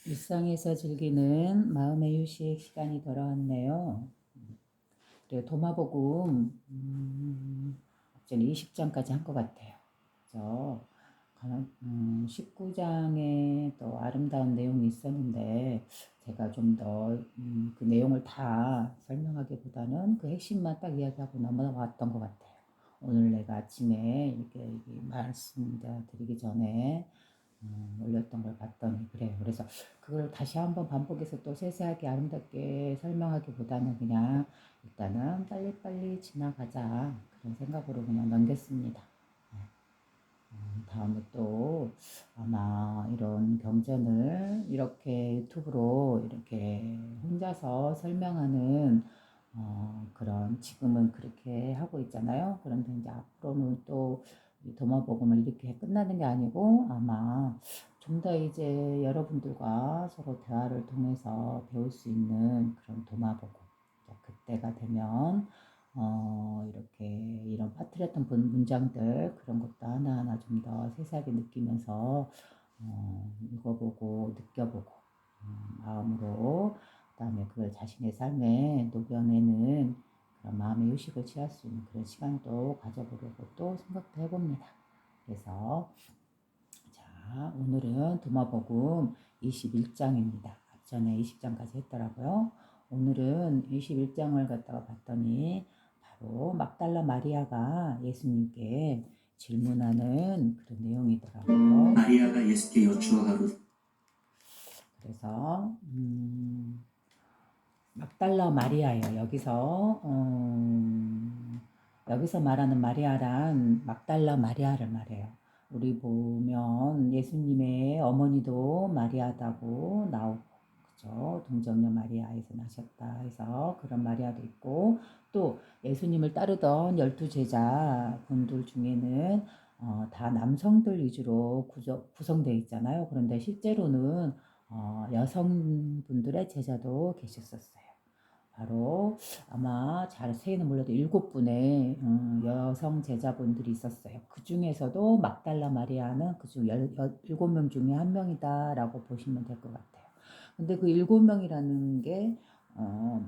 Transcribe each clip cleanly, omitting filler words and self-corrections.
일상에서 즐기는 마음의 휴식 시간이 돌아왔네요. 그리고 도마복음 전에 20장까지 한 것 같아요. 그래서 19장에 또 아름다운 내용이 있었는데 제가 좀 더 그 내용을 다 설명하기보다는 그 핵심만 딱 이야기하고 넘어왔던 것 같아요. 오늘 내가 아침에 이렇게 말씀드리기 전에 올렸던 걸 봤더니 그래요. 그래서 그걸 다시 한번 반복해서 또 세세하게 아름답게 설명하기보다는 그냥 일단은 빨리빨리 지나가자 그런 생각으로 그냥 넘겼습니다. 다음에 또 아마 이런 경전을 이렇게 유튜브로 이렇게 혼자서 설명하는 그런 지금은 그렇게 하고 있잖아요. 그런데 이제 앞으로는 또 도마복음을 이렇게 끝나는 게 아니고 아마 좀 더 이제 여러분들과 서로 대화를 통해서 배울 수 있는 그런 도마복음 그때가 되면 이렇게 이런 빠뜨렸던 문장들 그런 것도 하나하나 좀 더 세세하게 느끼면서 읽어보고 느껴보고 마음으로 그다음에 그걸 자신의 삶에 녹여내는 그런 마음의 휴식을 취할 수 있는 그런 시간도 가져보려고 또 생각도 해봅니다. 그래서 자 오늘은 도마복음 21장입니다. 전에 20장까지 했더라고요. 오늘은 21장을 갖다가 봤더니 바로 막달라 마리아가 예수님께 질문하는 그런 내용이더라고요. 마리아가 예수께 여쭈어 가로되 그래서 막달라 마리아예요. 여기서 말하는 마리아란 막달라 마리아를 말해요. 우리 보면 예수님의 어머니도 마리아다고 나오고, 그죠? 동정녀 마리아에서 나셨다 해서 그런 마리아도 있고, 또 예수님을 따르던 12제자 분들 중에는 다 남성들 위주로 구성되어 있잖아요. 그런데 실제로는 여성분들의 제자도 계셨었어요. 바로 아마 자세히는 몰라도 7분의 여성 제자분들이 있었어요. 그 중에서도 막달라 마리아는 그중 7명 중에 한 명이다라고 보시면 될 것 같아요. 근데 그 7명이라는 게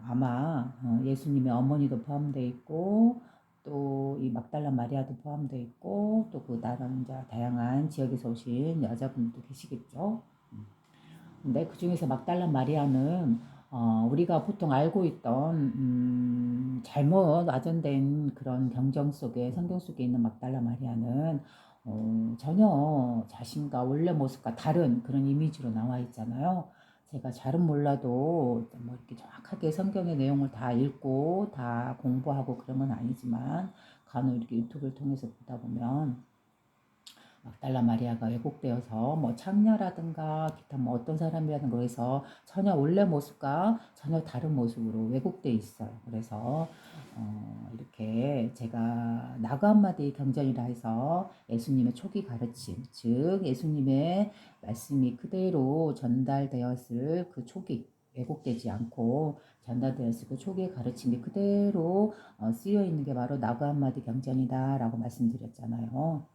아마 예수님의 어머니도 포함되어 있고 또 이 막달라 마리아도 포함되어 있고 또 그 다른 다양한 지역에서 오신 여자분도 계시겠죠. 근데 그 중에서 막달라 마리아는 우리가 보통 알고 있던 잘못 와전된 그런 경정 속에 성경 속에 있는 막달라 마리아는 전혀 자신과 원래 모습과 다른 그런 이미지로 나와 있잖아요. 제가 잘은 몰라도 뭐 이렇게 정확하게 성경의 내용을 다 읽고 다 공부하고 그런 건 아니지만 간혹 이렇게 유튜브를 통해서 보다 보면 막달라 마리아가 왜곡되어서 뭐 창녀라든가 기타 뭐 어떤 사람이라든가 해서 전혀 원래 모습과 전혀 다른 모습으로 왜곡돼 있어요. 그래서 이렇게 제가 나그 한마디 경전이라 해서 예수님의 초기 가르침, 즉 예수님의 말씀이 그대로 전달되었을 그 초기 왜곡되지 않고 전달되었을 그 초기의 가르침이 그대로 쓰여 있는 게 바로 나그 한마디 경전이다라고 말씀드렸잖아요.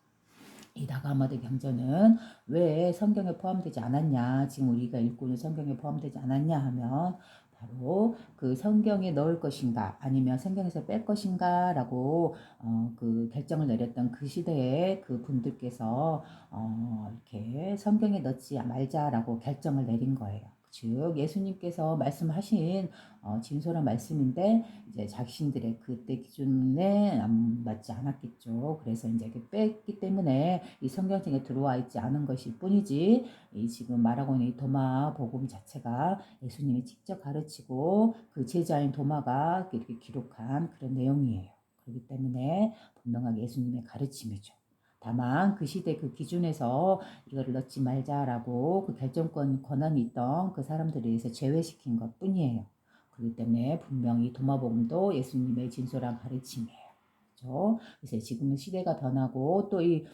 이 나가마드 경전은 왜 성경에 포함되지 않았냐, 지금 우리가 읽고 있는 성경에 포함되지 않았냐 하면 바로 그 성경에 넣을 것인가 아니면 성경에서 뺄 것인가 라고 그 결정을 내렸던 그 시대에 그 분들께서 이렇게 성경에 넣지 말자라고 결정을 내린 거예요. 즉 예수님께서 말씀하신 진솔한 말씀인데 이제 자신들의 그때 기준에 맞지 않았겠죠. 그래서 이제 뺐기 때문에 이 성경책에 들어와 있지 않은 것일 뿐이지 이 지금 말하고 있는 이 도마 복음 자체가 예수님이 직접 가르치고 그 제자인 도마가 이렇게 기록한 그런 내용이에요. 그렇기 때문에 분명하게 예수님의 가르침이죠. 다만 그 시대 그 기준에서 이거를 넣지 말자라고 그 결정권 권한이 있던 그 사람들에 의해서 제외시킨 것 뿐이에요. 그렇기 때문에 분명히 도마복음도 예수님의 진솔한 가르침이에요. 그렇죠? 그래서 지금은 시대가 변하고 또 이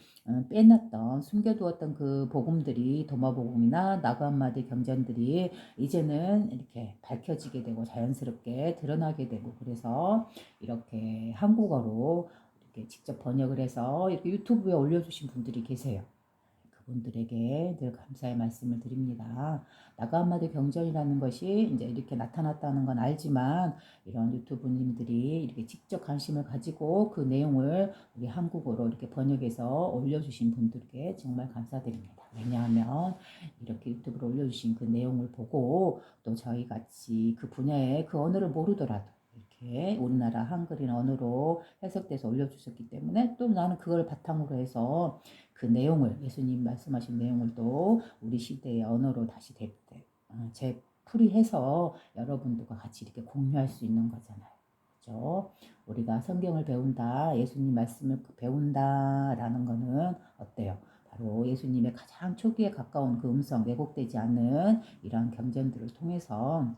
빼놨던 숨겨두었던 그 복음들이 도마복음이나 나그한마디 경전들이 이제는 이렇게 밝혀지게 되고 자연스럽게 드러나게 되고 그래서 이렇게 한국어로 이렇게 직접 번역을 해서 이렇게 유튜브에 올려주신 분들이 계세요. 그분들에게 늘 감사의 말씀을 드립니다. 나가 한마디 경전이라는 것이 이제 이렇게 나타났다는 건 알지만 이런 유튜브님들이 이렇게 직접 관심을 가지고 그 내용을 우리 한국어로 이렇게 번역해서 올려주신 분들께 정말 감사드립니다. 왜냐하면 이렇게 유튜브로 올려주신 그 내용을 보고 또 저희 같이 그 분야의 그 언어를 모르더라도 이렇게 우리나라 한글이나 언어로 해석돼서 올려주셨기 때문에 또 나는 그걸 바탕으로 해서 그 내용을 예수님 말씀하신 내용을 또 우리 시대의 언어로 다시 재풀이해서 여러분들과 같이 이렇게 공유할 수 있는 거잖아요. 그죠? 우리가 성경을 배운다, 예수님 말씀을 배운다라는 거는 어때요? 바로 예수님의 가장 초기에 가까운 그 음성, 왜곡되지 않는 이러한 경전들을 통해서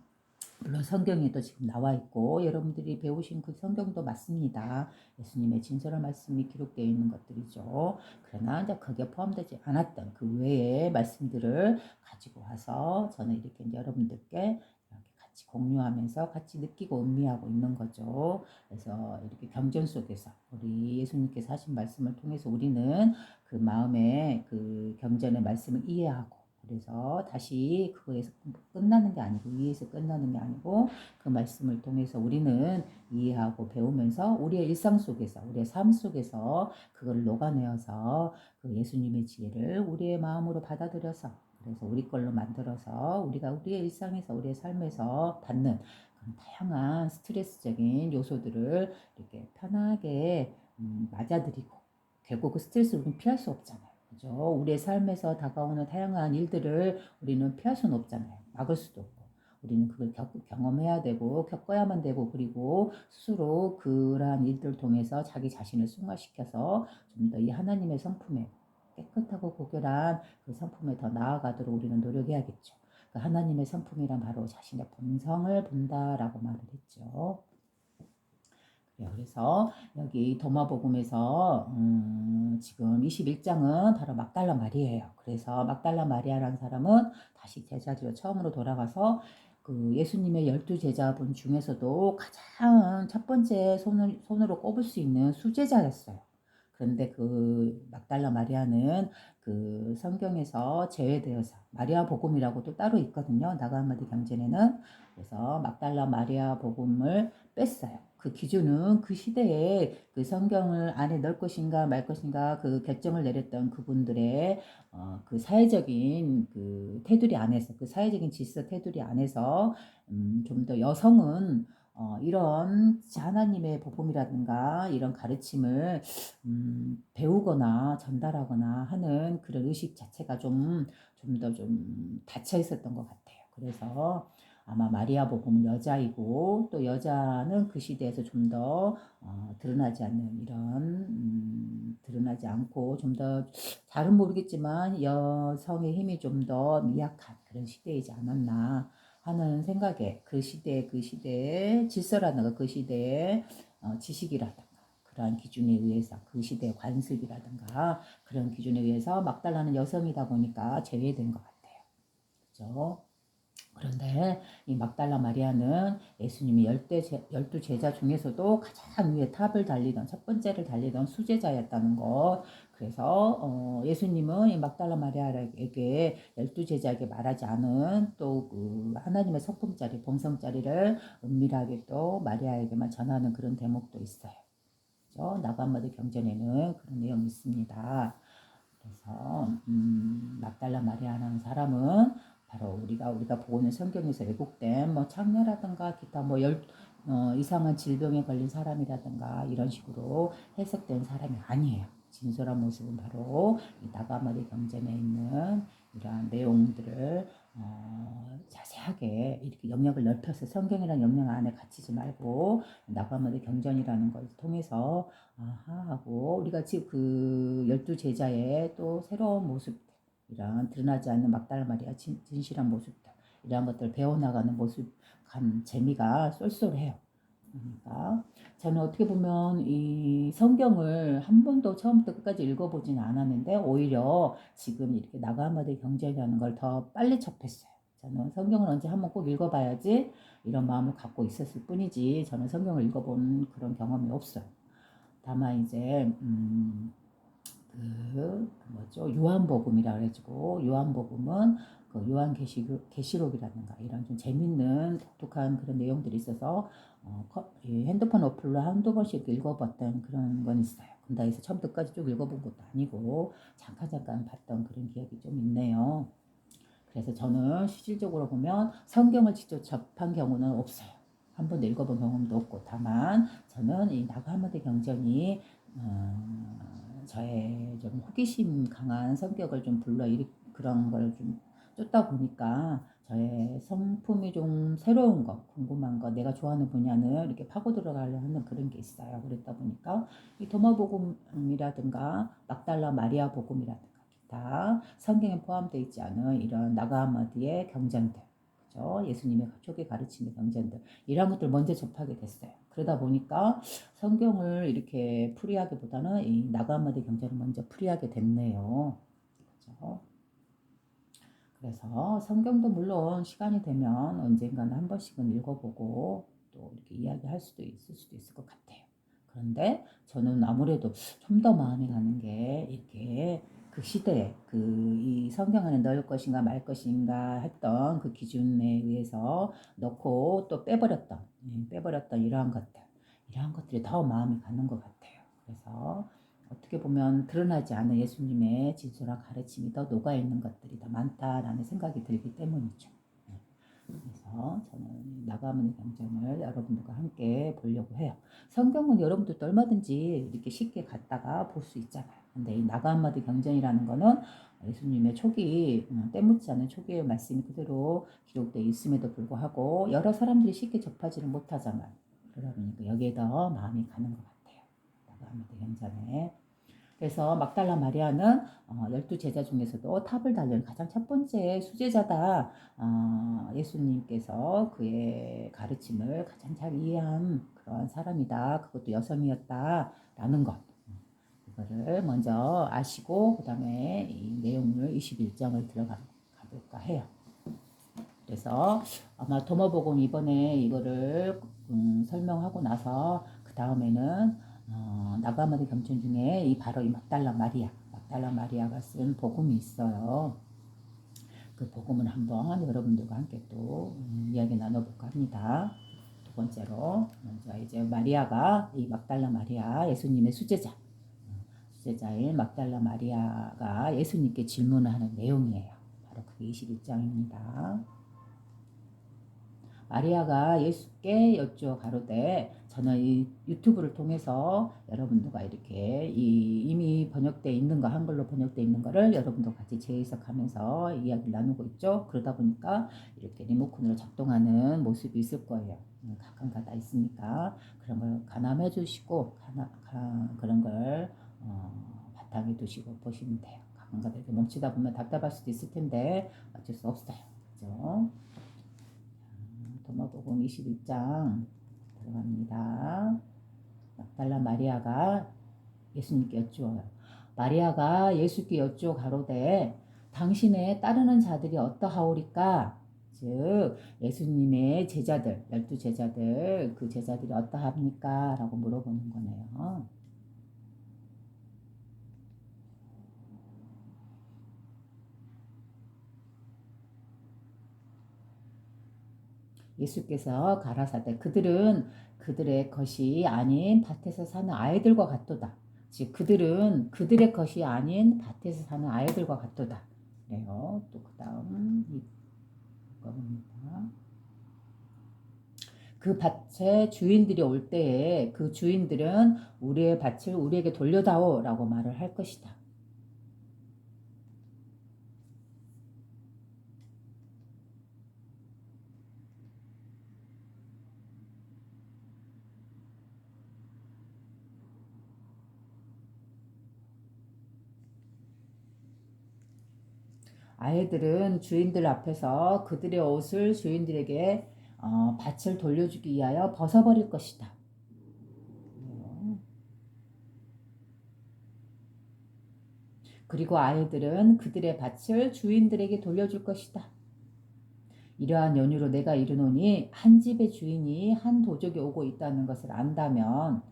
물론 성경에도 지금 나와 있고 여러분들이 배우신 그 성경도 맞습니다. 예수님의 진솔한 말씀이 기록되어 있는 것들이죠. 그러나 이제 거기에 포함되지 않았던 그 외의 말씀들을 가지고 와서 저는 이렇게 여러분들께 이렇게 같이 공유하면서 같이 느끼고 음미하고 있는 거죠. 그래서 이렇게 경전 속에서 우리 예수님께서 하신 말씀을 통해서 우리는 그 마음에 그 경전의 말씀을 이해하고 그래서 다시 그거에서 끝나는 게 아니고 위에서 끝나는 게 아니고 그 말씀을 통해서 우리는 이해하고 배우면서 우리의 일상 속에서 우리의 삶 속에서 그걸 녹아내어서 그 예수님의 지혜를 우리의 마음으로 받아들여서 그래서 우리 걸로 만들어서 우리가 우리의 일상에서 우리의 삶에서 받는 그런 다양한 스트레스적인 요소들을 이렇게 편하게 맞아들이고 결국 그 스트레스를 우리는 피할 수 없잖아요. 그죠? 우리의 삶에서 다가오는 다양한 일들을 우리는 피할 수는 없잖아요. 막을 수도 없고. 우리는 그걸 경험해야 되고 겪어야만 되고 그리고 스스로 그러한 일들을 통해서 자기 자신을 승화시켜서 좀 더 이 하나님의 성품에 깨끗하고 고결한 그 성품에 더 나아가도록 우리는 노력해야겠죠. 그 하나님의 성품이란 바로 자신의 본성을 본다라고 말을 했죠. 그래서 여기 도마복음에서 지금 21장은 바로 막달라 마리아예요. 그래서 막달라 마리아라는 사람은 다시 제자리로 처음으로 돌아가서 그 예수님의 12제자분 중에서도 가장 첫 번째 손으로 꼽을 수 있는 수제자였어요. 그런데 그 막달라 마리아는 그 성경에서 제외되어서 마리아 복음이라고도 따로 있거든요. 나가 한마디 경전에는. 그래서 막달라 마리아 복음을 뺐어요. 그 기준은 그 시대에 그 성경을 안에 넣을 것인가 말 것인가 그 결정을 내렸던 그분들의 그 사회적인 그 테두리 안에서 그 사회적인 질서 테두리 안에서 좀 더 여성은 이런 하나님의 복음이라든가 이런 가르침을 배우거나 전달하거나 하는 그런 의식 자체가 좀 더 좀 닫혀 있었던 것 같아요. 그래서 아마 마리아 복음은 여자이고 또 여자는 그 시대에서 좀 더 드러나지 않는 이런 드러나지 않고 좀 더 잘은 모르겠지만 여성의 힘이 좀 더 미약한 그런 시대이지 않았나 하는 생각에 그 시대의 질서라든가 그 시대의 지식이라든가 그러한 기준에 의해서 그 시대의 관습이라든가 그런 기준에 의해서 막달라는 여성이다 보니까 제외된 것 같아요. 그죠? 그런데 이 막달라 마리아는 예수님이 12 제자 중에서도 가장 위에 탑을 달리던 첫 번째를 달리던 수제자였다는 것. 그래서 예수님은 이 막달라 마리아에게 12제자에게 말하지 않은 또 그 하나님의 성품짜리 본성짜리를 은밀하게 또 마리아에게만 전하는 그런 대목도 있어요. 그죠? 나간마디 경전에는 그런 내용이 있습니다. 그래서 막달라 마리아라는 사람은 바로 우리가 보고 있는 성경에서 왜곡된 뭐 창녀라든가 기타 뭐 이상한 질병에 걸린 사람이라든가 이런 식으로 해석된 사람이 아니에요. 진솔한 모습은 바로 이 나가마리 경전에 있는 이러한 내용들을 자세하게 이렇게 영역을 넓혀서 성경이라는 영역 안에 갇히지 말고 나가마리 경전이라는 걸 통해서 하고 우리가 지금 그 12제자의 또 새로운 모습 이런 드러나지 않는 막달라 마리아 진실한 모습들 이런 것들을 배워나가는 모습 감 재미가 쏠쏠해요. 그러니까 저는 어떻게 보면 이 성경을 한 번도 처음부터 끝까지 읽어보진 않았는데 오히려 지금 이렇게 나가마리 경전이라는 걸 더 빨리 접했어요. 저는 성경을 언제 한번 꼭 읽어봐야지 이런 마음을 갖고 있었을 뿐이지 저는 성경을 읽어본 그런 경험이 없어요. 다만 이제 그 뭐죠? 요한복음이라 그래가지고 요한복음은 그 계시록이라든가 이런 좀 재밌는 독특한 그런 내용들이 있어서 이 핸드폰 어플로 한두 번씩 읽어봤던 그런 건 있어요. 근데 처음부터 끝까지 쭉 읽어본 것도 아니고 잠깐 봤던 그런 기억이 좀 있네요. 그래서 저는 실질적으로 보면 성경을 직접 접한 경우는 없어요. 한 번도 읽어본 경험도 없고, 다만 저는 이 나그아모드 경전이 저의 좀 호기심 강한 성격을 좀 그런 걸 좀 쫓다 보니까 저의 성품이 좀 새로운 거, 궁금한 거, 내가 좋아하는 분야는 이렇게 파고 들어가려 하는 그런 게 있어요. 그랬다 보니까 이 도마복음이라든가 막달라 마리아 복음이라든가 기타 성경에 포함되어 있지 않은 이런 나그아모드의 경전들, 그죠? 예수님의 초기 가르침의 경전들, 이런 것들 먼저 접하게 됐어요. 그러다 보니까 성경을 이렇게 풀이하기보다는 이 나그아모드 경전을 먼저 풀이하게 됐네요. 그죠? 그래서 성경도 물론 시간이 되면 언젠가는 한 번씩은 읽어보고 또 이렇게 이야기할 수도 있을 것 같아요. 그런데 저는 아무래도 좀 더 마음이 가는 게 이렇게 그 시대에 이 성경 안에 넣을 것인가 말 것인가 했던 그 기준에 의해서 넣고 또 빼버렸던 이러한 것들이 더 마음이 가는 것 같아요. 그래서 어떻게 보면 드러나지 않은 예수님의 진솔한 가르침이 더 녹아있는 것들이 더 많다라는 생각이 들기 때문이죠. 그래서 저는 나가문 경전을 여러분들과 함께 보려고 해요. 성경은 여러분들도 얼마든지 이렇게 쉽게 갔다가 볼 수 있잖아요. 근데 이 나가마드 경전이라는 거는 예수님의 초기, 때묻지 않은 초기의 말씀이 그대로 기록되어 있음에도 불구하고 여러 사람들이 쉽게 접하지를 못하잖아요. 그러다 보니까 여기에 더 마음이 가는 것 같아요. 나가마드 경전에. 그래서 막달라 마리아는 12제자 중에서도 탑을 달린 가장 첫 번째 수제자다. 예수님께서 그의 가르침을 가장 잘 이해한 그런 사람이다. 그것도 여성이었다라는 것. 이거를 먼저 아시고 그 다음에 이 내용을 21장을 들어가 볼까 해요. 그래서 아마 도마복음 이번에 이거를 설명하고 나서 그 다음에는 나가마드 경전 중에 바로 이 막달라 마리아가 쓴 복음이 있어요. 그 복음을 한번 여러분들과 함께 또 이야기 나눠볼까 합니다. 두 번째로 먼저 이제 마리아가 이 막달라 마리아 예수님의 수제자인 막달라 마리아가 예수님께 질문을 하는 내용이에요. 바로 그게 21장입니다. 마리아가 예수께 여쭈어 가로되, 저는 이 유튜브를 통해서 여러분들과 이렇게 이미 번역되어 있는 거, 한글로 번역되어 있는 거를 여러분도 같이 재해석하면서 이야기를 나누고 있죠. 그러다 보니까 이렇게 리모컨으로 작동하는 모습이 있을 거예요. 가끔가다 있으니까 그런 걸 가늠해 주시고 그런 걸 바탕에 두시고 보시면 돼요. 가끔가다 이렇게 멈추다 보면 답답할 수도 있을 텐데 어쩔 수 없어요. 그죠? 도마복음 21장 들어갑니다. 막달라 마리아가 예수님께 여쭈어요. 마리아가 예수께 여쭈어 가로되, 당신의 따르는 자들이 어떠하오리까? 즉 예수님의 제자들, 12제자들, 그 제자들이 어떠합니까? 라고 물어보는 거네요. 예수께서 가라사대, 그들은 그들의 것이 아닌 밭에서 사는 아이들과 같도다. 즉 그들은 그들의 것이 아닌 밭에서 사는 아이들과 같도다. 그래요. 또 그 다음 이겁니다. 그 밭의 주인들이 올 때에 그 주인들은 우리의 밭을 우리에게 돌려다오 라고 말을 할 것이다. 아이들은 주인들 앞에서 그들의 옷을 주인들에게 밭을 돌려주기 위하여 벗어버릴 것이다. 그리고 아이들은 그들의 밭을 주인들에게 돌려줄 것이다. 이러한 연유로 내가 이르노니 한 집의 주인이 한 도적이 오고 있다는 것을 안다면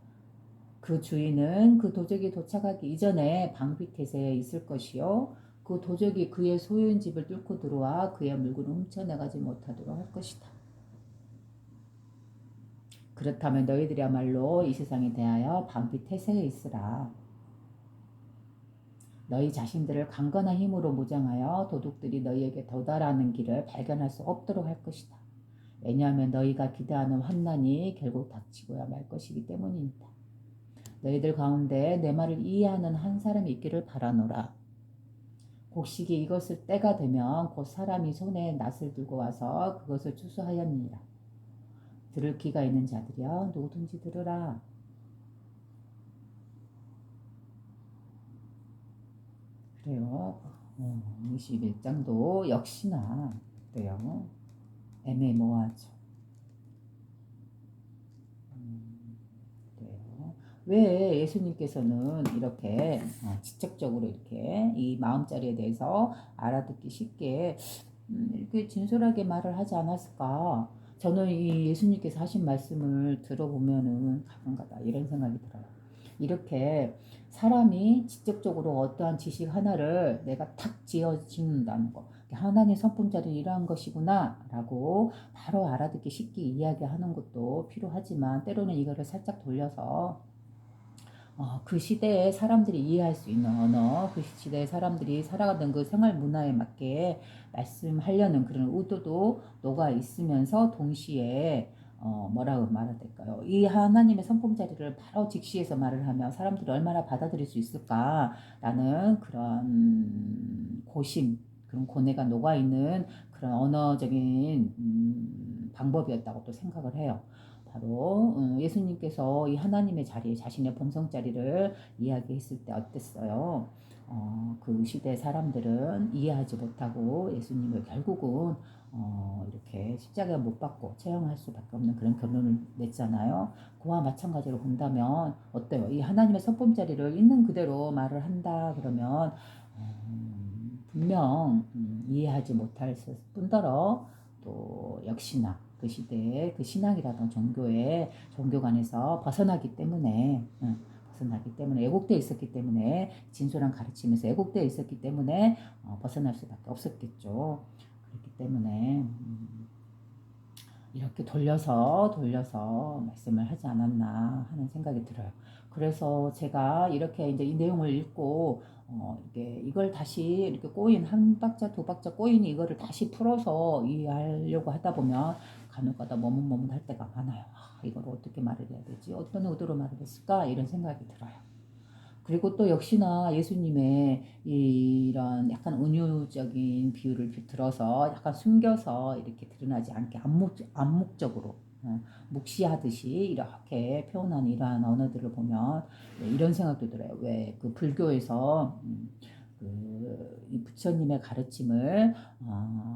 그 주인은 그 도적이 도착하기 이전에 방비태세에 있을 것이요. 그 도적이 그의 소유인 집을 뚫고 들어와 그의 물건을 훔쳐내가지 못하도록 할 것이다. 그렇다면 너희들이야말로 이 세상에 대하여 방비태세에 있으라. 너희 자신들을 강건한 힘으로 무장하여 도둑들이 너희에게 도달하는 길을 발견할 수 없도록 할 것이다. 왜냐하면 너희가 기대하는 환난이 결국 닥치고야 말 것이기 때문이다. 너희들 가운데 내 말을 이해하는 한 사람이 있기를 바라노라. 곡식이 익었을 때가 되면 곧 사람이 손에 낫을 들고 와서 그것을 추수하였느니라. 들을 귀가 있는 자들이여 누구든지 들으라. 그래요. 21장도 역시나 그래요. 애매모호하죠. 그래요. 왜 예수님께서는 이렇게 직접적으로 이렇게 이 마음자리에 대해서 알아듣기 쉽게 이렇게 진솔하게 말을 하지 않았을까? 저는 이 예수님께서 하신 말씀을 들어보면은 가끔가다 이런 생각이 들어요. 이렇게 사람이 직접적으로 어떠한 지식 하나를 내가 탁 지어진다는 거. 하나님 성품자리는 이러한 것이구나 라고 바로 알아듣기 쉽게 이야기하는 것도 필요하지만 때로는 이거를 살짝 돌려서 그 시대에 사람들이 이해할 수 있는 언어, 그 시대에 사람들이 살아가던 그 생활 문화에 맞게 말씀하려는 그런 의도도 녹아 있으면서 동시에 뭐라고 말해야 될까요? 이 하나님의 성품자리를 바로 직시해서 말을 하면 사람들이 얼마나 받아들일 수 있을까라는 그런 고심, 그런 고뇌가 녹아 있는 그런 언어적인 방법이었다고 또 생각을 해요. 바로 예수님께서 이 하나님의 자리, 자신의 본성 자리를 이야기했을 때 어땠어요? 그 시대 사람들은 이해하지 못하고 예수님을 결국은 이렇게 십자가에 못 박고 처형할 수밖에 없는 그런 결론을 냈잖아요. 그와 마찬가지로 본다면 어때요? 이 하나님의 성품 자리를 있는 그대로 말을 한다 그러면 분명 이해하지 못할 뿐더러 또 역시나 그 시대의 그 신앙이라던 종교의 종교관에서 벗어나기 때문에 왜곡되어 있었기 때문에 진솔한 가르침에서 왜곡되어 있었기 때문에 벗어날 수밖에 없었겠죠. 그렇기 때문에 이렇게 돌려서 말씀을 하지 않았나 하는 생각이 들어요. 그래서 제가 이렇게 이제 이 내용을 읽고 이걸 다시 이렇게 꼬인 한 박자 두 박자 꼬인 이거를 다시 풀어서 이해하려고 하다 보면 간혹가다 머뭇머뭇할 때가 많아요. 이걸 어떻게 말을 해야 되지? 어떤 의도로 말을 했을까? 이런 생각이 들어요. 그리고 또 역시나 예수님의 이런 약간 은유적인 비유를 들어서 약간 숨겨서 이렇게 드러나지 않게 암묵적으로 묵시하듯이 이렇게 표현한 이러한 언어들을 보면 이런 생각도 들어요. 왜 그 불교에서 이 부처님의 가르침을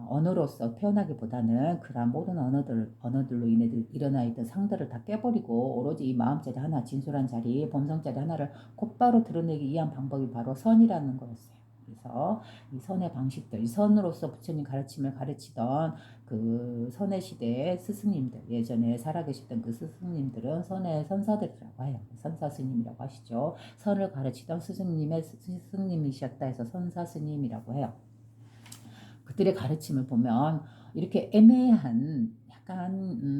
언어로서 표현하기보다는 그러한 모든 언어들로 인해 일어나 있던 상들을 다 깨버리고 오로지 이 마음자리 하나, 진솔한 자리, 본성자리 하나를 곧바로 드러내기 위한 방법이 바로 선이라는 거였어요. 그래서 이 선의 방식들, 이 선으로서 부처님 가르침을 가르치던 그 선의 시대의 스승님들, 예전에 살아계셨던 그 스승님들은 선의 선사들이라고 해요. 선사 스님이라고 하시죠. 선을 가르치던 스승님이셨다 해서 선사 스님이라고 해요. 그들의 가르침을 보면 이렇게 애매한 약간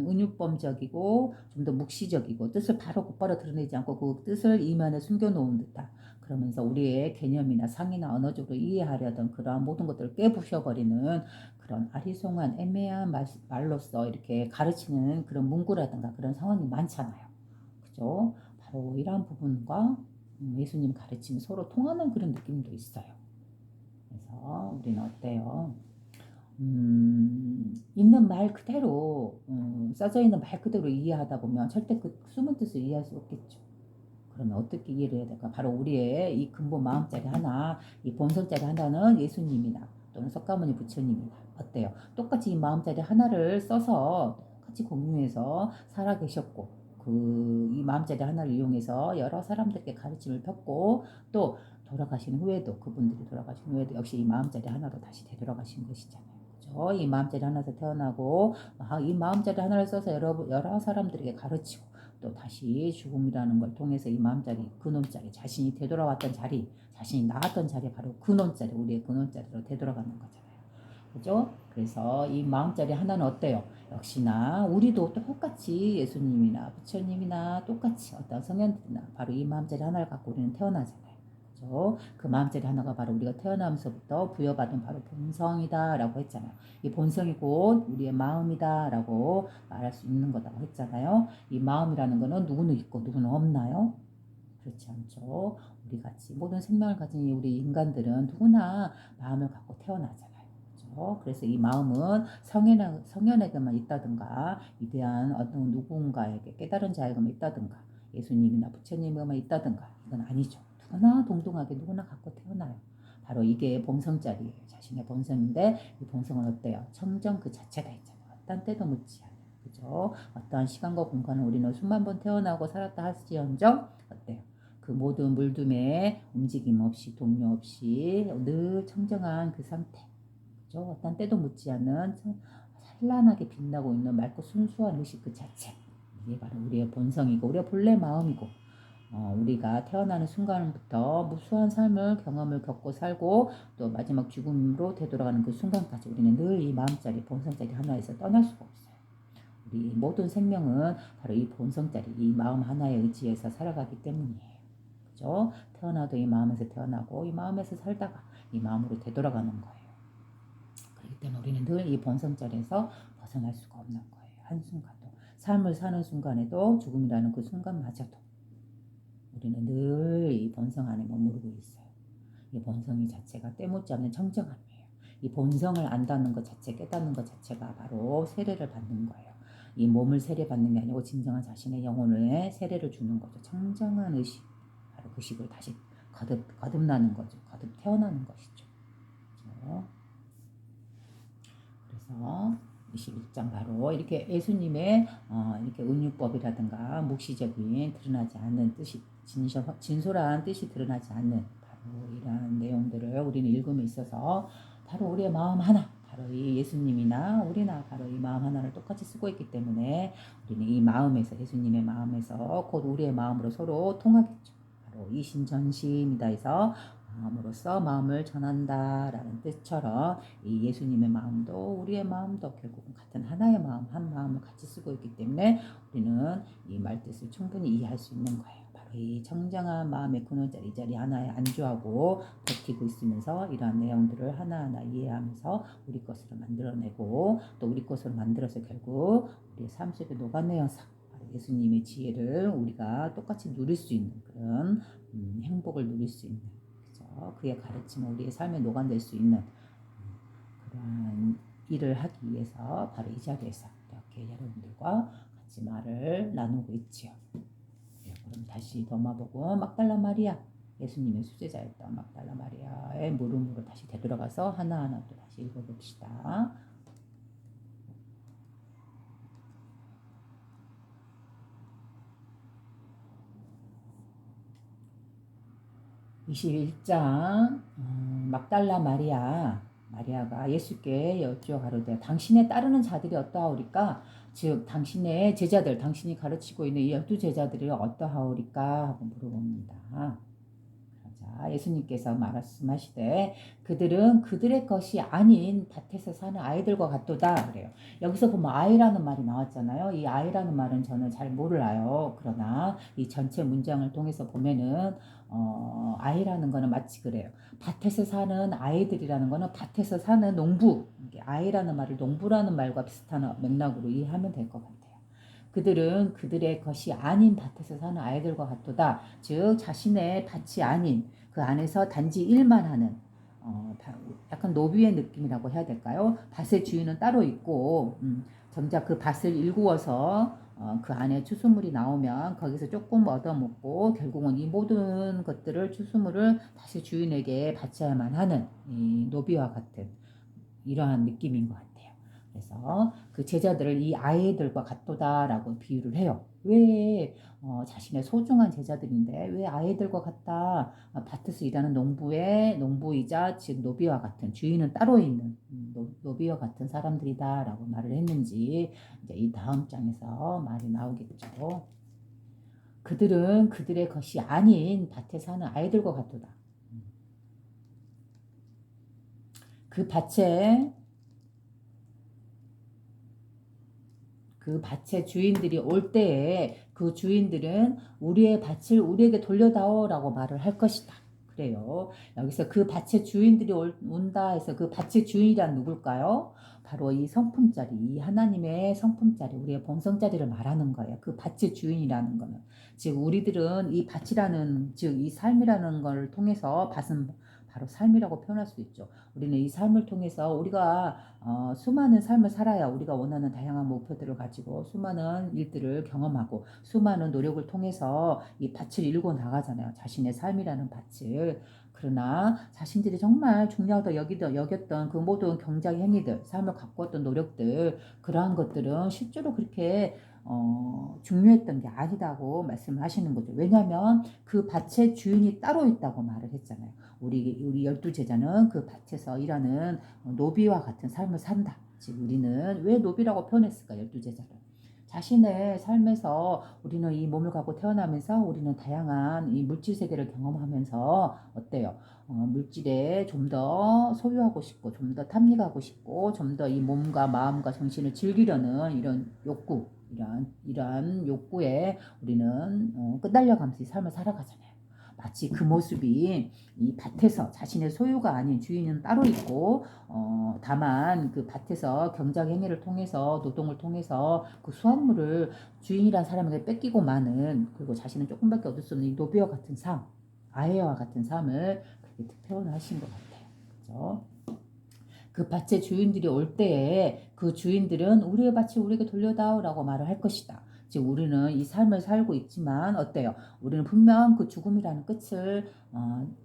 은유범적이고 좀 더 묵시적이고 뜻을 바로 곧바로 드러내지 않고 그 뜻을 이면에 숨겨놓은 듯한 그러면서 우리의 개념이나 상이나 언어적으로 이해하려던 그러한 모든 것들을 깨부셔버리는 그런 아리송한 애매한 말로서 이렇게 가르치는 그런 문구라든가 그런 상황이 많잖아요. 그죠? 바로 이러한 부분과 예수님 가르침이 서로 통하는 그런 느낌도 있어요. 그래서 우리는 어때요? 있는 말 그대로 써져 있는 말 그대로 이해하다 보면 절대 그 숨은 뜻을 이해할 수 없겠죠. 그러면 어떻게 이해를 해야 될까? 바로 우리의 이 근본 마음자리 하나, 이 본성자리 하나는 예수님이나 또는 석가모니 부처님이나 어때요? 똑같이 이 마음자리 하나를 써서 똑같이 공유해서 살아계셨고 이 마음자리 하나를 이용해서 여러 사람들께 가르침을 폈고 또 돌아가신 후에도 그분들이 돌아가신 후에도 역시 이 마음자리 하나로 다시 되돌아가신 것이잖아요. 그죠? 이 마음자리 하나에서 태어나고 이 마음자리 하나를 써서 여러 사람들에게 가르치고 또 다시 죽음이라는 걸 통해서 이 마음자리, 근원자리, 자신이 되돌아왔던 자리, 자신이 나왔던 자리, 바로 근원자리, 우리의 근원자리로 되돌아가는 거잖아요. 그죠? 그래서 이 마음자리 하나는 어때요? 역시나 우리도 똑같이 예수님이나 부처님이나 똑같이 어떤 성현들이나 바로 이 마음자리 하나를 갖고 우리는 태어나잖아요. 그죠? 그 마음자리 하나가 바로 우리가 태어나면서부터 부여받은 바로 본성이다라고 했잖아요. 이 본성이 곧 우리의 마음이다라고 말할 수 있는 거다고 했잖아요. 이 마음이라는 거는 누구는 있고 누구는 없나요? 그렇지 않죠. 우리 같이 모든 생명을 가진 우리 인간들은 누구나 마음을 갖고 태어나잖아요. 그렇죠? 그래서 이 마음은 성현에게만 있다든가 위대한 어떤 누군가에게 깨달은 자에게만 있다든가 예수님이나 부처님에게만 있다든가 이건 아니죠. 누구나 동등하게 누구나 갖고 태어나요. 바로 이게 본성자리예요. 자신의 본성인데 이 본성은 어때요? 청정 그 자체가 있잖아요. 어떤 때도 묻지 않아요. 그죠? 어떠한 시간과 공간을 우리는 수만 번 태어나고 살았다 할지언정 어때요? 그 모든 물둠에 움직임 없이 동요 없이 늘 청정한 그 상태. 그죠? 어떤 때도 묻지 않는 찬란하게 빛나고 있는 맑고 순수한 의식 그 자체. 이게 바로 우리의 본성이고 우리의 본래 마음이고 우리가 태어나는 순간부터 무수한 삶을 경험을 겪고 살고 또 마지막 죽음으로 되돌아가는 그 순간까지 우리는 늘 이 마음자리 본성자리 하나에서 떠날 수가 없어요. 우리 모든 생명은 바로 이 본성자리 이 마음 하나에 의지해서 살아가기 때문이에요. 그죠? 태어나도 이 마음에서 태어나고 이 마음에서 살다가 이 마음으로 되돌아가는 거예요. 그렇기 때문에 우리는 늘 이 본성자리에서 벗어날 수가 없는 거예요. 한순간도. 삶을 사는 순간에도 죽음이라는 그 순간마저도 우리는 늘 이 본성 안에 머무르고 있어요. 이 본성이 자체가 때묻지 않는 청정함이에요. 이 본성을 안다는 것 자체, 깨닫는 것 자체가 바로 세례를 받는 거예요. 이 몸을 세례받는 게 아니고 진정한 자신의 영혼에 세례를 주는 거죠. 청정한 의식, 바로 그 식을 다시 거듭나는 거죠. 거듭 태어나는 것이죠. 그렇죠? 그래서 21장 바로 이렇게 예수님의 이렇게 은유법이라든가 묵시적인 드러나지 않는 뜻이 진솔한 뜻이 드러나지 않는 바로 이러한 내용들을 우리는 읽음에 있어서 바로 우리의 마음 하나 바로 이 예수님이나 우리나 바로 이 마음 하나를 똑같이 쓰고 있기 때문에 우리는 이 마음에서 예수님의 마음에서 곧 우리의 마음으로 서로 통하겠죠. 바로 이신전심이다 해서 마음으로써 마음을 전한다라는 뜻처럼 이 예수님의 마음도 우리의 마음도 결국은 같은 하나의 마음, 한 마음을 같이 쓰고 있기 때문에 우리는 이 말뜻을 충분히 이해할 수 있는 거예요. 바로 이 청정한 마음의 근원자리 이 자리 하나에 안주하고 버티고 있으면서 이러한 내용들을 하나하나 이해하면서 우리 것으로 만들어내고 또 우리 것으로 만들어서 결국 우리의 삶 속에 녹아내어서 예수님의 지혜를 우리가 똑같이 누릴 수 있는 그런 행복을 누릴 수 있는 그죠? 그의 가르침을 우리의 삶에 녹아낼 수 있는 그런 일을 하기 위해서 바로 이 자리에서 이렇게 여러분들과 같이 말을 나누고 있지요. 네, 그럼 다시 도마복음 막달라 마리아 예수님의 수제자였던 막달라 마리아의 물음으로 다시 되돌아가서 하나하나 또 다시 읽어봅시다. 21장 막달라 마리아가 예수께 여쭈어가로되 당신의 따르는 자들이 어떠하오리까? 즉 당신의 제자들 당신이 가르치고 있는 이 12제자들이 어떠하오리까? 하고 물어봅니다. 자, 예수님께서 말씀하시되 그들은 그들의 것이 아닌 밭에서 사는 아이들과 같도다 그래요. 여기서 보면 아이라는 말이 나왔잖아요. 이 아이라는 말은 저는 잘 몰라요. 그러나 이 전체 문장을 통해서 보면은 아이라는 거는 마치 그래요. 밭에서 사는 아이들이라는 거는 밭에서 사는 농부. 아이라는 말을 농부라는 말과 비슷한 맥락으로 이해하면 될 것 같아요. 그들은 그들의 것이 아닌 밭에서 사는 아이들과 같도다. 즉 자신의 밭이 아닌 그 안에서 단지 일만 하는 약간 노비의 느낌이라고 해야 될까요? 밭의 주인은 따로 있고 정작 그 밭을 일구어서 그 안에 추수물이 나오면 거기서 조금 얻어먹고 결국은 이 모든 것들을 추수물을 다시 주인에게 바쳐야만 하는 이 노비와 같은 이러한 느낌인 것 같아요. 그래서 그 제자들을 이 아이들과 같도다라고 비유를 해요. 왜 자신의 소중한 제자들인데 왜 아이들과 같다? 밭에서 일하는 농부이자 즉 노비와 같은 주인은 따로 있는 노비와 같은 사람들이다라고 말을 했는지 이제 이 다음 장에서 말이 나오겠죠. 그들은 그들의 것이 아닌 밭에 사는 아이들과 같도다. 그 밭에 주인들이 올 때에 그 주인들은 우리의 밭을 우리에게 돌려다오라고 말을 할 것이다. 그래요. 여기서 그 밭의 주인들이 온다 해서 그 밭의 주인이란 누굴까요? 바로 이 성품자리, 이 하나님의 성품자리, 우리의 본성자리를 말하는 거예요. 그 밭의 주인이라는 거는. 즉 우리들은 이 밭이라는, 즉 이 삶이라는 걸 통해서 밭은 바로 삶이라고 표현할 수 있죠. 우리는 이 삶을 통해서 우리가 수많은 삶을 살아야 우리가 원하는 다양한 목표들을 가지고 수많은 일들을 경험하고 수많은 노력을 통해서 이 밭을 이루고 나가잖아요. 자신의 삶이라는 밭을. 그러나 자신들이 정말 중요하다 여겼던 그 모든 경작 행위들, 삶을 가꾸었던 노력들, 그러한 것들은 실제로 그렇게 중요했던 게 아니다고 말씀하시는 거죠. 왜냐하면 그 밭의 주인이 따로 있다고 말을 했잖아요. 우리 12제자는 그 밭에서 일하는 노비와 같은 삶을 산다. 즉 우리는 왜 노비라고 표현했을까? 12제자를. 자신의 삶에서 우리는 이 몸을 갖고 태어나면서 우리는 다양한 이 물질 세계를 경험하면서 어때요? 물질에 좀 더 소유하고 싶고 좀 더 탐닉하고 싶고 좀 더 이 몸과 마음과 정신을 즐기려는 이런 욕구, 이러한 욕구에 우리는 끄달려가면서 이 삶을 살아가잖아요. 마치 그 모습이 이 밭에서 자신의 소유가 아닌 주인은 따로 있고 다만 그 밭에서 경작 행위를 통해서 노동을 통해서 그 수확물을 주인이란 사람에게 뺏기고 마는, 그리고 자신은 조금밖에 얻을 수 없는 이 노비와 같은 삶, 아해와 같은 삶을 그렇게 표현하신 것 같아요. 그죠? 그 밭의 주인들이 올 때에 그 주인들은 우리의 밭을 우리에게 돌려다오라고 말을 할 것이다. 즉 우리는 이 삶을 살고 있지만 어때요? 우리는 분명 그 죽음이라는 끝을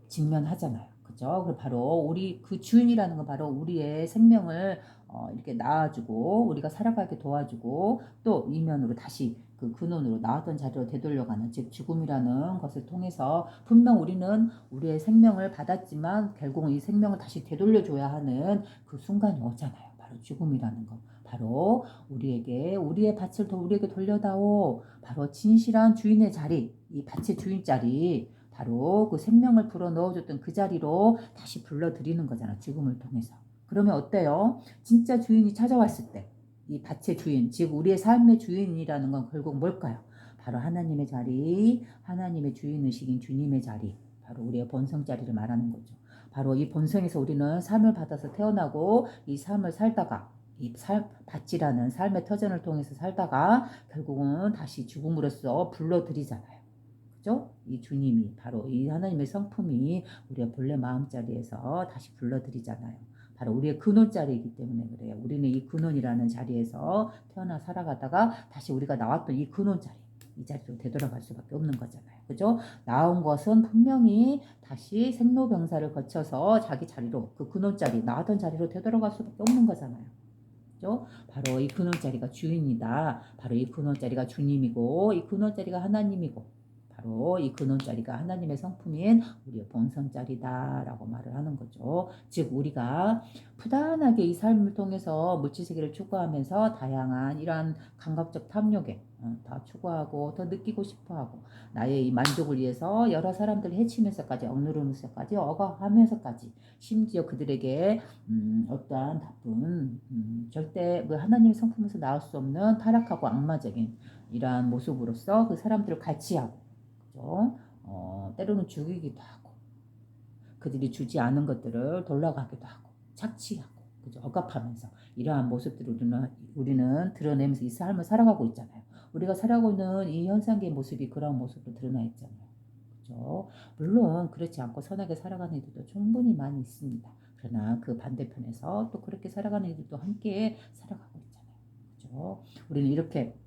직면하잖아요. 그죠? 그 바로 우리 그 주인이라는 건 바로 우리의 생명을 이렇게 낳아주고 우리가 살아가게 도와주고 또 이면으로 다시 그 근원으로 나왔던 자리로 되돌려가는, 즉 죽음이라는 것을 통해서 분명 우리는 우리의 생명을 받았지만 결국은 이 생명을 다시 되돌려줘야 하는 그 순간이 오잖아요. 바로 죽음이라는 거. 바로 우리의 밭을 우리에게 돌려다오. 바로 진실한 주인의 자리, 이 밭의 주인 자리, 바로 그 생명을 불어 넣어줬던 그 자리로 다시 불러들이는 거잖아. 죽음을 통해서. 그러면 어때요? 진짜 주인이 찾아왔을 때, 이 밭의 주인, 즉 우리의 삶의 주인이라는 건 결국 뭘까요? 바로 하나님의 자리, 하나님의 주인의식인 주님의 자리, 바로 우리의 본성 자리를 말하는 거죠. 바로 이 본성에서 우리는 삶을 받아서 태어나고 이 삶을 살다가 밭이라는 삶의 터전을 통해서 살다가 결국은 다시 죽음으로써 불러들이잖아요. 그죠? 이 주님이 바로 이 하나님의 성품이 우리의 본래 마음자리에서 다시 불러들이잖아요. 바로 우리의 근원자리이기 때문에 그래요. 우리는 이 근원이라는 자리에서 태어나 살아가다가 다시 우리가 나왔던 이 근원자리, 이 자리로 되돌아갈 수밖에 없는 거잖아요. 그죠? 나온 것은 분명히 다시 생로병사를 거쳐서 자기 자리로, 그 근원자리, 나왔던 자리로 되돌아갈 수밖에 없는 거잖아요. 그죠? 바로 이 근원자리가 주인이다. 바로 이 근원자리가 주님이고 이 근원자리가 하나님이고 바로 이 근원자리가 하나님의 성품인 우리의 본성자리다라고 말을 하는 거죠. 즉 우리가 부단하게 이 삶을 통해서 물질세계를 추구하면서 다양한 이러한 감각적 탐욕에 더 추구하고 더 느끼고 싶어하고 나의 이 만족을 위해서 여러 사람들을 해치면서까지 억누르면서까지 억압하면서까지 심지어 그들에게 어떠한 나쁜 절대 그 하나님의 성품에서 나올 수 없는 타락하고 악마적인 이러한 모습으로서 그 사람들을 갈취하고 그죠? 때로는 죽이기도 하고 그들이 주지 않은 것들을 돌려가기도 하고 착취하고 그죠? 억압하면서 이러한 모습들을 우리는 드러내면서 이 삶을 살아가고 있잖아요. 우리가 살아가고 있는 이 현상계의 모습이 그런 모습으로 드러나 있잖아요. 그죠? 물론 그렇지 않고 선하게 살아가는 이들도 충분히 많이 있습니다. 그러나 그 반대편에서 또 그렇게 살아가는 이들도 함께 살아가고 있잖아요. 그죠? 우리는 이렇게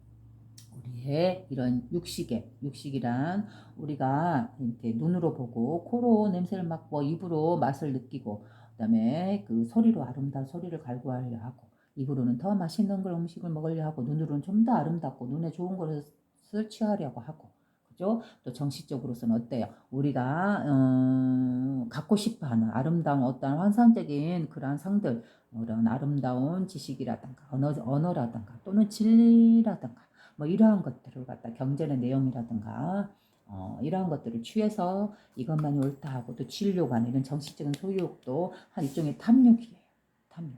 우리의 이런 육식이란 우리가 이렇게 눈으로 보고 코로 냄새를 맡고 입으로 맛을 느끼고 그다음에 그 소리로 아름다운 소리를 갈구하려 하고 입으로는 더 맛있는 걸 음식을 먹으려 하고 눈으로는 좀 더 아름답고 눈에 좋은 것을 취하려고 하고 그죠? 또 정신적으로서는 어때요? 우리가 갖고 싶어하는 아름다운 어떤 환상적인 그러한 상들, 그런 아름다운 지식이라든가 언어라든가 또는 진리라든가 뭐 이러한 것들을 갖다 경전의 내용이라든가 이러한 것들을 취해서 이것만이 옳다 하고 또 지으려고 하는 이런 정신적인 소유욕도 한 일종의 탐욕이에요. 탐욕.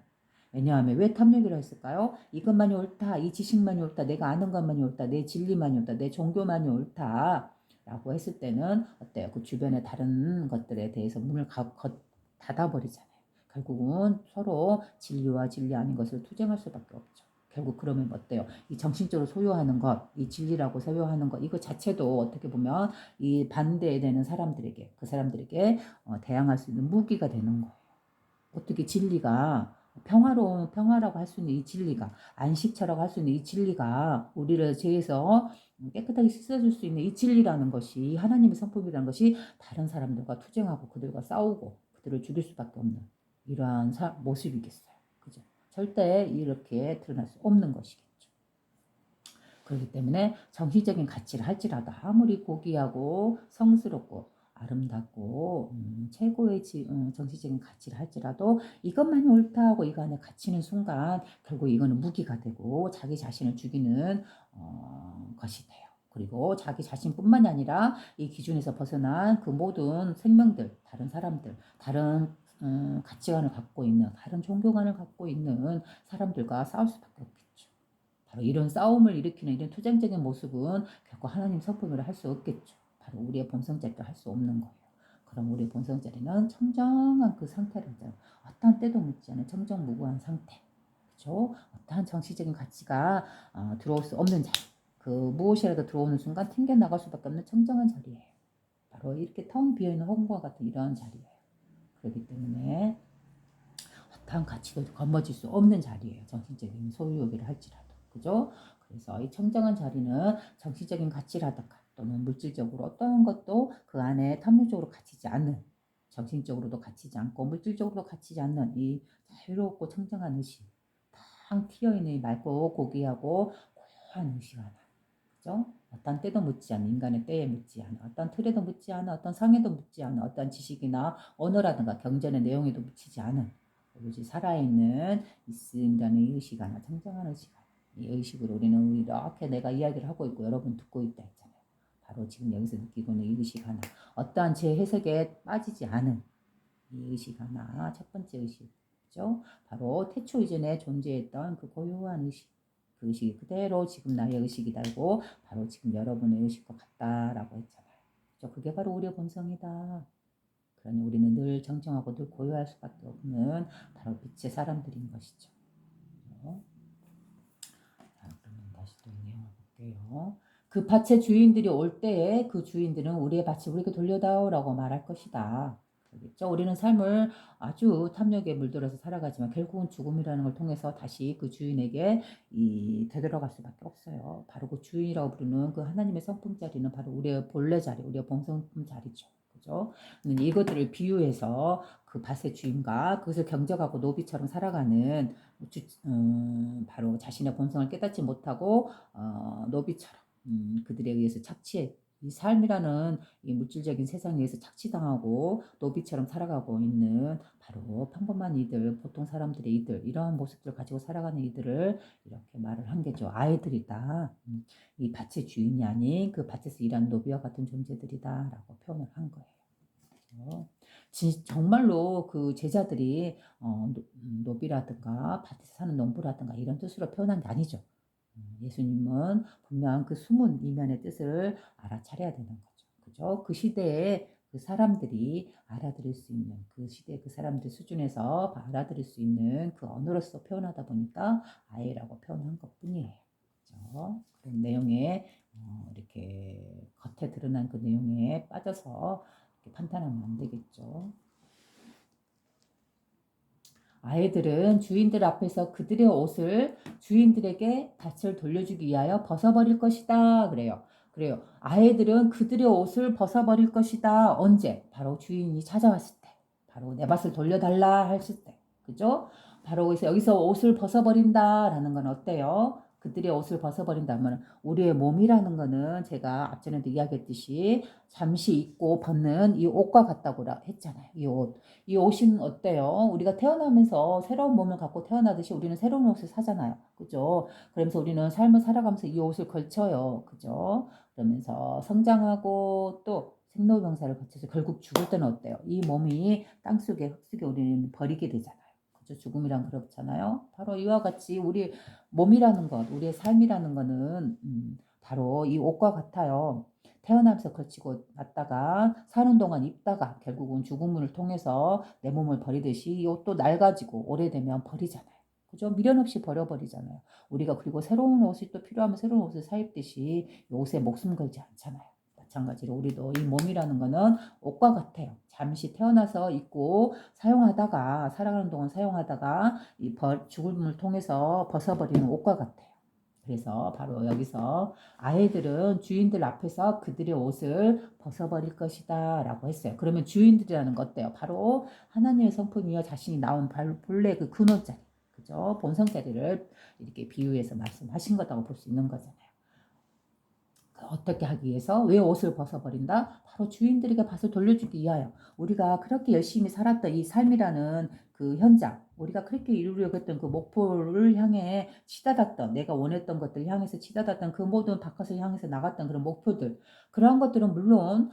왜냐하면 왜 탐욕이라 했을까요? 이것만이 옳다, 이 지식만이 옳다, 내가 아는 것만이 옳다, 내 진리만이 옳다, 내 종교만이 옳다 라고 했을 때는 어때요? 그 주변의 다른 것들에 대해서 문을 닫아버리잖아요. 결국은 서로 진리와 진리 아닌 것을 투쟁할 수밖에 없죠. 결국 그러면 어때요? 이 정신적으로 소유하는 것, 이 진리라고 소유하는 것, 이거 자체도 어떻게 보면 이 반대되는 사람들에게, 그 사람들에게 대항할 수 있는 무기가 되는 거예요. 어떻게 진리가 평화라고 할 수 있는 이 진리가, 안식처라고 할 수 있는 이 진리가 우리를 죄에서 깨끗하게 씻어줄 수 있는 이 진리라는 것이, 하나님의 성품이라는 것이 다른 사람들과 투쟁하고 그들과 싸우고 그들을 죽일 수밖에 없는 이러한 모습이겠어요. 그죠? 절대 이렇게 드러날 수 없는 것이겠죠. 그렇기 때문에 정신적인 가치를 할지라도 아무리 고귀하고 성스럽고 아름답고 최고의 정신적인 가치를 할지라도 이것만이 옳다 하고 이거 안에 갇히는 순간 결국 이거는 무기가 되고 자기 자신을 죽이는 것이 돼요. 그리고 자기 자신뿐만이 아니라 이 기준에서 벗어난 그 모든 생명들, 다른 사람들, 다른 가치관을 갖고 있는, 다른 종교관을 갖고 있는 사람들과 싸울 수밖에 없겠죠. 바로 이런 싸움을 일으키는 이런 투쟁적인 모습은 결코 하나님 성품으로 할 수 없겠죠. 바로 우리의 본성자리로 할 수 없는 거예요. 그럼 우리의 본성자리는 청정한 그 상태를 어떠한 때도 묻지 않은 청정무구한 상태. 그렇죠? 어떠한 정치적인 가치가 들어올 수 없는 자리. 그 무엇이라도 들어오는 순간 튕겨나갈 수밖에 없는 청정한 자리예요. 바로 이렇게 텅 비어있는 허공과 같은 이러한 자리예요. 그렇기 때문에 어떠한 가치도 건너질 수 없는 자리예요. 정신적인 소유욕이라 할지라도. 그죠? 그래서 이 청정한 자리는 정신적인 가치라든가 또는 물질적으로 어떤 것도 그 안에 탐욕적으로 갇히지 않는, 정신적으로도 갇히지 않고 물질적으로도 갇히지 않는 이 자유롭고 청정한 의식, 탕 튀어있는 이 맑고 고귀하고 고요한 의식 하나. 그죠? 어떤 때도 묻지 않는, 인간의 때에 묻지 않은, 어떤 틀에도 묻지 않은, 어떤 상에도 묻지 않은, 어떤 지식이나 언어라든가 경전의 내용에도 묻히지 않은 오로지 살아있는 있음이라는 이 의식 하나, 청정한 의식 하나. 이 의식으로 우리는 이렇게 내가 이야기를 하고 있고 여러분 듣고 있다 했잖아요. 바로 지금 여기서 느끼고 있는 이 의식 하나, 어떠한 제 해석에 빠지지 않은 이 의식 하나, 첫 번째 의식이죠. 바로 태초 이전에 존재했던 그 고요한 의식, 그 의식이 그대로 지금 나의 의식이다고, 바로 지금 여러분의 의식과 같다라고 했잖아요. 그죠? 그게 바로 우리의 본성이다. 그러니 우리는 늘 정정하고 늘 고요할 수밖에 없는 바로 빛의 사람들인 것이죠. 자, 그러면 다시 또 내용을 볼게요. 그 밭의 주인들이 올 때에 그 주인들은 우리의 밭을 우리에게 돌려다오라고 말할 것이다. 그렇겠죠? 우리는 삶을 아주 탐욕에 물들어서 살아가지만 결국은 죽음이라는 걸 통해서 다시 그 주인에게 되돌아갈 수밖에 없어요. 바로 그 주인이라고 부르는 그 하나님의 성품 자리는 바로 우리의 본래 자리, 우리의 본성품 자리죠. 그죠? 이것들을 비유해서 그 밭의 주인과 그것을 경적하고 노비처럼 살아가는 바로 자신의 본성을 깨닫지 못하고 노비처럼 그들에 의해서 착취해 이 삶이라는 이 물질적인 세상에 의해서 착취당하고 노비처럼 살아가고 있는 바로 평범한 이들, 보통 사람들의 이들, 이러한 모습들을 가지고 살아가는 이들을 이렇게 말을 한 게죠. 아이들이다. 이 밭의 주인이 아닌 그 밭에서 일하는 노비와 같은 존재들이다라고 표현을 한 거예요. 정말로 그 제자들이 노비라든가 밭에서 사는 농부라든가 이런 뜻으로 표현한 게 아니죠. 예수님은 분명 그 숨은 이면의 뜻을 알아차려야 되는 거죠. 그죠? 그 시대에 그 사람들이 알아들을 수 있는, 그 시대 그 사람들 수준에서 알아들을 수 있는 그 언어로서 표현하다 보니까 아이라고 표현한 것 뿐이에요. 그죠? 그런 내용에 이렇게 겉에 드러난 그 내용에 빠져서 판단하면 안 되겠죠. 아이들은 주인들 앞에서 그들의 옷을 주인들에게 밭을 돌려주기 위하여 벗어버릴 것이다. 그래요. 아이들은 그들의 옷을 벗어버릴 것이다. 언제? 바로 주인이 찾아왔을 때. 바로 내 밭을 돌려달라 했을 때. 그죠? 바로 여기서 옷을 벗어버린다라는 건 어때요? 그들의 옷을 벗어버린다면 우리의 몸이라는 거는 제가 앞전에도 이야기했듯이 잠시 입고 벗는 이 옷과 같다고 했잖아요. 이 옷. 이 옷은 어때요? 우리가 태어나면서 새로운 몸을 갖고 태어나듯이 우리는 새로운 옷을 사잖아요. 그죠? 그러면서 우리는 삶을 살아가면서 이 옷을 걸쳐요. 그죠? 그러면서 성장하고 또 생로병사를 거쳐서 결국 죽을 때는 어때요? 이 몸이 땅속에 흙속에 우리는 버리게 되잖아요. 그죠? 죽음이란 그렇잖아요. 바로 이와 같이 우리 몸이라는 것, 우리의 삶이라는 것은 바로 이 옷과 같아요. 태어나면서 걸치고 났다가 사는 동안 입다가 결국은 죽음을 통해서 내 몸을 버리듯이 이 옷도 낡아지고 오래되면 버리잖아요. 그죠? 미련 없이 버려버리잖아요. 우리가 그리고 새로운 옷이 또 필요하면 새로운 옷을 사 입듯이 이 옷에 목숨 걸지 않잖아요. 마찬가지로 우리도 이 몸이라는 거는 옷과 같아요. 잠시 태어나서 입고 사용하다가 살아가는 동안 사용하다가 이 죽음을 통해서 벗어버리는 옷과 같아요. 그래서 바로 여기서 아이들은 주인들 앞에서 그들의 옷을 벗어버릴 것이다 라고 했어요. 그러면 주인들이라는 거 어때요? 바로 하나님의 성품이여 자신이 나온 본래 그 근원자리, 그죠? 본성자리를 이렇게 비유해서 말씀하신 거라고 볼 수 있는 거잖아요. 어떻게 하기 위해서? 왜 옷을 벗어버린다? 바로 주인들에게 밭을 돌려주기 위하여. 우리가 그렇게 열심히 살았던 이 삶이라는 그 현장, 우리가 그렇게 이루려고 했던 그 목표를 향해 치닫았던, 내가 원했던 것들 향해서 치닫았던 그 모든 바깥을 향해서 나갔던 그런 목표들, 그러한 것들은 물론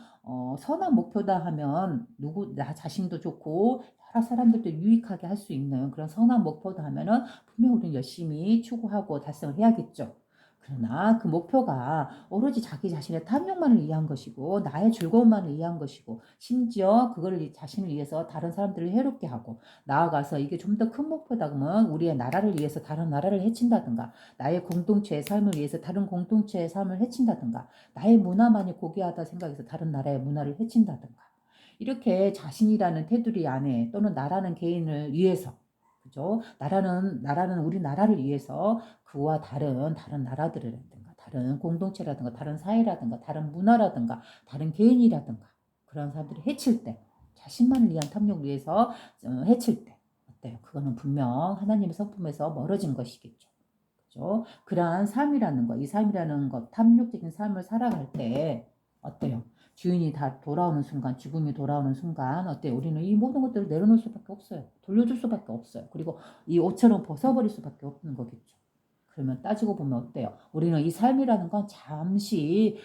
선한 목표다 하면 나 자신도 좋고 여러 사람들도 유익하게 할 수 있는 그런 선한 목표다 하면은 분명 우리는 열심히 추구하고 달성을 해야겠죠. 그러나 그 목표가 오로지 자기 자신의 탐욕만을 위한 것이고 나의 즐거움만을 위한 것이고 심지어 그걸 자신을 위해서 다른 사람들을 해롭게 하고 나아가서 이게 좀 더 큰 목표다 그러면 우리의 나라를 위해서 다른 나라를 해친다든가 나의 공동체의 삶을 위해서 다른 공동체의 삶을 해친다든가 나의 문화만이 고귀하다 생각해서 다른 나라의 문화를 해친다든가 이렇게 자신이라는 테두리 안에 또는 나라는 개인을 위해서 그죠? 나라는 우리 나라를 위해서 그와 다른 나라들이라든가 다른 공동체라든가 다른 사회라든가 다른 문화라든가 다른 개인이라든가 그런 사람들이 해칠 때 자신만을 위한 탐욕을 위해서 해칠 때 어때요? 그거는 분명 하나님의 성품에서 멀어진 것이겠죠. 그죠? 그러한 삶이라는 것, 이 삶이라는 것, 탐욕적인 삶을 살아갈 때 어때요? 주인이 다 돌아오는 순간, 죽음이 돌아오는 순간 어때요? 우리는 이 모든 것들을 내려놓을 수밖에 없어요. 돌려줄 수밖에 없어요. 그리고 이 옷처럼 벗어버릴 수밖에 없는 거겠죠. 그러면 따지고 보면 어때요? 우리는 이 삶이라는 건 잠시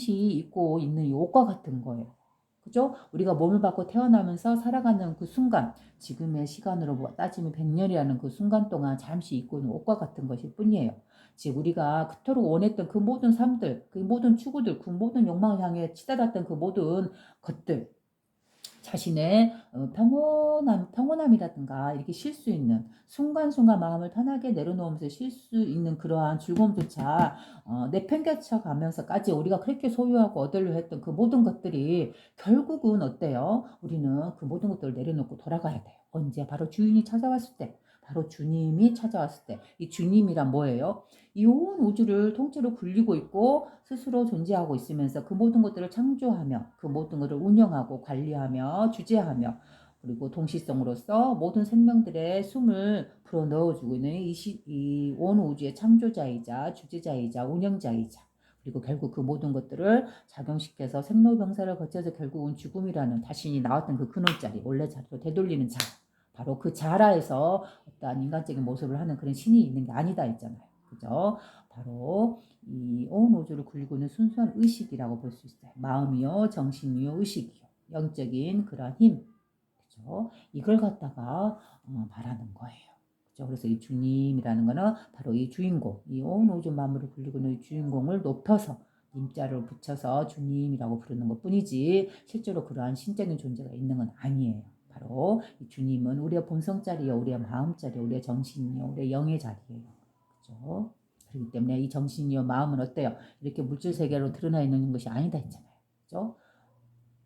입고 있는 이 옷과 같은 거예요. 그죠? 우리가 몸을 받고 태어나면서 살아가는 그 순간, 지금의 시간으로 따지면 100년이라는 그 순간 동안 잠시 입고 있는 옷과 같은 것일 뿐이에요. 즉 우리가 그토록 원했던 그 모든 삶들, 그 모든 추구들, 그 모든 욕망을 향해 치닫았던 그 모든 것들, 자신의 평온함이라든가 이렇게 쉴 수 있는 순간순간 마음을 편하게 내려놓으면서 쉴 수 있는 그러한 즐거움조차 내팽개쳐 가면서까지 우리가 그렇게 소유하고 얻으려 했던 그 모든 것들이 결국은 어때요? 우리는 그 모든 것들을 내려놓고 돌아가야 돼요. 언제? 바로 주인이 찾아왔을 때. 바로 주님이 찾아왔을 때. 이 주님이란 뭐예요? 이 온 우주를 통째로 굴리고 있고 스스로 존재하고 있으면서 그 모든 것들을 창조하며 그 모든 것을 운영하고 관리하며 주재하며 그리고 동시성으로서 모든 생명들의 숨을 불어 넣어주고 있는 이 온 우주의 창조자이자 주재자이자 운영자이자 그리고 결국 그 모든 것들을 작용시켜서 생로병사를 거쳐서 결국은 죽음이라는 자신이 나왔던 그 근원자리 원래 자리로 되돌리는 자 바로 그 자라에서 어떠한 인간적인 모습을 하는 그런 신이 있는 게 아니다 했잖아요. 그죠? 바로 이 온 우주를 굴리고 있는 순수한 의식이라고 볼 수 있어요. 마음이요, 정신이요, 의식이요. 영적인 그런 힘. 그죠? 이걸 갖다가 말하는 거예요. 그죠? 그래서 이 주님이라는 거는 바로 이 주인공, 이 온 우주 만물을 굴리고 있는 이 주인공을 높여서 임자를 붙여서 주님이라고 부르는 것 뿐이지 실제로 그러한 신적인 존재가 있는 건 아니에요. 바로 이 주님은 우리의 본성자리요, 우리의 마음자리요, 우리의 정신이요, 우리의 영의 자리예요. 그죠? 그렇기 때문에 이 정신이요 마음은 어때요? 이렇게 물질 세계로 드러나 있는 것이 아니다 했잖아요. 그죠?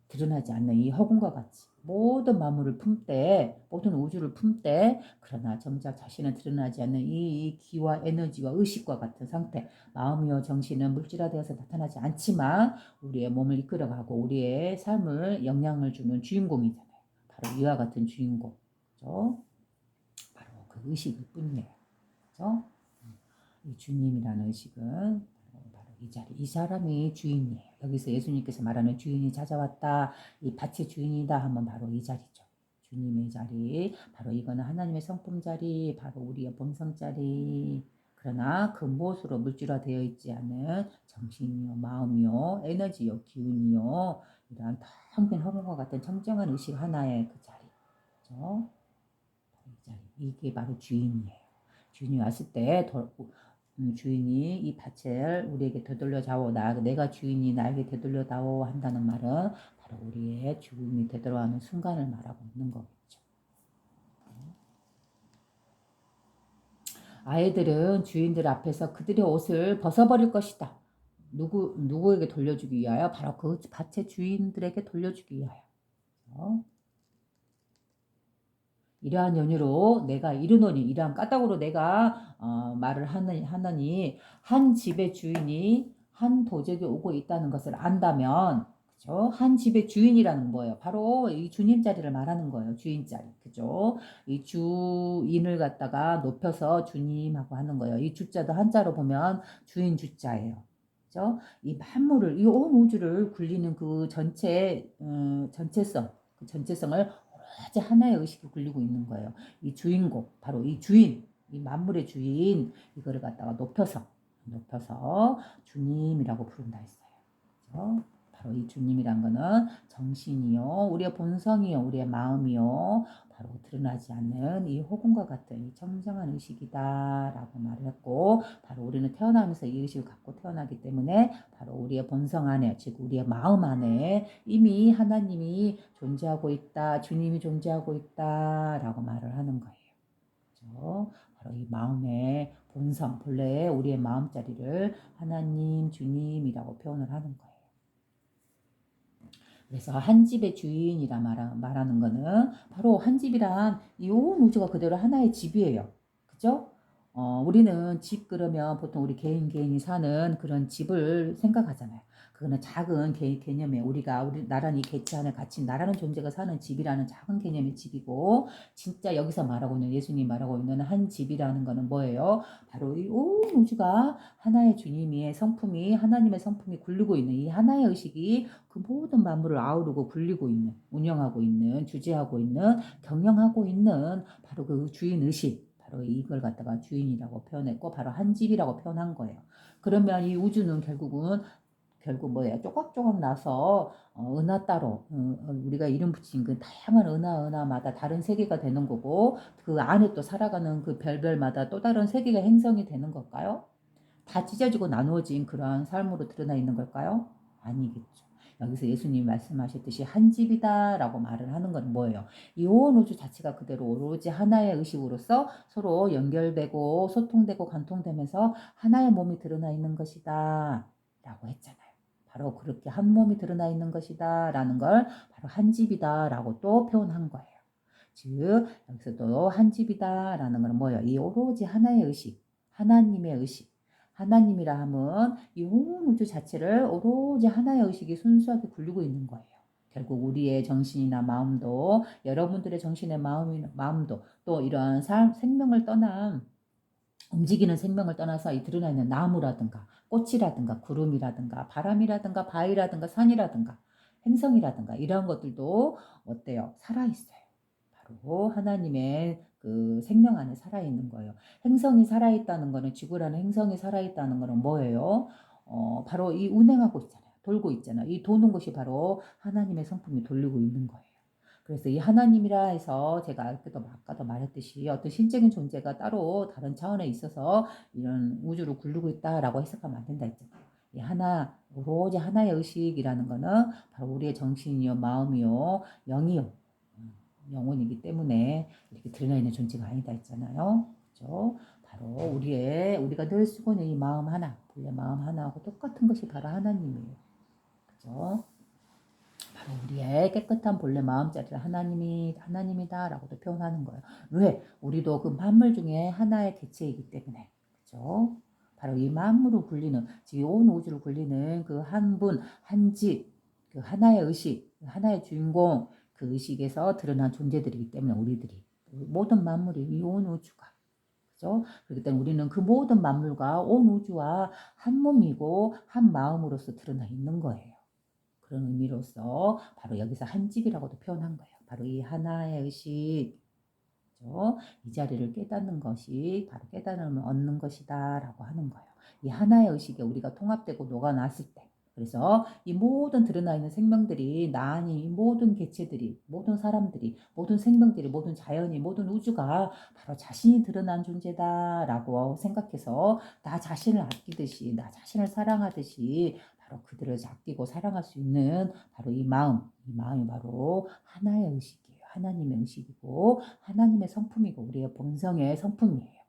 드러나지 않는 이 허공과 같이 모든 만물을 품되 모든 우주를 품되 그러나 정작 자신은 드러나지 않는 이 기와 에너지와 의식과 같은 상태 마음이요 정신은 물질화되어서 나타나지 않지만 우리의 몸을 이끌어가고 우리의 삶을 영향을 주는 주인공이잖아요. 바로 이와 같은 주인공 그죠? 바로 그 의식일 뿐이에요. 그죠? 이 주님이라는 의식은 바로 이 자리, 이 사람이 주인이에요. 여기서 예수님께서 말하는 주인이 찾아왔다, 이 밭의 주인이다 하면 바로 이 자리죠. 주님의 자리, 바로 이거는 하나님의 성품 자리, 바로 우리의 본성 자리. 그러나 그 무엇으로 물질화되어 있지 않은 정신이요, 마음이요, 에너지요, 기운이요, 이러한 텅 빈 허공과 같은 청정한 의식 하나의 그 자리. 그죠? 이 자리. 이게 바로 주인이에요. 주인이 왔을 때 주인이 이 밭을 우리에게 되돌려다오, 내가 주인이 나에게 되돌려다오 한다는 말은 바로 우리의 주인이 되돌아가는 순간을 말하고 있는 거겠죠. 아이들은 주인들 앞에서 그들의 옷을 벗어버릴 것이다. 누구에게 돌려주기 위하여? 바로 그 밭의 주인들에게 돌려주기 위하여. 이러한 연유로 내가 이르노니, 이러한 까닭으로 내가 말을 하느니 한 집의 주인이 한 도적이 오고 있다는 것을 안다면, 그죠? 한 집의 주인이라는 뭐예요? 바로 이 주님 자리를 말하는 거예요. 주인 자리, 그죠? 이 주인을 갖다가 높여서 주님하고 하는 거예요. 이 주자도 한자로 보면 주인 주자예요. 그죠? 이 만물을, 이 온 우주를 굴리는 그 전체성, 그 전체성을 오로지 하나의 의식이 굴리고 있는 거예요. 이 주인공, 바로 이 주인, 이 만물의 주인, 이거를 갖다가 높여서 주님이라고 부른다 했어요. 그렇죠? 바로 이 주님이란 거는 정신이요, 우리의 본성이요, 우리의 마음이요, 바로 드러나지 않는 이 호군과 같은 이 청정한 의식이다라고 말을 했고, 바로 우리는 태어나면서 이 의식을 갖고 태어나기 때문에 바로 우리의 본성 안에, 즉 우리의 마음 안에 이미 하나님이 존재하고 있다, 주님이 존재하고 있다라고 말을 하는 거예요. 그렇죠? 바로 이 마음의 본성, 본래의 우리의 마음자리를 하나님, 주님이라고 표현을 하는 거예요. 그래서 한 집의 주인이라 말하는 거는 바로 한 집이란 이 온 우주가 그대로 하나의 집이에요. 그죠? 우리는 집 그러면 보통 우리 개인이 사는 그런 집을 생각하잖아요. 그거는 작은 개념에 우리 나란히 개체 안에 갇힌 나라는 존재가 사는 집이라는 작은 개념의 집이고, 진짜 여기서 말하고 있는 예수님 말하고 있는 한 집이라는 거는 뭐예요? 바로 이 온 우주가 하나의 주님의 성품이, 하나님의 성품이 굴리고 있는 이 하나의 의식이 그 모든 만물을 아우르고 굴리고 있는, 운영하고 있는, 주재하고 있는, 경영하고 있는 바로 그 주인 의식, 바로 이걸 갖다가 주인이라고 표현했고 바로 한 집이라고 표현한 거예요. 그러면 이 우주는 결국 뭐예요? 조각조각 나서 은하 따로 우리가 이름 붙인 그 다양한 은하마다 다른 세계가 되는 거고, 그 안에 또 살아가는 그 별별마다 또 다른 세계가 형성이 되는 걸까요? 다 찢어지고 나누어진 그러한 삶으로 드러나 있는 걸까요? 아니겠죠. 여기서 예수님이 말씀하셨듯이 한 집이다라고 말을 하는 건 뭐예요? 이 온 우주 자체가 그대로 오로지 하나의 의식으로서 서로 연결되고 소통되고 관통되면서 하나의 몸이 드러나 있는 것이다 라고 했잖아요. 바로 그렇게 한 몸이 드러나 있는 것이다 라는 걸 바로 한 집이다 라고 또 표현한 거예요. 즉 여기서도 한 집이다 라는 건 뭐예요? 이 오로지 하나의 의식, 하나님의 의식, 하나님이라 함은 이 온 우주 자체를 오로지 하나의 의식이 순수하게 굴리고 있는 거예요. 결국 우리의 정신이나 마음도, 여러분들의 정신의 마음도 또 이러한 생명을 떠난, 움직이는 생명을 떠나서 이 드러나 있는 나무라든가 꽃이라든가 구름이라든가 바람이라든가 바위라든가 산이라든가 행성이라든가 이런 것들도 어때요? 살아있어요. 바로 하나님의 그 생명 안에 살아있는 거예요. 행성이 살아있다는 거는, 지구라는 행성이 살아있다는 거는 뭐예요? 바로 이 운행하고 있잖아요. 돌고 있잖아요. 이 도는 것이 바로 하나님의 성품이 돌리고 있는 거예요. 그래서 이 하나님이라 해서 제가 아까도 말했듯이 어떤 신적인 존재가 따로 다른 차원에 있어서 이런 우주를 굴리고 있다라고 해석하면 안 된다 했잖아요. 이 오로지 하나의 의식이라는 거는 바로 우리의 정신이요, 마음이요, 영이요, 영혼이기 때문에 이렇게 드러나있는 존재가 아니다 했잖아요. 그죠? 바로 우리가 늘 쓰고 있는 이 마음 하나, 본래 마음 하나하고 똑같은 것이 바로 하나님이에요. 그죠? 바로 우리의 깨끗한 본래 마음자리를 하나님이다라고도 표현하는 거예요. 왜? 우리도 그 만물 중에 하나의 개체이기 때문에. 그죠? 바로 이 만물을 굴리는, 즉 온 우주를 굴리는 그 한 분, 한 집, 그 하나의 의식, 하나의 주인공, 그 의식에서 드러난 존재들이기 때문에 우리들이, 모든 만물이 이 온 우주가, 그죠? 그렇기 때문에 우리는 그 모든 만물과 온 우주와 한 몸이고 한 마음으로서 드러나 있는 거예요. 그런 의미로서 바로 여기서 한 집이라고도 표현한 거예요. 바로 이 하나의 의식, 그죠? 이 자리를 깨닫는 것이 바로 깨달음을 얻는 것이다 라고 하는 거예요. 이 하나의 의식에 우리가 통합되고 녹아났을 때, 그래서 이 모든 드러나 있는 생명들이 나 아닌 이 모든 개체들이, 모든 사람들이, 모든 생명들이, 모든 자연이, 모든 우주가 바로 자신이 드러난 존재다라고 생각해서 나 자신을 아끼듯이, 나 자신을 사랑하듯이 바로 그들을 아끼고 사랑할 수 있는 바로 이 마음이 바로 하나의 의식이에요. 하나님의 의식이고 하나님의 성품이고 우리의 본성의 성품이에요.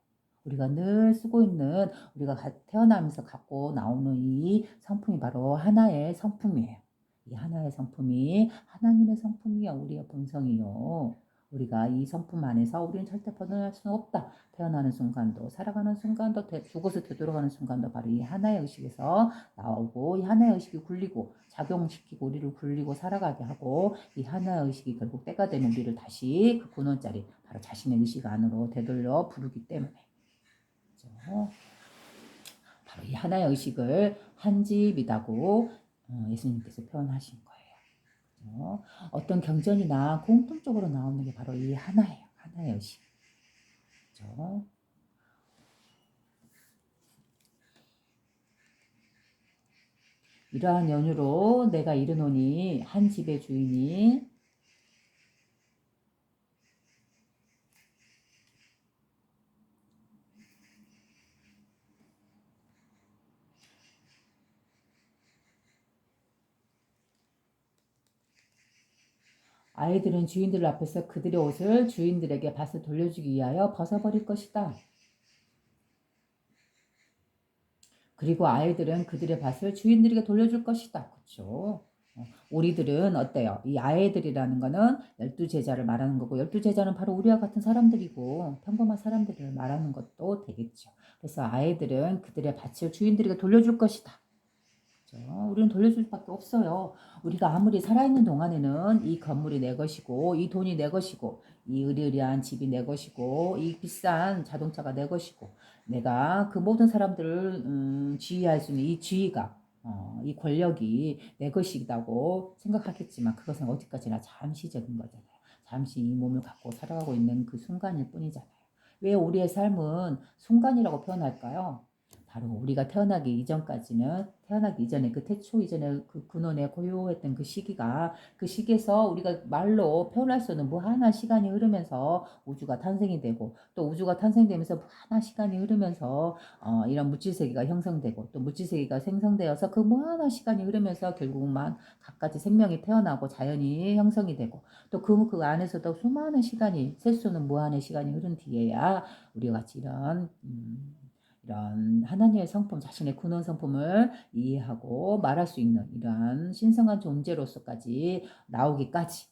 우리가 늘 쓰고 있는, 우리가 태어나면서 갖고 나오는 이 성품이 바로 하나의 성품이에요. 이 하나의 성품이 하나님의 성품이야. 우리의 본성이요. 우리가 이 성품 안에서 우리는 절대 벗어날 수는 없다. 태어나는 순간도, 살아가는 순간도, 죽어서 되돌아가는 순간도 바로 이 하나의 의식에서 나오고, 이 하나의 의식이 굴리고 작용시키고 우리를 굴리고 살아가게 하고, 이 하나의 의식이 결국 때가 되면 우리를 다시 그 근원자리, 바로 자신의 의식 안으로 되돌려 부르기 때문에, 그렇죠? 바로 이 하나의 의식을 한 집이라고 예수님께서 표현하신 거예요. 그렇죠? 어떤 경전이나 공통적으로 나오는 게 바로 이 하나예요. 하나의 의식. 그렇죠? 이러한 연유로 내가 이르노니 한 집의 주인이 아이들은 주인들 앞에서 그들의 옷을 주인들에게 밭을 돌려주기 위하여 벗어버릴 것이다. 그리고 아이들은 그들의 밭을 주인들에게 돌려줄 것이다. 그렇죠? 우리들은 어때요? 이 아이들이라는 거는 12제자를 말하는 거고 12제자는 바로 우리와 같은 사람들이고 평범한 사람들을 말하는 것도 되겠죠. 그래서 아이들은 그들의 밭을 주인들에게 돌려줄 것이다. 우리는 돌려줄 수밖에 없어요. 우리가 아무리 살아있는 동안에는 이 건물이 내 것이고 이 돈이 내 것이고 이 으리으리한 집이 내 것이고 이 비싼 자동차가 내 것이고 내가 그 모든 사람들을 지휘할 수 있는 이 지위가 이 권력이 내 것이라고 생각하겠지만 그것은 어디까지나 잠시적인 거잖아요. 잠시 이 몸을 갖고 살아가고 있는 그 순간일 뿐이잖아요. 왜 우리의 삶은 순간이라고 표현할까요? 바로 우리가 태어나기 이전에 그 태초 이전에 그 근원에 고요했던 그 시기가 그 시기에서 우리가 말로 표현할 수 없는 무한한 시간이 흐르면서 우주가 탄생이 되고 또 우주가 탄생되면서 무한한 시간이 흐르면서 이런 물질세계가 형성되고 또 물질세계가 생성되어서 그 무한한 시간이 흐르면서 결국만 갖가지 생명이 태어나고 자연이 형성이 되고 또 그 안에서도 수많은 시간이 셀 수 없는 무한의 시간이 흐른 뒤에야 우리가 같이 이런 하나님의 성품, 자신의 근원 성품을 이해하고 말할 수 있는 이러한 신성한 존재로서까지 나오기까지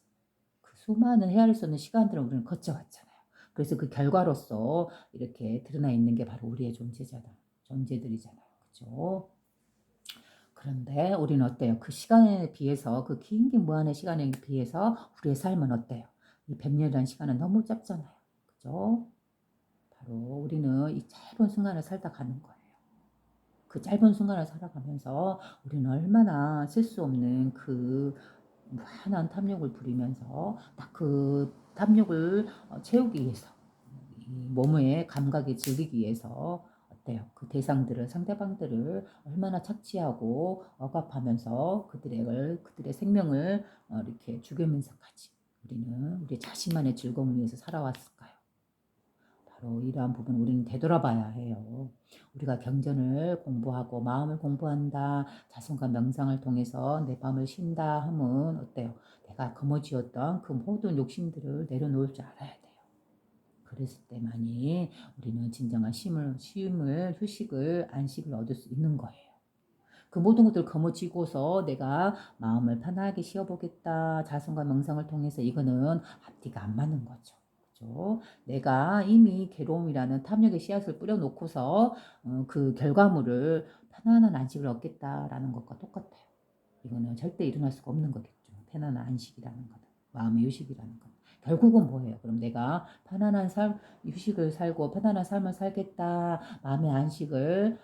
그 수많은 헤아릴 수 없는 시간들을 우리는 거쳐왔잖아요. 그래서 그 결과로서 이렇게 드러나 있는 게 바로 우리의 존재들이잖아요. 그렇죠? 그런데 우리는 어때요? 그 시간에 비해서 그 긴 무한의 시간에 비해서 우리의 삶은 어때요? 이 100년이라는 시간은 너무 짧잖아요. 그죠? 바로 우리는 이 짧은 순간을 살다 가는 거예요. 그 짧은 순간을 살아가면서 우리는 얼마나 셀 수 없는 그 무한한 탐욕을 부리면서 딱 그 탐욕을 채우기 위해서 이 몸의 감각에 즐기기 위해서 어때요? 그 상대방들을 얼마나 착취하고 억압하면서 그들의 생명을 이렇게 죽이면서까지 우리는 우리 자신만의 즐거움을 위해서 살아왔을까요? 바로 이러한 부분 우리는 되돌아봐야 해요. 우리가 경전을 공부하고 마음을 공부한다. 자성과 명상을 통해서 내 마음을 쉰다 하면 어때요? 내가 거머쥐었던 그 모든 욕심들을 내려놓을 줄 알아야 돼요. 그랬을 때만이 우리는 진정한 쉼을, 휴식을, 안식을 얻을 수 있는 거예요. 그 모든 것들을 거머쥐고서 내가 마음을 편하게 쉬어보겠다. 자성과 명상을 통해서 이거는 앞뒤가 안 맞는 거죠. 그죠? 내가 이미 괴로움이라는 탐욕의 씨앗을 뿌려놓고서 그 결과물을 편안한 안식을 얻겠다라는 것과 똑같아요. 이거는 절대 일어날 수가 없는 거겠죠. 편안한 안식이라는 것, 마음의 휴식이라는 것. 결국은 뭐예요? 그럼 내가 편안한 삶, 휴식을 살고 편안한 삶을 살겠다, 마음의 안식을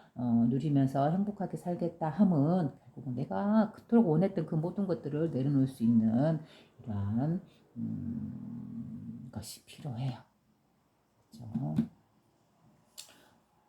누리면서 행복하게 살겠다 함은 결국은 내가 그토록 원했던 그 모든 것들을 내려놓을 수 있는 이러한 것이 필요해요. 그렇죠?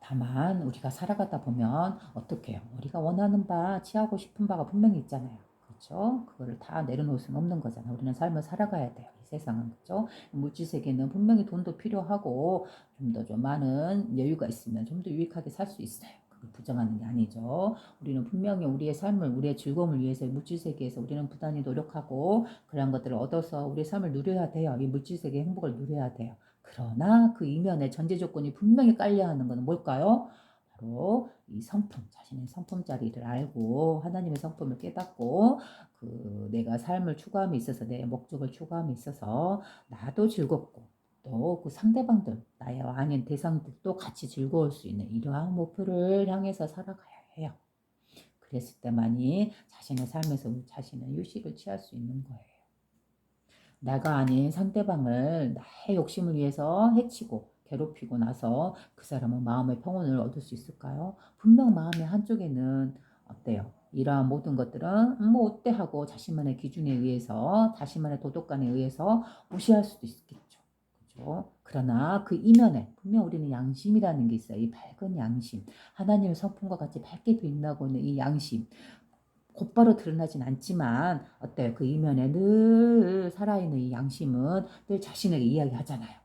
다만 우리가 살아가다 보면 어떻게 해요? 우리가 원하는 바, 취하고 싶은 바가 분명히 있잖아요. 그렇죠? 그거를 다 내려놓을 수는 없는 거잖아요. 우리는 삶을 살아가야 돼요. 이 세상은. 그렇죠? 물질 세계는 분명히 돈도 필요하고 좀 더 좀 많은 여유가 있으면 좀 더 유익하게 살 수 있어요. 그걸 부정하는 게 아니죠. 우리는 분명히 우리의 삶을, 우리의 즐거움을 위해서 물질 세계에서 우리는 부단히 노력하고 그런 것들을 얻어서 우리의 삶을 누려야 돼요. 이 물질 세계의 행복을 누려야 돼요. 그러나 그 이면에 전제 조건이 분명히 깔려 하는 것은 뭘까요? 바로 이 성품, 자신의 성품자리를 알고 하나님의 성품을 깨닫고 그 내가 삶을 추구함에 있어서 내 목적을 추구함에 있어서 나도 즐겁고 또 그 상대방들, 나의 아닌 대상들도 같이 즐거울 수 있는 이러한 목표를 향해서 살아가야 해요. 그랬을 때만이 자신의 삶에서 자신의 휴식을 취할 수 있는 거예요. 내가 아닌 상대방을 나의 욕심을 위해서 해치고 괴롭히고 나서 그 사람은 마음의 평온을 얻을 수 있을까요? 분명 마음의 한쪽에는 어때요? 이러한 모든 것들은 뭐 어때 하고 자신만의 기준에 의해서 자신만의 도덕관에 의해서 무시할 수도 있겠죠. 그죠? 그러나 그 이면에 분명 우리는 양심이라는 게 있어요. 이 밝은 양심. 하나님의 성품과 같이 밝게 빛나고 있는 이 양심. 곧바로 드러나진 않지만 어때요? 그 이면에 늘 살아있는 이 양심은 늘 자신에게 이야기하잖아요.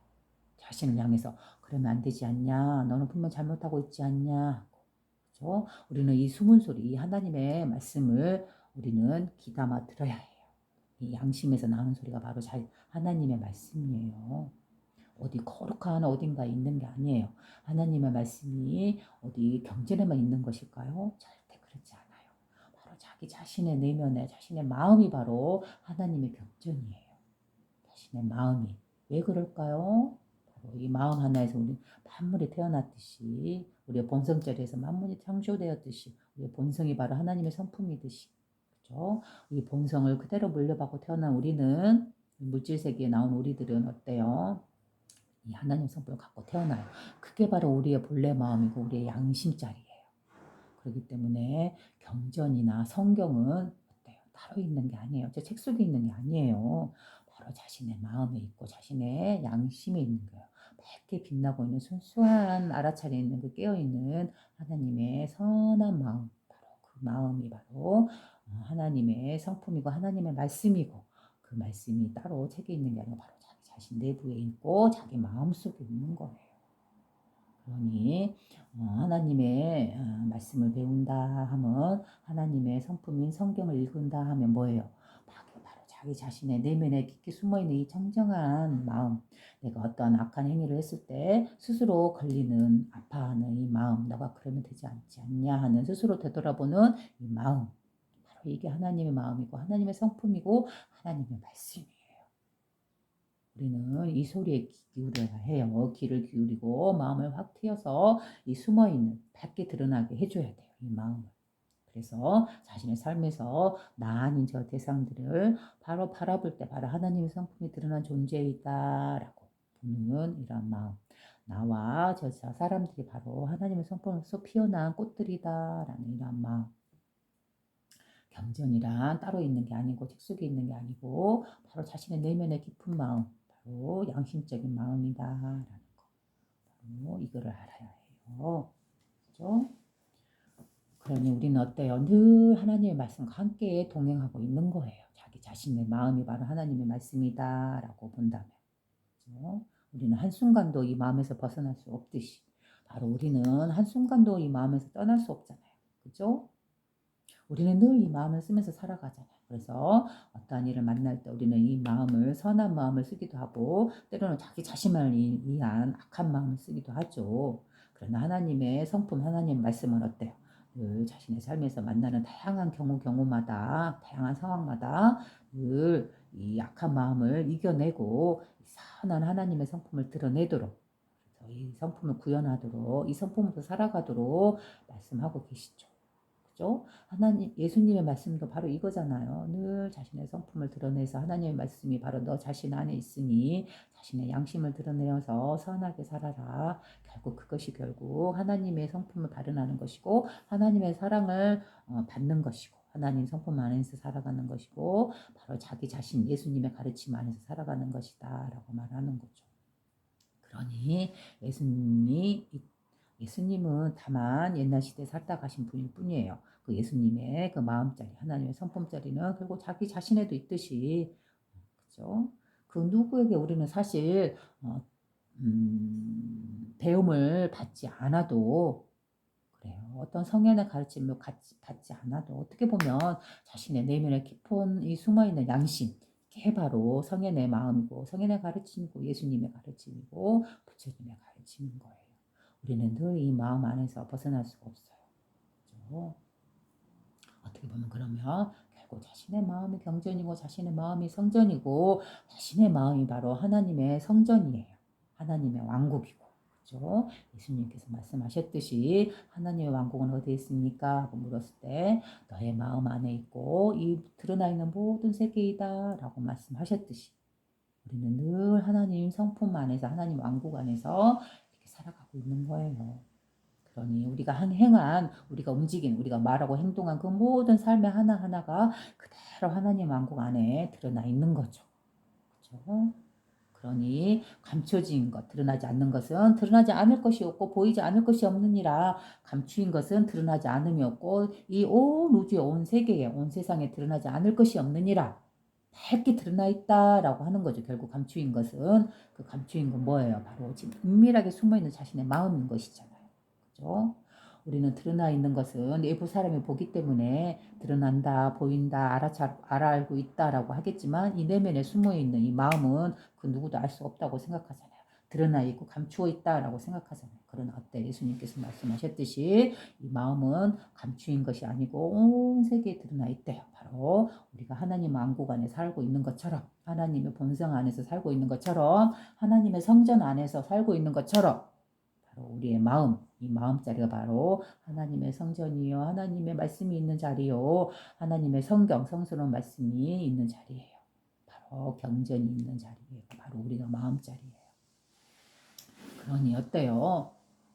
자신을 향해서 그러면 안 되지 않냐? 너는 분명 잘못하고 있지 않냐? 그렇죠? 우리는 이 숨은 소리, 이 하나님의 말씀을 우리는 귀담아 들어야 해요. 이 양심에서 나오는 소리가 바로 하나님의 말씀이에요. 어디 거룩한 어딘가에 있는 게 아니에요. 하나님의 말씀이 어디 경전에만 있는 것일까요? 절대 그렇지 않아요. 바로 자기 자신의 내면에 자신의 마음이 바로 하나님의 경전이에요. 자신의 마음이. 왜 그럴까요? 바로 이 마음 하나에서 우리 만물이 태어났듯이 우리의 본성자리에서 만물이 창조되었듯이 우리의 본성이 바로 하나님의 성품이듯이 그렇죠? 이 본성을 그대로 물려받고 태어난 우리는 물질 세계에 나온 우리들은 어때요? 이 하나님 성품을 갖고 태어나요. 그게 바로 우리의 본래 마음이고 우리의 양심자리예요. 그렇기 때문에 경전이나 성경은 어때요? 따로 있는 게 아니에요. 제 책 속에 있는 게 아니에요. 바로 자신의 마음에 있고 자신의 양심에 있는 거예요. 밝게 빛나고 있는 순수한 알아차려 있는 그 깨어있는 하나님의 선한 마음. 바로 그 마음이 바로 하나님의 성품이고 하나님의 말씀이고 그 말씀이 따로 책에 있는 게 아니고 바로 자기 자신 내부에 있고 자기 마음속에 있는 거예요. 그러니 하나님의 말씀을 배운다 하면 하나님의 성품인 성경을 읽는다 하면 뭐예요? 바로 자기 자신의 내면에 깊게 숨어있는 이 청정한 마음 내가 어떠한 악한 행위를 했을 때 스스로 걸리는 아파하는 이 마음 너가 그러면 되지 않지 않냐 하는 스스로 되돌아보는 이 마음 바로 이게 하나님의 마음이고 하나님의 성품이고 하나님의 말씀이에요. 우리는 이 소리에 귀 기울여야 해요. 귀를 기울이고 마음을 확 트여서 이 숨어있는 밝게 드러나게 해줘야 돼요. 이 마음을. 그래서 자신의 삶에서 나 아닌 저 대상들을 바로 바라볼 때 바로 하나님의 성품이 드러난 존재이다라고 보는 이런 마음. 나와 저 사람들이 바로 하나님의 성품으로서 피어난 꽃들이다라는 이런 마음. 경전이란 따로 있는 게 아니고 책 속에 있는 게 아니고 바로 자신의 내면의 깊은 마음, 바로 양심적인 마음이다라는 거. 바로 이거를 알아야 해요. 그죠? 그러니 우리는 어때요? 늘 하나님의 말씀과 함께 동행하고 있는 거예요. 자기 자신의 마음이 바로 하나님의 말씀이다라고 본다면. 그죠? 우리는 한순간도 이 마음에서 벗어날 수 없듯이 바로 우리는 한순간도 이 마음에서 떠날 수 없잖아요. 그죠? 우리는 늘 이 마음을 쓰면서 살아가잖아요. 그래서 어떠한 일을 만날 때 우리는 이 마음을 선한 마음을 쓰기도 하고 때로는 자기 자신만을 위한 악한 마음을 쓰기도 하죠. 그러나 하나님의 성품, 하나님 말씀은 어때요? 늘 자신의 삶에서 만나는 다양한 경우마다 다양한 상황마다 늘 이 악한 마음을 이겨내고 선한 하나님의 성품을 드러내도록 이 성품을 구현하도록 이 성품으로 살아가도록 말씀하고 계시죠. 그죠? 하나님, 예수님의 말씀도 바로 이거잖아요. 늘 자신의 성품을 드러내서 하나님의 말씀이 바로 너 자신 안에 있으니 자신의 양심을 드러내어서 선하게 살아라. 결국 그것이 결국 하나님의 성품을 발현하는 것이고 하나님의 사랑을 받는 것이고 하나님 성품 안에서 살아가는 것이고 바로 자기 자신 예수님의 가르침 안에서 살아가는 것이다 라고 말하는 거죠. 그러니 예수님은 다만 옛날 시대에 살다 가신 분일 뿐이에요. 그 예수님의 그 마음자리, 하나님의 성품자리는 결국 자기 자신에도 있듯이, 그죠? 그 누구에게 우리는 사실 배움을 받지 않아도 그래요. 어떤 성현의 가르침을 받지 않아도 어떻게 보면 자신의 내면에 깊은 이 숨어있는 양심, 그게 바로 성현의 마음이고 성현의 가르침이고 예수님의 가르침이고 부처님의 가르침인 거예요. 우리는 늘 이 마음 안에서 벗어날 수가 없어요. 그렇죠? 어떻게 보면 그러면 결국 자신의 마음이 경전이고 자신의 마음이 성전이고 자신의 마음이 바로 하나님의 성전이에요. 하나님의 왕국이고. 그죠? 예수님께서 말씀하셨듯이 하나님의 왕국은 어디에 있습니까? 하고 물었을 때 너의 마음 안에 있고 이 드러나 있는 모든 세계이다 라고 말씀하셨듯이 우리는 늘 하나님 성품 안에서 하나님 왕국 안에서 이렇게 살아가고 있는 거예요. 그러니 우리가 행한, 우리가 움직인, 우리가 말하고 행동한 그 모든 삶의 하나하나가 그대로 하나님 왕국 안에 드러나 있는 거죠. 그렇죠? 그러니 감춰진 것, 드러나지 않는 것은 드러나지 않을 것이 없고 보이지 않을 것이 없느니라. 감추인 것은 드러나지 않음이 없고 이 온 우주에 온 세계에 온 세상에 드러나지 않을 것이 없느니라. 밝게 드러나 있다라고 하는 거죠. 결국 감추인 것은 그 감추인 건 뭐예요? 바로 지금 은밀하게 숨어 있는 자신의 마음인 것이잖아요. 그죠? 우리는 드러나 있는 것은 외부 사람이 보기 때문에 드러난다, 보인다, 알아알고 있다라고 하겠지만 이 내면에 숨어 있는 이 마음은 그 누구도 알 수 없다고 생각하잖아요. 드러나 있고 감추어 있다라고 생각하잖아요. 그러나 어때? 예수님께서 말씀하셨듯이 이 마음은 감추인 것이 아니고 온 세계에 드러나 있대요. 바로 우리가 하나님 왕국 안에 살고 있는 것처럼 하나님의 본성 안에서 살고 있는 것처럼 하나님의 성전 안에서 살고 있는 것처럼 바로 우리의 마음, 이 마음자리가 바로 하나님의 성전이요, 하나님의 말씀이 있는 자리요, 하나님의 성경, 성스러운 말씀이 있는 자리예요. 바로 경전이 있는 자리예요. 바로 우리가 마음자리예요. 그러니 어때요?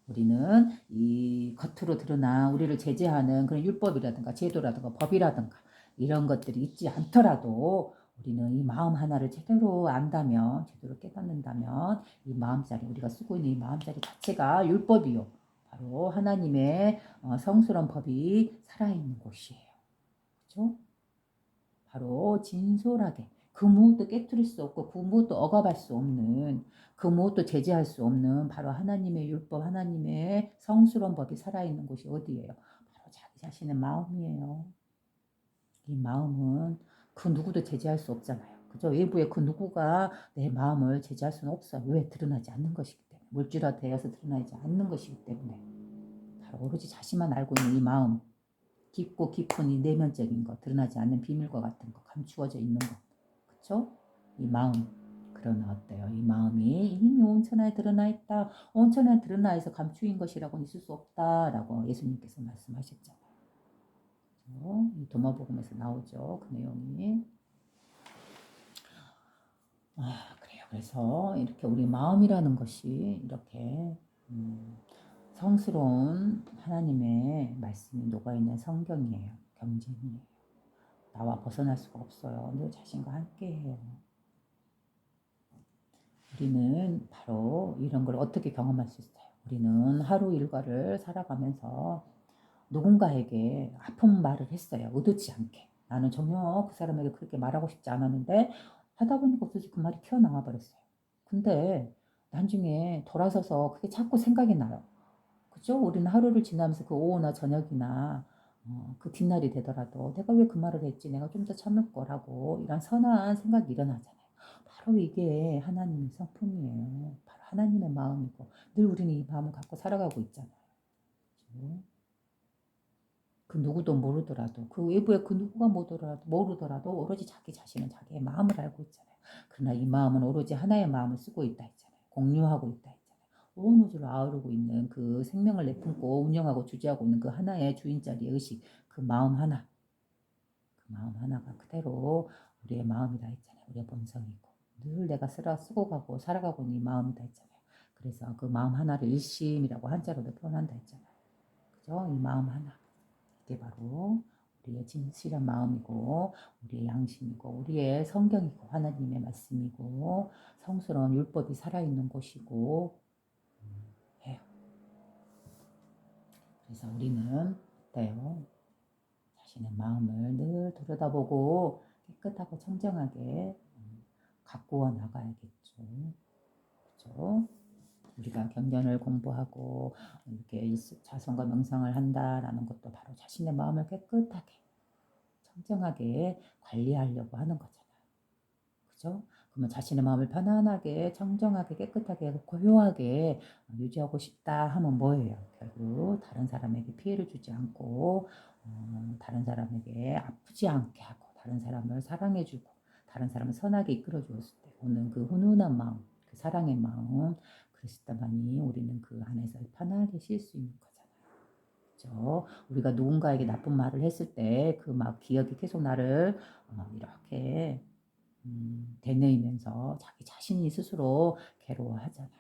우리는 이 겉으로 드러나 우리를 제재하는 그런 율법이라든가 제도라든가 법이라든가 이런 것들이 있지 않더라도 우리는 이 마음 하나를 제대로 안다면, 제대로 깨닫는다면 이 마음자리, 우리가 쓰고 있는 이 마음자리 자체가 율법이요. 바로 하나님의 성스러운 법이 살아있는 곳이에요. 그렇죠? 바로 진솔하게 그 무엇도 깨뜨릴 수 없고 그 무엇도 억압할 수 없는 그 무엇도 제재할 수 없는 바로 하나님의 율법, 하나님의 성스러운 법이 살아있는 곳이 어디예요? 바로 자기 자신의 마음이에요. 이 마음은 그 누구도 제재할 수 없잖아요. 그죠? 외부의 그 누구가 내 마음을 제재할 수는 없어요. 왜? 드러나지 않는 것이기 때문에. 물질화되어서 드러나지 않는 것이기 때문에. 바로 오로지 자신만 알고 있는 이 마음. 깊고 깊은 이 내면적인 것, 드러나지 않는 비밀과 같은 것, 감추어져 있는 것, 그쵸? 이 마음. 그러나 어때요? 이 마음이 이미 온천하에 드러나 있다. 온천하에 드러나 있어 감추인 것이라고는 있을 수 없다라고 예수님께서 말씀하셨잖아요. 이 도마복음에서 나오죠. 그 내용이. 그래요. 그래서 이렇게 우리 마음이라는 것이 이렇게 성스러운 하나님의 말씀이 녹아있는 성경이에요. 경전이에요. 나와 벗어날 수가 없어요. 늘 자신과 함께해요. 우리는 바로 이런 걸 어떻게 경험할 수 있어요? 우리는 하루 일과를 살아가면서 누군가에게 아픈 말을 했어요. 의도치 않게. 나는 전혀 그 사람에게 그렇게 말하고 싶지 않았는데 하다 보니까 어쩌지 그 말이 튀어나와 버렸어요. 근데 나중에 돌아서서 그게 자꾸 생각이 나요. 그죠? 우리는 하루를 지나면서 그 오후나 저녁이나 그 뒷날이 되더라도 내가 왜 그 말을 했지? 내가 좀 더 참을 거라고 이런 선한 생각이 일어나잖아요. 바로 이게 하나님의 성품이에요. 바로 하나님의 마음이고 늘 우리는 이 마음을 갖고 살아가고 있잖아요. 그죠? 그 누구도 모르더라도 그 외부에 그 누구가 모르더라도 오로지 자기 자신은 자기의 마음을 알고 있잖아요. 그러나 이 마음은 오로지 하나의 마음을 쓰고 있다 했잖아요. 공유하고 있다 했잖아요. 온 우주를 아우르고 있는 그 생명을 내뿜고 운영하고 주재하고 있는 그 하나의 주인자리의 의식, 그 마음 하나, 그 마음 하나가 그대로 우리의 마음이다 했잖아요. 우리의 본성이고 늘 내가 쓰고 가고 살아가고 있는 이 마음이다 했잖아요. 그래서 그 마음 하나를 일심이라고 한자로도 표현한다 했잖아요. 그죠? 이 마음 하나, 이게 바로 우리의 진실한 마음이고 우리의 양심이고 우리의 성경이고 하나님의 말씀이고 성스러운 율법이 살아있는 곳이고 해요. 그래서 우리는 어때요? 자신의 마음을 늘 들여다보고 깨끗하고 청정하게 가꾸어 나가야겠죠. 그렇죠? 우리가 경전을 공부하고 이렇게 자성과 명상을 한다라는 것도 바로 자신의 마음을 깨끗하게 청정하게 관리하려고 하는 거잖아요. 그죠? 그러면 자신의 마음을 편안하게 청정하게 깨끗하게 고요하게 유지하고 싶다 하면 뭐예요? 결국 다른 사람에게 피해를 주지 않고 다른 사람에게 아프지 않게 하고 다른 사람을 사랑해주고 다른 사람을 선하게 이끌어 주었을 때 오는 그 훈훈한 마음, 그 사랑의 마음, 그랬을 때만이 우리는 그 안에서 편하게 쉴 수 있는 거잖아요. 그죠? 우리가 누군가에게 나쁜 말을 했을 때 그 막 기억이 계속 나를 이렇게 되뇌이면서 자기 자신이 스스로 괴로워하잖아요.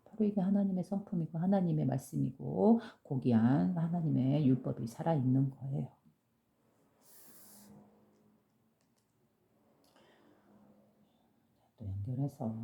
바로 이게 하나님의 성품이고 하나님의 말씀이고 고귀한 하나님의 율법이 살아있는 거예요. 또 연결해서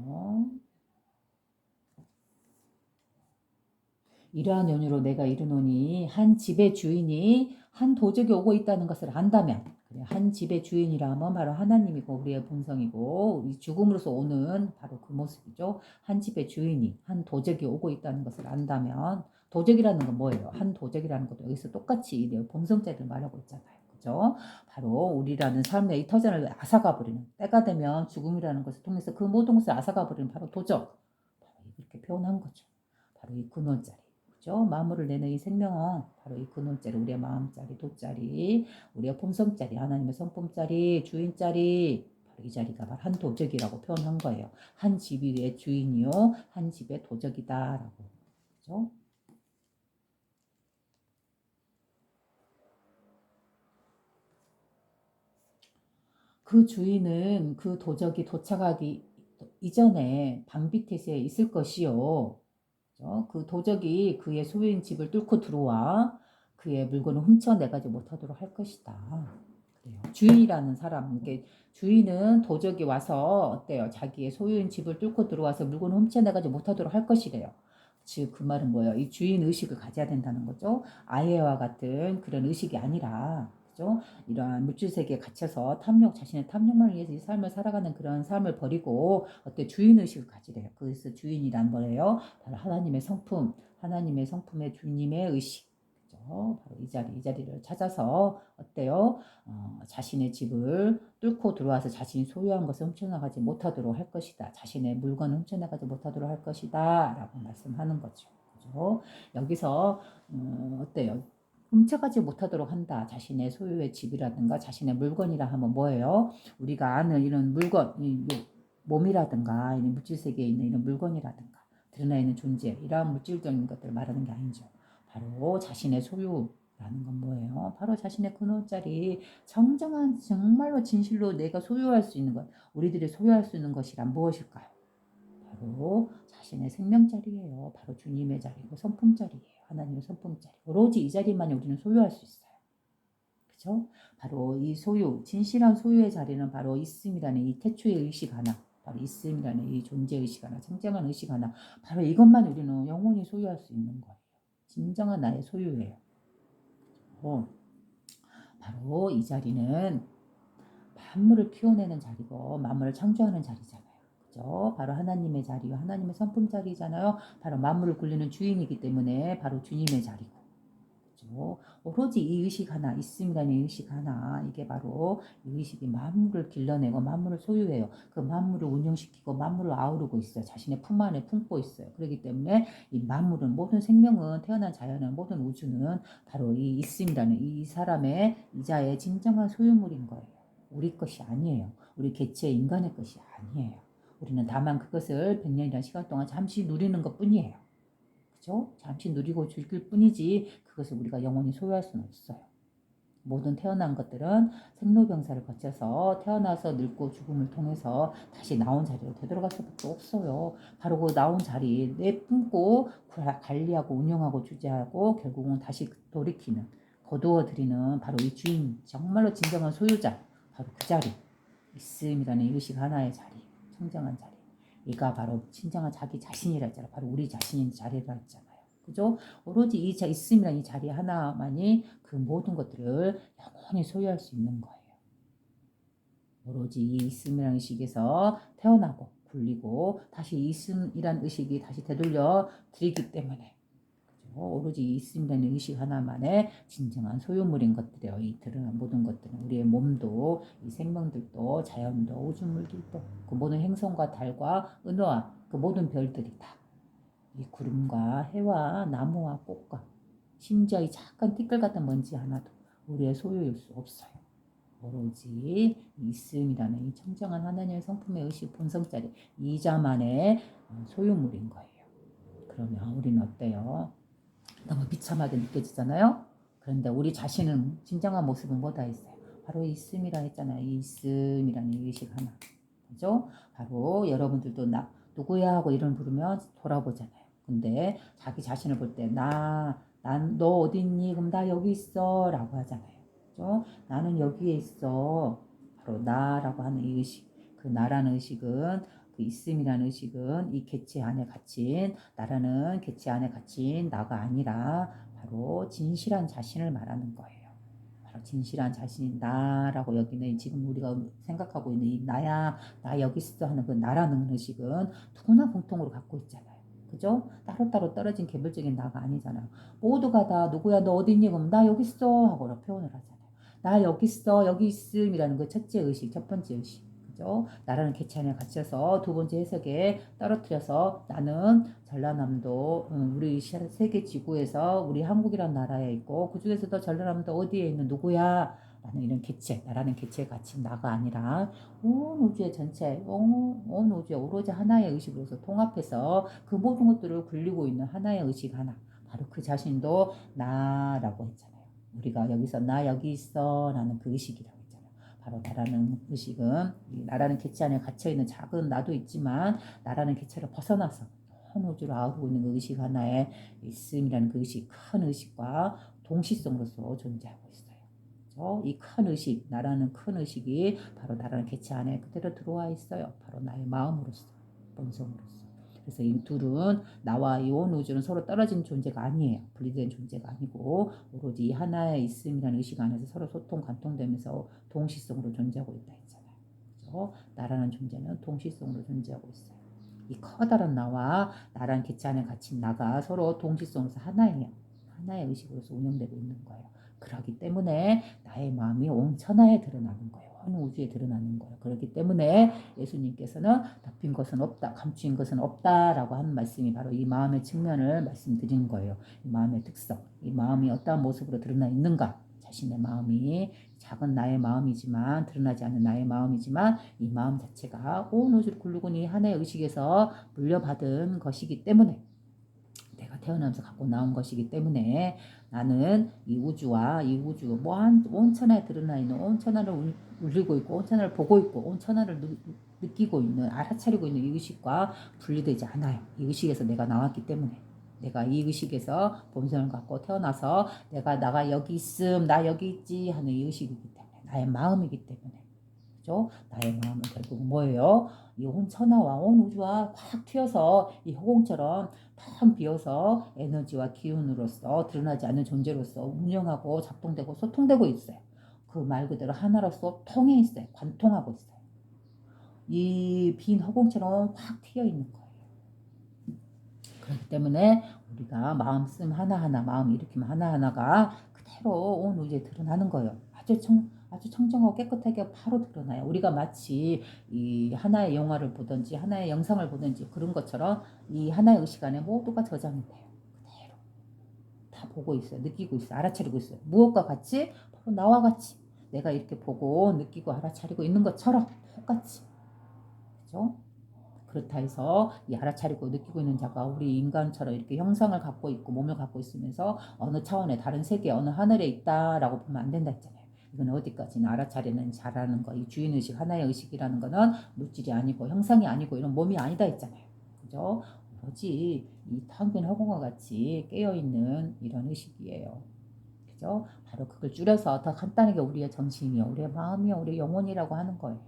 이러한 연유로 내가 이르노니 한 집의 주인이 한 도적이 오고 있다는 것을 안다면 한 집의 주인이라면 바로 하나님이고 우리의 본성이고 우리 죽음으로서 오는 바로 그 모습이죠. 한 집의 주인이 한 도적이 오고 있다는 것을 안다면 도적이라는 건 뭐예요? 한 도적이라는 것도 여기서 똑같이 본성자를 말하고 있잖아요. 그죠? 바로 우리라는 삶의 이 터전을 앗아가 버리는 때가 되면 죽음이라는 것을 통해서 그 모든 것을 앗아가 버리는 바로 도적. 바로 이렇게 표현한 거죠. 바로 이 근원자리. 그죠? 마음을 내는 이 생명은 바로 이 근원자리, 우리의 마음자리, 도자리, 우리의 본성자리, 하나님의 성품자리, 주인자리, 바로 이 자리가 바로 한 도적이라고 표현한 거예요. 한 집의 주인이요, 한 집의 도적이다라고. 그죠? 그 주인은 그 도적이 도착하기 이전에 방비태세에 있을 것이요. 그 도적이 그의 소유인 집을 뚫고 들어와 그의 물건을 훔쳐내가지 못하도록 할 것이다. 그래요. 주인이라는 사람, 이게 주인은 도적이 와서 어때요? 자기의 소유인 집을 뚫고 들어와서 물건을 훔쳐내가지 못하도록 할 것이래요. 즉 그 말은 뭐예요? 이 주인 의식을 가져야 된다는 거죠. 아예와 같은 그런 의식이 아니라 그죠? 이러한 물질 세계에 갇혀서 자신의 탐욕만을 위해서 이 삶을 살아가는 그런 삶을 버리고 어때 주인 의식을 가지래요. 그래서 주인이란 뭐예요? 바로 하나님의 성품, 하나님의 성품의 주님의 의식. 그죠? 바로 이 자리를 찾아서 어때요? 자신의 집을 뚫고 들어와서 자신이 소유한 것을 훔쳐나가지 못하도록 할 것이다. 자신의 물건을 훔쳐나가지 못하도록 할 것이다. 라고 말씀하는 거죠. 그죠? 여기서 어때요? 훔쳐가지 못하도록 한다. 자신의 소유의 집이라든가 자신의 물건이라 하면 뭐예요? 우리가 아는 이런 물건, 몸이라든가 이런 물질 세계에 있는 이런 물건이라든가 드러나 있는 존재, 이러한 물질적인 것들을 말하는 게 아니죠. 바로 자신의 소유라는 건 뭐예요? 바로 자신의 근원자리 정정한 정말로 진실로 내가 소유할 수 있는 것, 우리들이 소유할 수 있는 것이란 무엇일까요? 바로 자신의 생명자리예요. 바로 주님의 자리고 성품자리예요. 하나님의 성품자리. 오로지 이 자리만이 우리는 소유할 수 있어요. 그죠? 바로 이 소유, 진실한 소유의 자리는 바로 있음이라는 이 태초의 의식 하나, 바로 있음이라는 이 존재 의식 하나, 청정한 의식 하나, 바로 이것만 우리는 영원히 소유할 수 있는 거예요. 진정한 나의 소유예요. 바로 이 자리는 만물을 피워내는 자리고 만물을 창조하는 자리잖아요. 그죠? 바로 하나님의 자리요. 하나님의 성품 자리잖아요. 바로 만물을 굴리는 주인이기 때문에 바로 주님의 자리고. 그죠? 오로지 이 의식 하나, 있음이라는 의식 하나, 이게 바로 이 의식이 만물을 길러내고 만물을 소유해요. 그 만물을 운영시키고 만물을 아우르고 있어요. 자신의 품 안에 품고 있어요. 그렇기 때문에 이 만물은, 모든 생명은, 태어난 자연은, 모든 우주는 바로 이 있음이라는 이 사람의 이자의 진정한 소유물인 거예요. 우리 것이 아니에요. 우리 개체 인간의 것이 아니에요. 우리는 다만 그것을 100년이라는 시간 동안 잠시 누리는 것 뿐이에요. 그죠? 잠시 누리고 즐길 뿐이지 그것을 우리가 영원히 소유할 수는 없어요. 모든 태어난 것들은 생로병사를 거쳐서 태어나서 늙고 죽음을 통해서 다시 나온 자리로 되돌아갈 수밖에 없어요. 바로 그 나온 자리 내뿜고 관리하고 운영하고 주재하고 결국은 다시 돌이키는 거두어들이는 바로 이 주인, 정말로 진정한 소유자, 바로 그 자리, 있음이라는 의식 하나의 자리, 청정한 자리. 이가 바로 진정한 자기 자신이라 했잖아. 바로 우리 자신인 자리라 했잖아요. 그죠? 오로지 이 있음이라는 이 자리 하나만이 그 모든 것들을 영원히 소유할 수 있는 거예요. 오로지 이 있음이라는 의식에서 태어나고 굴리고 다시 있음이라는 의식이 다시 되돌려 드리기 때문에 그죠? 오로지 이 있음이라는 의식 하나만의 진정한 소유물인 것들이에요. 이 드러난 모든 것들은 우리의 몸도 이 생명들도 자연도 우주물들도 그 모든 행성과 달과 은하와 그 모든 별들이 다 이 구름과 해와 나무와 꽃과 심지어 이 작은 티끌 같은 먼지 하나도 우리의 소유일 수 없어요. 오로지 있음이라는 이 청정한 하나님의 성품의 의식 본성자리 이 자만의 소유물인 거예요. 그러면 우리는 어때요? 너무 비참하게 느껴지잖아요. 그런데 우리 자신은 진정한 모습은 뭐다 있어요? 바로 있음이라 했잖아요. 이 있음이라는 의식 하나. 그죠? 바로 여러분들도 나 누구야 하고 이름 부르면 돌아보잖아요. 근데 자기 자신을 볼 때 너 어디 있니? 그럼 나 여기 있어 라고 하잖아요. 그죠? 나는 여기에 있어. 바로 나라고 하는 이 의식. 그 나라는 의식은 그 있음이라는 의식은 이 객체 안에 갇힌 나라는 객체 안에 갇힌 나가 아니라 바로 진실한 자신을 말하는 거예요. 바로 진실한 자신인 나라고 여기는 지금 우리가 생각하고 있는 이 나야 나 여기 있어 하는 그 나라는 의식은 누구나 공통으로 갖고 있잖아요. 그죠? 따로따로 떨어진 개별적인 나가 아니잖아요. 모두가 다 누구야 너 어디 있니? 그럼 나 여기 있어 하고 표현을 하잖아요. 나 여기 있어 여기 있음이라는 그 첫째 의식 첫 번째 의식. 그죠? 나라는 객체 안에 갇혀서 두 번째 해석에 떨어뜨려서 나는 전라남도 우리 세계 지구에서 우리 한국이란 나라에 있고 그 중에서도 전라남도 어디에 있는 누구야? 라는 이런 객체, 나라는 객체에 갇힌 나가 아니라 온 우주의 전체, 온 우주의 오로지 하나의 의식으로서 통합해서 그 모든 것들을 굴리고 있는 하나의 의식 하나. 바로 그 자신도 나라고 했잖아요. 우리가 여기서 나 여기 있어 라는 그 의식이라고 했잖아요. 바로 나라는 의식은 나라는 객체 안에 갇혀있는 작은 나도 있지만 나라는 객체를 벗어나서 큰 우주를 아우르고 있는 그 의식 하나에 있음이라는 그 의식, 큰 의식과 동시성으로서 존재하고 있어요. 이 큰 의식, 나라는 큰 의식이 바로 나라는 객체 안에 그대로 들어와 있어요. 바로 나의 마음으로서, 본성으로서. 그래서 이 둘은 나와 이 온 우주는 서로 떨어진 존재가 아니에요. 분리된 존재가 아니고 오로지 하나의 있음이라는 의식 안에서 서로 소통, 관통되면서 동시성으로 존재하고 있다 했잖아요. 그래서 나라는 존재는 동시성으로 존재하고 있어요. 이 커다란 나와 나란 객체 안에 갇힌 나가 서로 동시성으로서 하나예요. 하나의 의식으로서 운영되고 있는 거예요. 그렇기 때문에 나의 마음이 온 천하에 드러나는 거예요. 온 우주에 드러나는 거예요. 그렇기 때문에 예수님께서는 덮인 것은 없다, 감추인 것은 없다라고 하는 말씀이 바로 이 마음의 측면을 말씀드리는 거예요. 이 마음의 특성, 이 마음이 어떠한 모습으로 드러나 있는가? 자신의 마음이 작은 나의 마음이지만 드러나지 않는 나의 마음이지만 이 마음 자체가 온 우주를 굴르고 이 하나의 의식에서 물려받은 것이기 때문에 내가 태어나면서 갖고 나온 것이기 때문에 나는 이 우주와 이 우주 온 천하에 드러나 있는 온 천하를 울리고 있고 온 천하를 보고 있고 온 천하를 느끼고 있는 알아차리고 있는 이 의식과 분리되지 않아요. 이 의식에서 내가 나왔기 때문에 내가 이 의식에서 본성을 갖고 태어나서 나가 여기 있음 나 여기 있지 하는 이 의식이기 때문에 나의 마음이기 때문에 그죠? 나의 마음은 결국 뭐예요? 이 온 천하와 온 우주와 확 튀어서 이 허공처럼 텅 비어서 에너지와 기운으로서 드러나지 않는 존재로서 운영하고 작동되고 소통되고 있어요. 그 말 그대로 하나로서 통해 있어요. 관통하고 있어요. 이 빈 허공처럼 확 튀어 있는 거예요. 그렇기 때문에 우리가 마음 쓰임 하나하나 마음 일으키면 하나하나가 그대로 온 우주에 드러나는 거예요. 아주 청정하고 깨끗하게 바로 드러나요. 우리가 마치 이 하나의 영화를 보든지 하나의 영상을 보든지 그런 것처럼 이 하나의 의식 안에 모두가 저장이 돼요. 그대로 다 보고 있어요. 느끼고 있어요. 알아차리고 있어요. 무엇과 같이? 바로 나와 같이 내가 이렇게 보고 느끼고 알아차리고 있는 것처럼 똑같이. 그죠? 그렇다 해서 이 알아차리고 느끼고 있는 자가 우리 인간처럼 이렇게 형상을 갖고 있고 몸을 갖고 있으면서 어느 차원의 다른 세계, 어느 하늘에 있다라고 보면 안 된다 했잖아요. 이건 어디까지나 알아차리는 자라는 거, 이 주인의식, 하나의 의식이라는 거는 물질이 아니고 형상이 아니고 이런 몸이 아니다 했잖아요. 그죠? 오로지 이 텅빈 허공과 같이 깨어있는 이런 의식이에요. 그죠? 바로 그걸 줄여서 더 간단하게 우리의 정신이요, 우리의 마음이요, 우리의 영혼이라고 하는 거예요.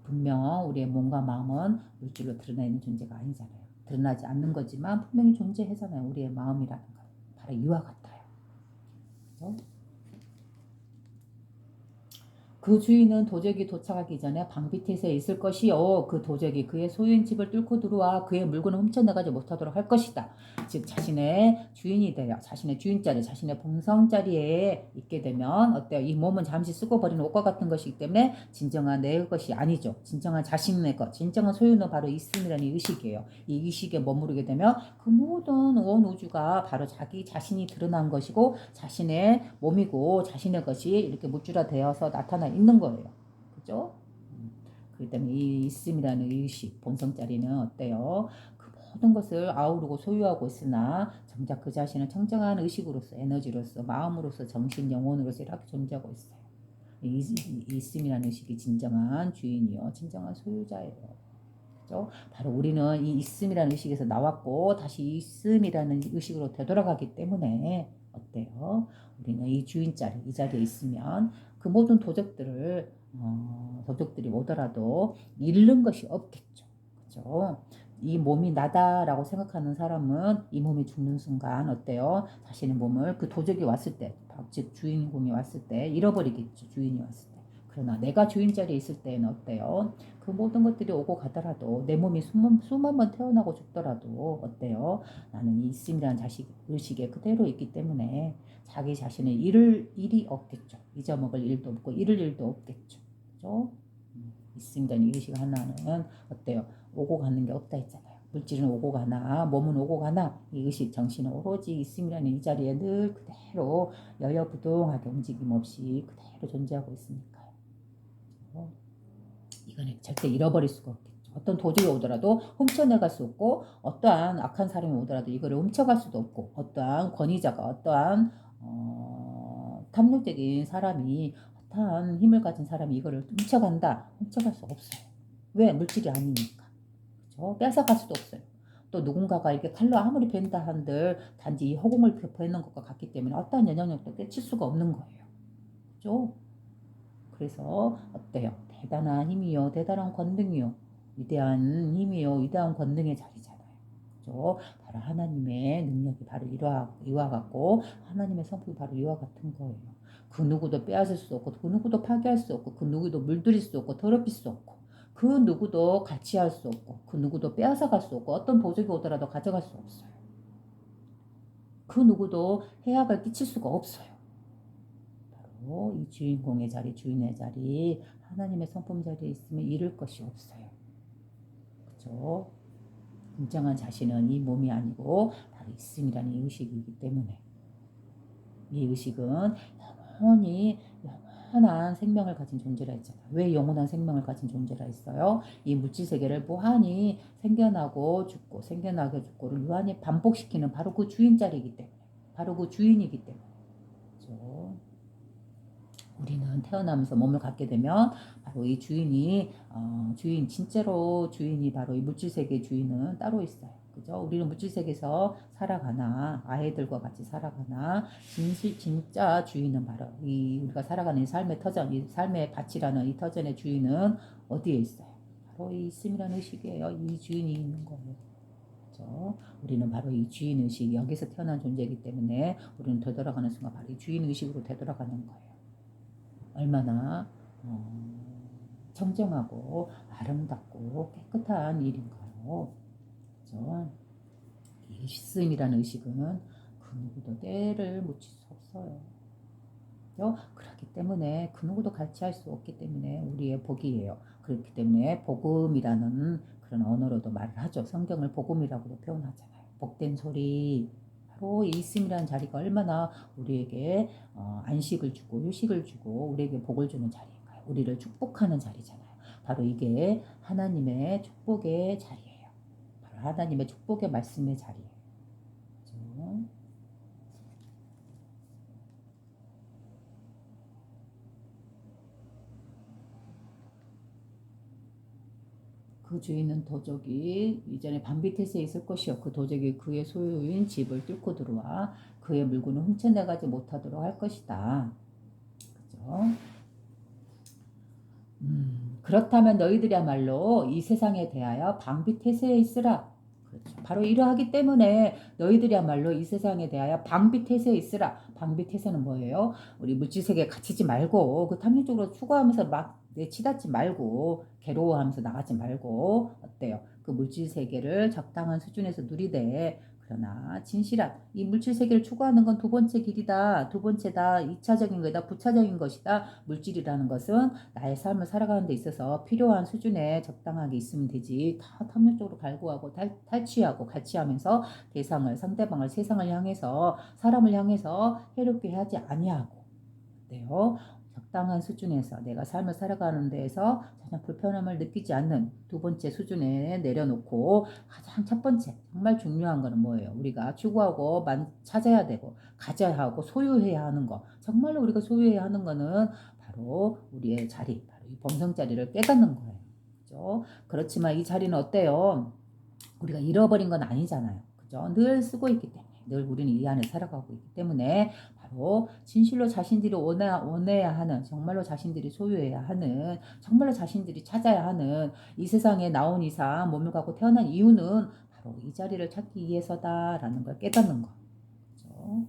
분명 우리의 몸과 마음은 물질로 드러내는 존재가 아니잖아요. 드러나지 않는 거지만 분명히 존재하잖아요. 우리의 마음이라는 거. 바로 이와 같아요. 그죠? 그 주인은 도적이 도착하기 전에 방비태세에 있을 것이요. 그 도적이 그의 소유인 집을 뚫고 들어와 그의 물건을 훔쳐나가지 못하도록 할 것이다. 즉 자신의 주인이 되어 자신의 주인자리, 자신의 본성자리에 있게 되면 어때요? 이 몸은 잠시 쓰고 버리는 옷과 같은 것이기 때문에 진정한 내 것이 아니죠. 진정한 자신의 것, 진정한 소유는 바로 있음이라는 의식이에요. 이 의식에 머무르게 되면 그 모든 온 우주가 바로 자기 자신이 드러난 것이고 자신의 몸이고 자신의 것이 이렇게 물질화되어서 나타나 있는 거예요. 그죠? 그렇기 때문에 이 있음이라는 의식, 본성자리는 어때요? 그 모든 것을 아우르고 소유하고 있으나 정작 그 자신은 청정한 의식으로서, 에너지로서, 마음으로서, 정신, 영혼으로서 이렇게 존재하고 있어요. 이 있음이라는 의식이 진정한 주인이요, 진정한 소유자예요. 그죠? 바로 우리는 이 있음이라는 의식에서 나왔고 다시 있음이라는 의식으로 되돌아가기 때문에 어때요? 우리는 이 주인자리, 이 자리에 있으면 그 모든 도적들이 오더라도 잃는 것이 없겠죠. 그죠? 이 몸이 나다라고 생각하는 사람은 이 몸이 죽는 순간 어때요? 자신의 몸을 그 도적이 왔을 때, 즉 주인공이 왔을 때 잃어버리겠죠. 주인이 왔을 때. 그러나 내가 주인 자리에 있을 때는 어때요? 그 모든 것들이 오고 가더라도 내 몸이 수만 번 태어나고 죽더라도 어때요? 나는 이 있음이라는 의식에 그대로 있기 때문에 자기 자신을 잃을 일이 없겠죠. 잊어먹을 일도 없고 잃을 일도 없겠죠. 그죠? 있음이라는 의식 하나는 어때요? 오고 가는 게 없다 했잖아요. 물질은 오고 가나 몸은 오고 가나 이 의식 정신은 오로지 있음이라는 이 자리에 늘 그대로 여여부동하게 움직임 없이 그대로 존재하고 있으니까요. 이거는 절대 잃어버릴 수가 없겠죠. 어떤 도둑이 오더라도 훔쳐내갈 수 없고 어떠한 악한 사람이 오더라도 이거를 훔쳐갈 수도 없고 어떠한 권위자가 어떠한 탐욕적인 사람이 어떠한 힘을 가진 사람이 이거를 훔쳐갈 수 없어요. 왜? 물질이 아니니까. 그렇죠? 뺏어갈 수도 없어요. 또 누군가가 이렇게 칼로 아무리 벤다 한들 단지 이 허공을 베는 것과 같기 때문에 어떠한 영향력도 깨칠 수가 없는 거예요. 그렇죠? 그래서 어때요? 대단한 힘이요, 대단한 권능이요, 위대한 힘이요, 위대한 권능의 자리잖아요. 그죠? 바로 하나님의 능력이 바로 이와 같고 하나님의 성품이 바로 이와 같은 거예요. 그 누구도 빼앗을 수 없고 그 누구도 파괴할 수 없고 그 누구도 물들일 수 없고 더럽힐 수 없고 그 누구도 같이 할 수 없고 그 누구도 빼앗아 갈 수 없고 어떤 도적이 오더라도 가져갈 수 없어요. 그 누구도 해악을 끼칠 수가 없어요. 이 주인공의 자리, 주인의 자리, 하나님의 성품 자리에 있으면 잃을 것이 없어요. 그죠? 진정한 자신은 이 몸이 아니고 바로 있음이라는 이 의식이기 때문에 이 의식은 영원한 생명을 가진 존재라 했잖아요. 왜 영원한 생명을 가진 존재라 했어요? 이 물질 세계를 무한히 생겨나고 죽고 생겨나고 죽고를 무한히 반복시키는 바로 그 주인 자리이기 때문에 바로 그 주인이기 때문에 그죠? 우리는 태어나면서 몸을 갖게 되면 바로 이 주인이 진짜로 주인이 바로 이 물질세계의 주인은 따로 있어요. 그죠? 우리는 물질세계에서 살아가나 아이들과 같이 살아가나 진짜 주인은 바로 이 우리가 살아가는 이 삶의 터전, 이 삶의 가치라는 이 터전의 주인은 어디에 있어요? 바로 이 있음이라는 의식이에요. 이 주인이 있는 거예요. 그죠? 우리는 바로 이 주인의식, 여기서 태어난 존재이기 때문에 우리는 되돌아가는 순간 바로 이 주인의식으로 되돌아가는 거예요. 얼마나 청정하고 아름답고 깨끗한 일인가요? 그죠? 이 있음이라는 의식은 그 누구도 때를 묻힐 수 없어요. 그죠? 그렇기 때문에 그 누구도 같이 할 수 없기 때문에 우리의 복이에요. 그렇기 때문에 복음이라는 그런 언어로도 말을 하죠. 성경을 복음이라고도 표현하잖아요. 복된 소리. 바로 이 있음이라는 자리가 얼마나 우리에게 안식을 주고 휴식을 주고 우리에게 복을 주는 자리인가요? 우리를 축복하는 자리잖아요. 바로 이게 하나님의 축복의 자리예요. 바로 하나님의 축복의 말씀의 자리예요. 그죠? 그 주인은 도적이 이전에 반비태세에 있을 것이요 그 도적이 그의 소유인 집을 뚫고 들어와 그의 물건을 훔쳐내가지 못하도록 할 것이다. 그죠? 그렇다면 너희들이야말로 이 세상에 대하여 방비태세에 있으라. 그렇죠. 바로 이러하기 때문에 너희들이야말로 이 세상에 대하여 방비태세에 있으라. 방비태세는 뭐예요? 우리 물질세계에 갇히지 말고 그 탐욕적으로 추구하면서 막 치닫지 말고 괴로워하면서 나가지 말고 어때요? 그 물질세계를 적당한 수준에서 누리되 그러나 진실한 이 물질세계를 추구하는 건 두 번째 길이다. 두 번째다. 2차적인 거다. 부차적인 것이다. 물질이라는 것은 나의 삶을 살아가는 데 있어서 필요한 수준에 적당하게 있으면 되지. 다 탐욕적으로 갈구하고 탈취하고 같이 하면서 대상을 상대방을 세상을 향해서 사람을 향해서 해롭게 하지 아니하고 어때요? 적당한 수준에서 내가 삶을 살아가는 데에서 전혀 불편함을 느끼지 않는 두 번째 수준에 내려놓고 가장 첫 번째 정말 중요한 거는 뭐예요? 우리가 추구하고 찾아야 되고 가져야 하고 소유해야 하는 거 정말로 우리가 소유해야 하는 거는 바로 우리의 자리 바로 이 범성 자리를 깨닫는 거예요. 그죠? 그렇지만 이 자리는 어때요? 우리가 잃어버린 건 아니잖아요. 그죠? 늘 쓰고 있기 때문에 늘 우리는 이 안에 살아가고 있기 때문에 바로 진실로 자신들이 원해야 하는 정말로 자신들이 소유해야 하는 정말로 자신들이 찾아야 하는 이 세상에 나온 이상 몸을 갖고 태어난 이유는 바로 이 자리를 찾기 위해서다라는 걸 깨닫는 거. 그죠?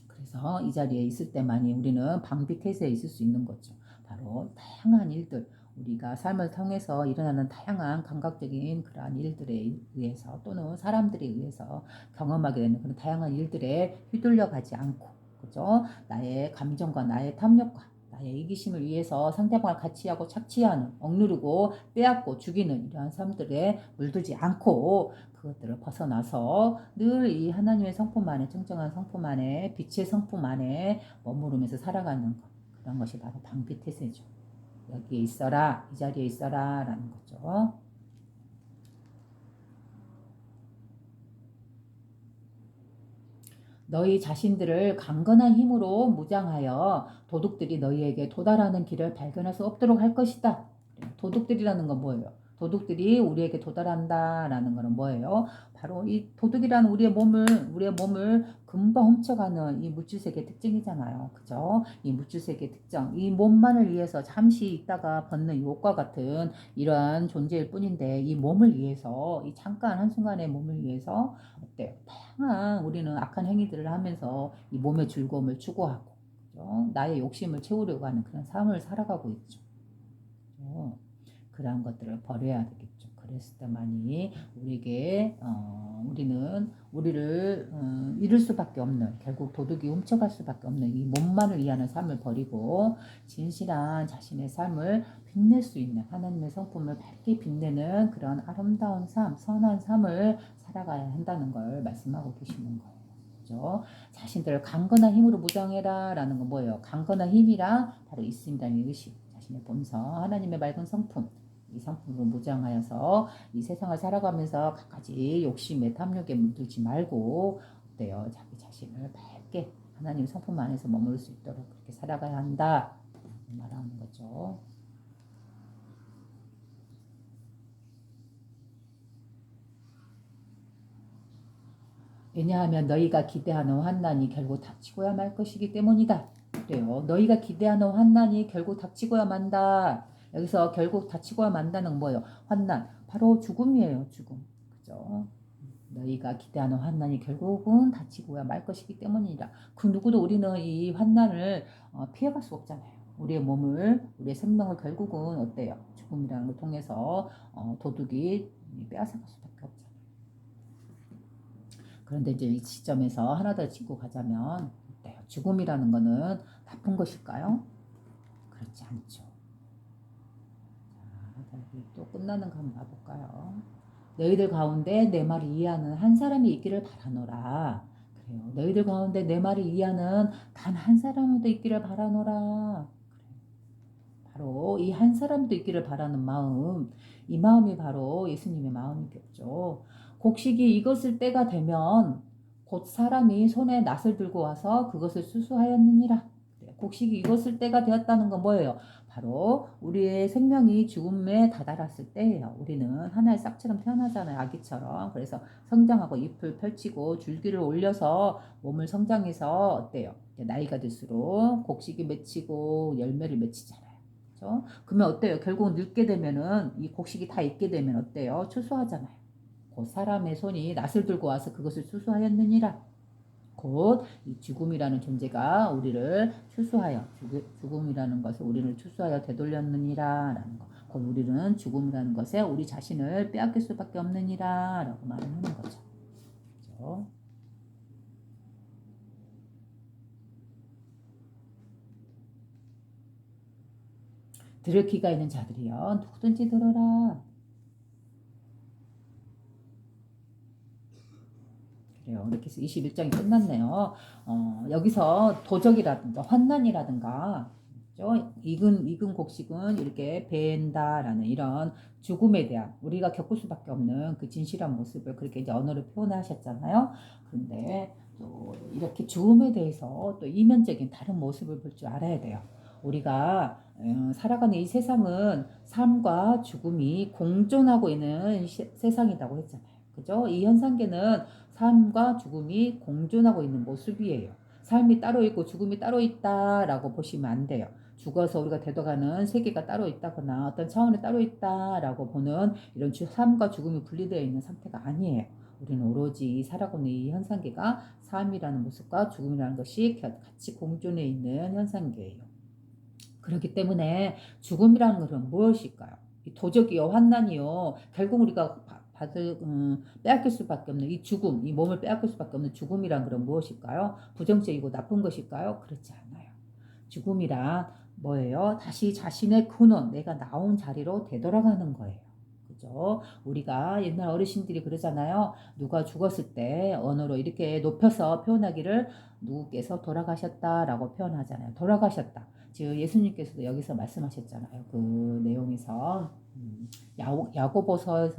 그래서 이 자리에 있을 때만이 우리는 방비태세에 있을 수 있는 거죠. 바로 다양한 일들 우리가 삶을 통해서 일어나는 다양한 감각적인 그러한 일들에 의해서 또는 사람들에 의해서 경험하게 되는 그런 다양한 일들에 휘둘려 가지 않고 그죠? 나의 감정과 나의 탐욕과 나의 이기심을 위해서 상대방을 가치하고 착취하는 억누르고 빼앗고 죽이는 이러한 삶들에 물들지 않고 그것들을 벗어나서 늘 이 하나님의 성품 안에 청정한 성품 안에 빛의 성품 안에 머무르면서 살아가는 것 그런 것이 바로 방비태세죠. 여기에 있어라 이 자리에 있어라 라는 거죠. 너희 자신들을 강건한 힘으로 무장하여 도둑들이 너희에게 도달하는 길을 발견할 수 없도록 할 것이다. 도둑들이라는 건 뭐예요? 도둑들이 우리에게 도달한다라는 것은 뭐예요? 바로 이 도둑이라는 우리의 몸을 금방 훔쳐가는 이 물질세계의 특징이잖아요. 그죠? 이 물질세계의 특정, 이 몸만을 위해서 잠시 있다가 벗는 유혹과 같은 이러한 존재일 뿐인데 이 몸을 위해서, 이 잠깐 한순간의 몸을 위해서 어때요? 다양한 우리는 악한 행위들을 하면서 이 몸의 즐거움을 추구하고, 그죠? 나의 욕심을 채우려고 하는 그런 삶을 살아가고 있죠. 그러한 것들을 버려야 되겠죠. 그랬을 때만이 우리에게 우리를 잃을 수밖에 없는 결국 도둑이 훔쳐갈 수밖에 없는 이 몸만을 위하는 삶을 버리고 진실한 자신의 삶을 빛낼 수 있는 하나님의 성품을 밝게 빛내는 그런 아름다운 삶, 선한 삶을 살아가야 한다는 걸 말씀하고 계시는 거예요. 그죠? 자신들을 강건한 힘으로 무장해라 라는 건 뭐예요? 강건한 힘이랑 바로 있습니다는 의식, 자신의 본성, 하나님의 맑은 성품 이 성품으로 무장하여서 이 세상을 살아가면서 갖가지 욕심에 탐욕에 물들지 말고 어때요? 자기 자신을 밝게 하나님 성품 안에서 머무를 수 있도록 그렇게 살아가야 한다 말하는 거죠. 왜냐하면 너희가 기대하는 환난이 결국 닥치고야 말 것이기 때문이다. 그래요. 너희가 기대하는 환난이 결국 닥치고야 만다. 여기서 결국 닥치고야 만다는 뭐예요? 환난. 바로 죽음이에요. 죽음. 그죠? 너희가 기대하는 환난이 결국은 닥치고야 말 것이기 때문이다. 그 누구도 우리는 이 환난을 피해갈 수 없잖아요. 우리의 몸을, 우리의 생명을 결국은 어때요? 죽음이라는 걸 통해서 도둑이 빼앗아갈 수밖에 없잖아요. 그런데 이제 이 시점에서 하나 더 짚고 가자면 어때요? 죽음이라는 거는 나쁜 것일까요? 그렇지 않죠. 자, 여기 또 끝나는 거 한번 봐볼까요? 너희들 가운데 내 말을 이해하는 한 사람이 있기를 바라노라. 그래요. 너희들 가운데 내 말을 이해하는 단 한 사람도 있기를 바라노라. 그래요. 바로 이 한 사람도 있기를 바라는 마음, 이 마음이 바로 예수님의 마음이겠죠. 곡식이 익었을 때가 되면 곧 사람이 손에 낫을 들고 와서 그것을 수수하였느니라. 곡식이 익었을 때가 되었다는 건 뭐예요? 바로 우리의 생명이 죽음에 다다랐을 때예요. 우리는 하나의 싹처럼 태어나잖아요. 아기처럼. 그래서 성장하고 잎을 펼치고 줄기를 올려서 몸을 성장해서 어때요? 나이가 들수록 곡식이 맺히고 열매를 맺히잖아요. 그렇죠? 그러면 어때요? 결국 늙게 되면은 이 곡식이 다 익게 되면 어때요? 추수하잖아요. 곧 사람의 손이 낫을 들고 와서 그것을 추수하였느니라. 곧 이 죽음이라는 존재가 우리를 추수하여 죽음이라는 것을 우리를 추수하여 되돌렸느니라 라는 거. 곧 우리는 죽음이라는 것에 우리 자신을 빼앗길 수밖에 없느니라 라고 말을 하는 거죠. 그렇죠? 들을 귀가 있는 자들이여 누구든지 들어라. 그래요. 이렇게 해서 21장이 끝났네요. 여기서 도적이라든가 환난이라든가 그렇죠? 익은 곡식은 이렇게 벤다라는 이런 죽음에 대한 우리가 겪을 수밖에 없는 그 진실한 모습을 그렇게 이제 언어로 표현하셨잖아요. 그런데 또 이렇게 죽음에 대해서 또 이면적인 다른 모습을 볼 줄 알아야 돼요. 우리가 살아가는 이 세상은 삶과 죽음이 공존하고 있는 세상이라고 했잖아요. 그죠? 이 현상계는 삶과 죽음이 공존하고 있는 모습이에요. 삶이 따로 있고 죽음이 따로 있다라고 보시면 안 돼요. 죽어서 우리가 되돌아가는 세계가 따로 있다거나 어떤 차원이 따로 있다라고 보는 이런 삶과 죽음이 분리되어 있는 상태가 아니에요. 우리는 오로지 살아가고 있는 이 현상계가 삶이라는 모습과 죽음이라는 것이 같이 공존해 있는 현상계예요. 그렇기 때문에 죽음이라는 것은 무엇일까요? 도적이요, 환난이요. 결국 우리가 빼앗길 수밖에 없는 이 죽음, 이 몸을 빼앗길 수밖에 없는 죽음이란 것은 무엇일까요? 부정적이고 나쁜 것일까요? 그렇지 않아요. 죽음이란 뭐예요? 다시 자신의 근원, 내가 나온 자리로 되돌아가는 거예요. 그죠? 우리가 옛날 어르신들이 그러잖아요. 누가 죽었을 때 언어로 이렇게 높여서 표현하기를 누구께서 돌아가셨다라고 표현하잖아요. 돌아가셨다. 즉 예수님께서도 여기서 말씀하셨잖아요. 그 내용에서 야고보서에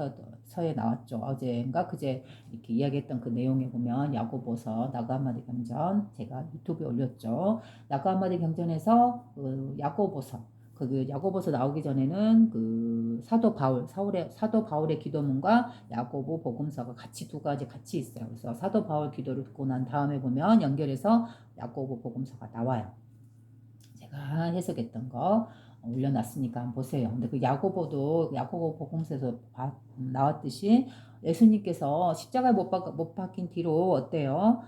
나왔죠. 어제인가 그제 이렇게 이야기했던 그 내용에 보면 야고보서 나그 한마디 경전 제가 유튜브에 올렸죠. 나그 한마디 경전에서 그 야고보서 나오기 전에는 그 사도 바울의 기도문과 야고보 복음서가 같이 두 가지 같이 있어요. 그래서 사도 바울 기도를 듣고 난 다음에 보면 연결해서 야고보 복음서가 나와요. 제가 해석했던 거 올려놨으니까 한번 보세요. 근데 그 야고보 복음서에서 나왔듯이 예수님께서 십자가에 못 박힌 뒤로 어때요?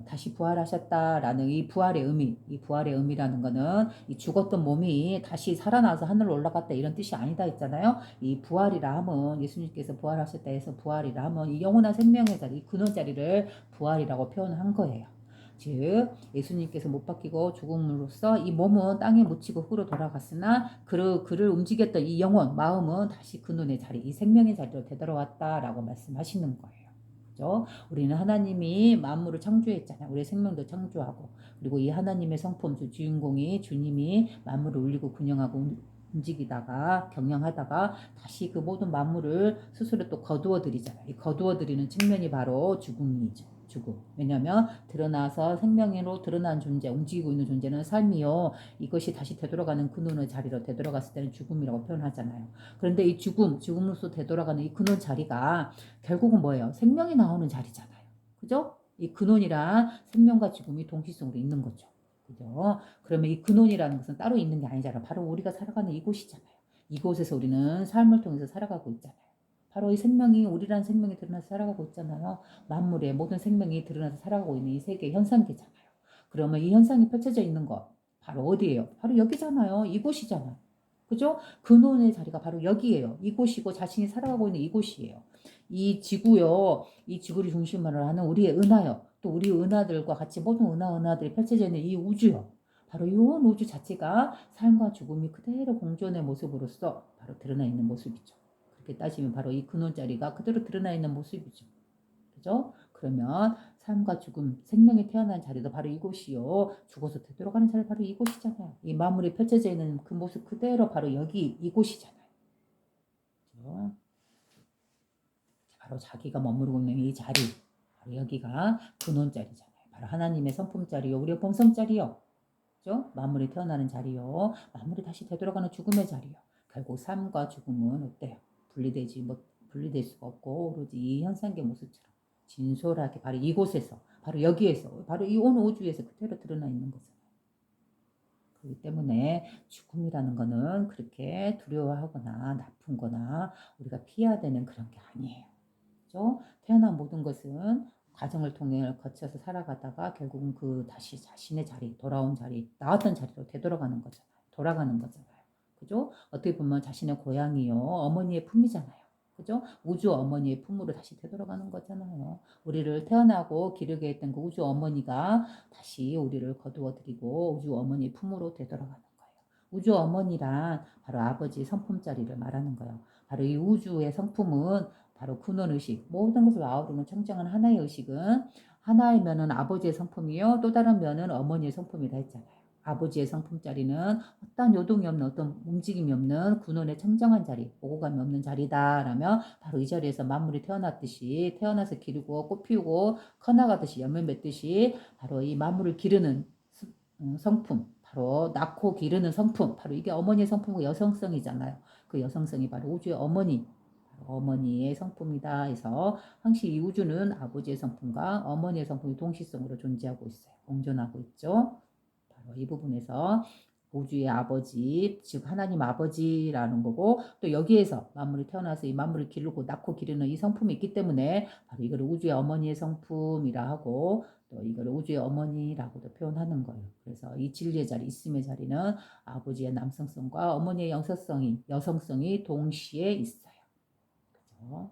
다시 부활하셨다라는 이 부활의 의미라는 거는 이 죽었던 몸이 다시 살아나서 하늘로 올라갔다 이런 뜻이 아니다 했잖아요. 이 부활이라 함은 예수님께서 부활하셨다 해서 부활이라 함은 이 영원한 생명의 자리, 이 근원 자리를 부활이라고 표현한 거예요. 즉 예수님께서 못 박히고 죽음으로써 이 몸은 땅에 묻히고 흙으로 돌아갔으나 그를 움직였던 이 영혼, 마음은 다시 근원의 자리, 이 생명의 자리로 되돌아왔다라고 말씀하시는 거예요. 그죠? 우리는 하나님이 만물을 창조했잖아요. 우리의 생명도 창조하고 그리고 이 하나님의 성품, 주인공이 주님이 만물을 울리고 균형하고 움직이다가 경영하다가 다시 그 모든 만물을 스스로 또 거두어 드리잖아요. 이 거두어 드리는 측면이 바로 죽음이죠. 죽음. 왜냐하면 드러나서 생명으로 드러난 존재, 움직이고 있는 존재는 삶이요. 이것이 다시 되돌아가는 근원의 자리로 되돌아갔을 때는 죽음이라고 표현하잖아요. 그런데 이 죽음으로서 되돌아가는 이 근원 자리가 결국은 뭐예요? 생명이 나오는 자리잖아요. 그죠? 이 근원이란 생명과 죽음이 동시성으로 있는 거죠. 그죠? 그러면 이 근원이라는 것은 따로 있는 게 아니잖아요. 바로 우리가 살아가는 이곳이잖아요. 이곳에서 우리는 삶을 통해서 살아가고 있잖아요. 바로 이 생명이 우리란 생명이 드러나서 살아가고 있잖아요. 만물의 모든 생명이 드러나서 살아가고 있는 이 세계 현상계잖아요. 그러면 이 현상이 펼쳐져 있는 것 바로 어디예요? 바로 여기잖아요. 이곳이잖아요. 그죠? 근원의 자리가 바로 여기예요. 이곳이고 자신이 살아가고 있는 이곳이에요. 이 지구요. 이 지구를 중심으로 하는 우리의 은하요. 또 우리 은하들과 같이 모든 은하들이 펼쳐져 있는 이 우주요. 바로 이 우주 자체가 삶과 죽음이 그대로 공존의 모습으로서 바로 드러나 있는 모습이죠. 그렇게 따지면 바로 이 근원 자리가 그대로 드러나 있는 모습이죠. 그죠? 그러면 삶과 죽음, 생명이 태어난 자리도 바로 이곳이요. 죽어서 되돌아가는 자리 바로 이곳이잖아요. 이 만물이 펼쳐져 있는 그 모습 그대로 바로 여기 이곳이잖아요. 그렇죠? 바로 자기가 머무르고 있는 이 자리, 바로 여기가 근원자리잖아요. 바로 하나님의 성품자리요, 우리의 본성자리요. 그죠? 만물이 태어나는 자리요, 만물이 다시 되돌아가는 죽음의 자리요. 결국 삶과 죽음은 어때요? 분리될 수가 없고 오로지 이 현상계 모습처럼 진솔하게 바로 이곳에서, 바로 여기에서, 바로 이 온 우주에서 그대로 드러나 있는 거잖아요. 그렇기 때문에 죽음이라는 거는 그렇게 두려워하거나 나쁜 거나 우리가 피해야 되는 그런 게 아니에요. 그죠? 태어난 모든 것은 과정을 통해 거쳐서 살아가다가 결국은 그 다시 자신의 자리, 돌아온 자리, 나왔던 자리로 되돌아가는 거잖아요. 돌아가는 거잖아요. 그죠? 어떻게 보면 자신의 고향이요, 어머니의 품이잖아요. 그죠? 우주 어머니의 품으로 다시 되돌아가는 거잖아요. 우리를 태어나고 기르게 했던 그 우주 어머니가 다시 우리를 거두어들이고 우주 어머니의 품으로 되돌아가는 거예요. 우주 어머니란 바로 아버지의 성품자리를 말하는 거예요. 바로 이 우주의 성품은 바로 근원의식, 모든 것을 아우르는 청정한 하나의 의식은 하나의 면은 아버지의 성품이요, 또 다른 면은 어머니의 성품이다 했잖아요. 아버지의 성품 자리는 어떤 요동이 없는, 어떤 움직임이 없는 근원의 청정한 자리, 오고감이 없는 자리다라면 바로 이 자리에서 만물이 태어났듯이, 태어나서 기르고 꽃 피우고 커나가듯이 열매 맺듯이 바로 이 만물을 기르는 성품, 바로 낳고 기르는 성품, 바로 이게 어머니의 성품과 여성성이잖아요. 그 여성성이 바로 우주의 어머니의 성품이다 해서 항시 이 우주는 아버지의 성품과 어머니의 성품이 동시성으로 존재하고 있어요. 공존하고 있죠. 바로 이 부분에서 우주의 아버지, 즉 하나님 아버지라는 거고, 또 여기에서 만물이 태어나서 이 만물을 기르고 낳고 기르는 이 성품이 있기 때문에 바로 이걸 우주의 어머니의 성품이라 하고, 또 이걸 우주의 어머니라고도 표현하는 거예요. 그래서 이 진리의 자리, 있음의 자리는 아버지의 남성성과 어머니의 여성성이 동시에 있어요. 그죠?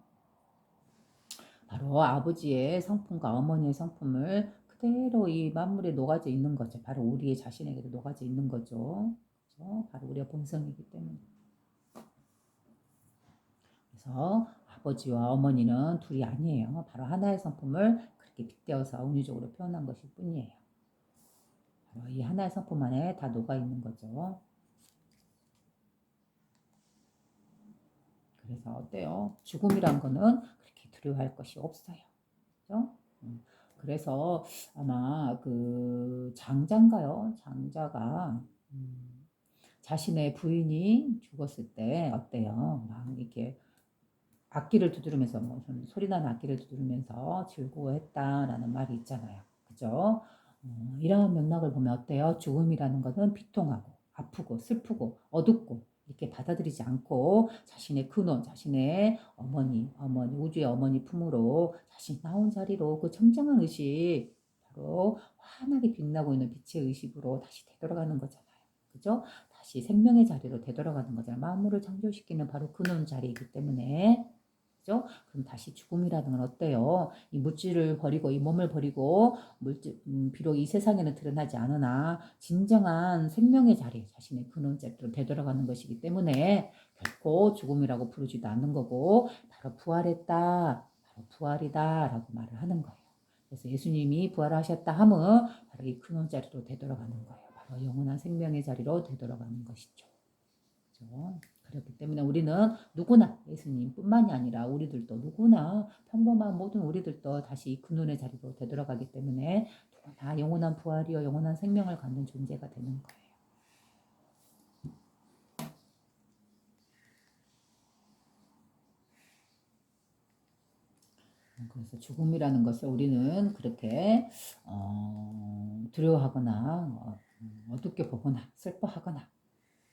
바로 아버지의 성품과 어머니의 성품을 그대로 이 만물에 녹아져 있는 거죠. 바로 우리의 자신에게도 녹아져 있는 거죠. 그죠? 바로 우리의 본성이기 때문에. 그래서 아버지와 어머니는 둘이 아니에요. 바로 하나의 성품을 그렇게 빗대어서 은유적으로 표현한 것일 뿐이에요. 바로 이 하나의 성품 안에 다 녹아 있는 거죠. 그래서 어때요? 죽음이란 거는 그렇게 두려워할 것이 없어요. 그죠? 그래서 아마 그 장자인가요? 장자가 자신의 부인이 죽었을 때 어때요? 막 이렇게 악기를 두드리면서 무슨 소리 나는 악기를 두드리면서 즐거워했다라는 말이 있잖아요. 그죠? 이런 맥락을 보면 어때요? 죽음이라는 것은 비통하고 아프고 슬프고 어둡고 이렇게 받아들이지 않고 자신의 근원, 자신의 어머니, 우주의 어머니 품으로 자신 나온 자리로 그 청정한 의식, 바로 환하게 빛나고 있는 빛의 의식으로 다시 되돌아가는 거잖아요. 그죠? 다시 생명의 자리로 되돌아가는 거잖아요. 만물을 창조시키는 바로 근원 자리이기 때문에. 그죠? 그럼 다시 죽음이라는 건 어때요? 이 물질을 버리고 이 몸을 버리고 비록 이 세상에는 드러나지 않으나 진정한 생명의 자리, 자신의 근원 자리로 되돌아가는 것이기 때문에 결코 죽음이라고 부르지도 않는 거고 바로 부활했다, 바로 부활이다라고 말을 하는 거예요. 그래서 예수님이 부활하셨다 함은 바로 이 근원 자리로 되돌아가는 거예요. 바로 영원한 생명의 자리로 되돌아가는 것이죠. 그렇죠? 그렇기 때문에 우리는 누구나 예수님뿐만이 아니라 우리들도 누구나 평범한 모든 우리들도 다시 근원의 자리로 되돌아가기 때문에 다 영원한 부활이요 영원한 생명을 갖는 존재가 되는 거예요. 그래서 죽음이라는 것을 우리는 그렇게 두려워하거나 어둡게 보거나 슬퍼하거나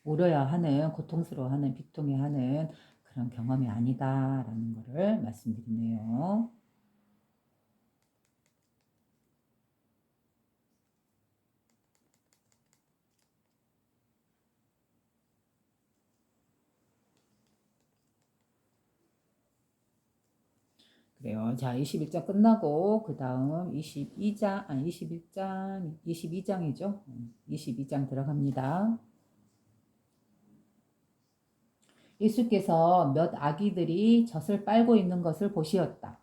울어야 하는, 고통스러워하는, 비통해하는 그런 경험이 아니다라는 것을 말씀드리네요. 그래요. 자, 21장 끝나고 그 다음 22장, 아니 21장, 22장이죠. 22장 들어갑니다. 예수께서 몇 아기들이 젖을 빨고 있는 것을 보시었다.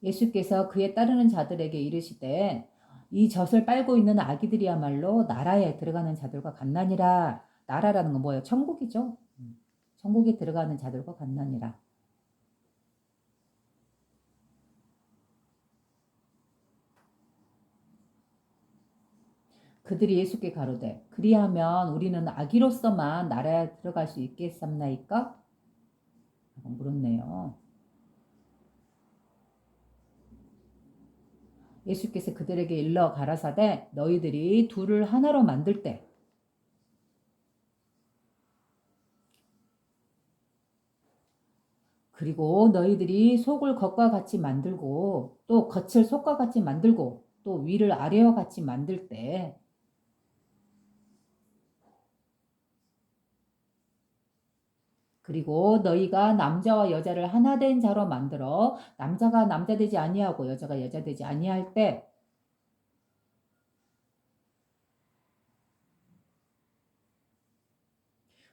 예수께서 그에 따르는 자들에게 이르시되 이 젖을 빨고 있는 아기들이야말로 나라에 들어가는 자들과 같나니라. 나라라는 건 뭐예요? 천국이죠. 천국에 들어가는 자들과 같나니라. 그들이 예수께 가로되 그리하면 우리는 아기로서만 나라에 들어갈 수 있겠습나이까? 라고 물었네요. 예수께서 그들에게 일러 가라사대 너희들이 둘을 하나로 만들 때 그리고 너희들이 속을 겉과 같이 만들고 또 겉을 속과 같이 만들고 또 위를 아래와 같이 만들 때 그리고 너희가 남자와 여자를 하나 된 자로 만들어 남자가 남자 되지 아니하고 여자가 여자 되지 아니할 때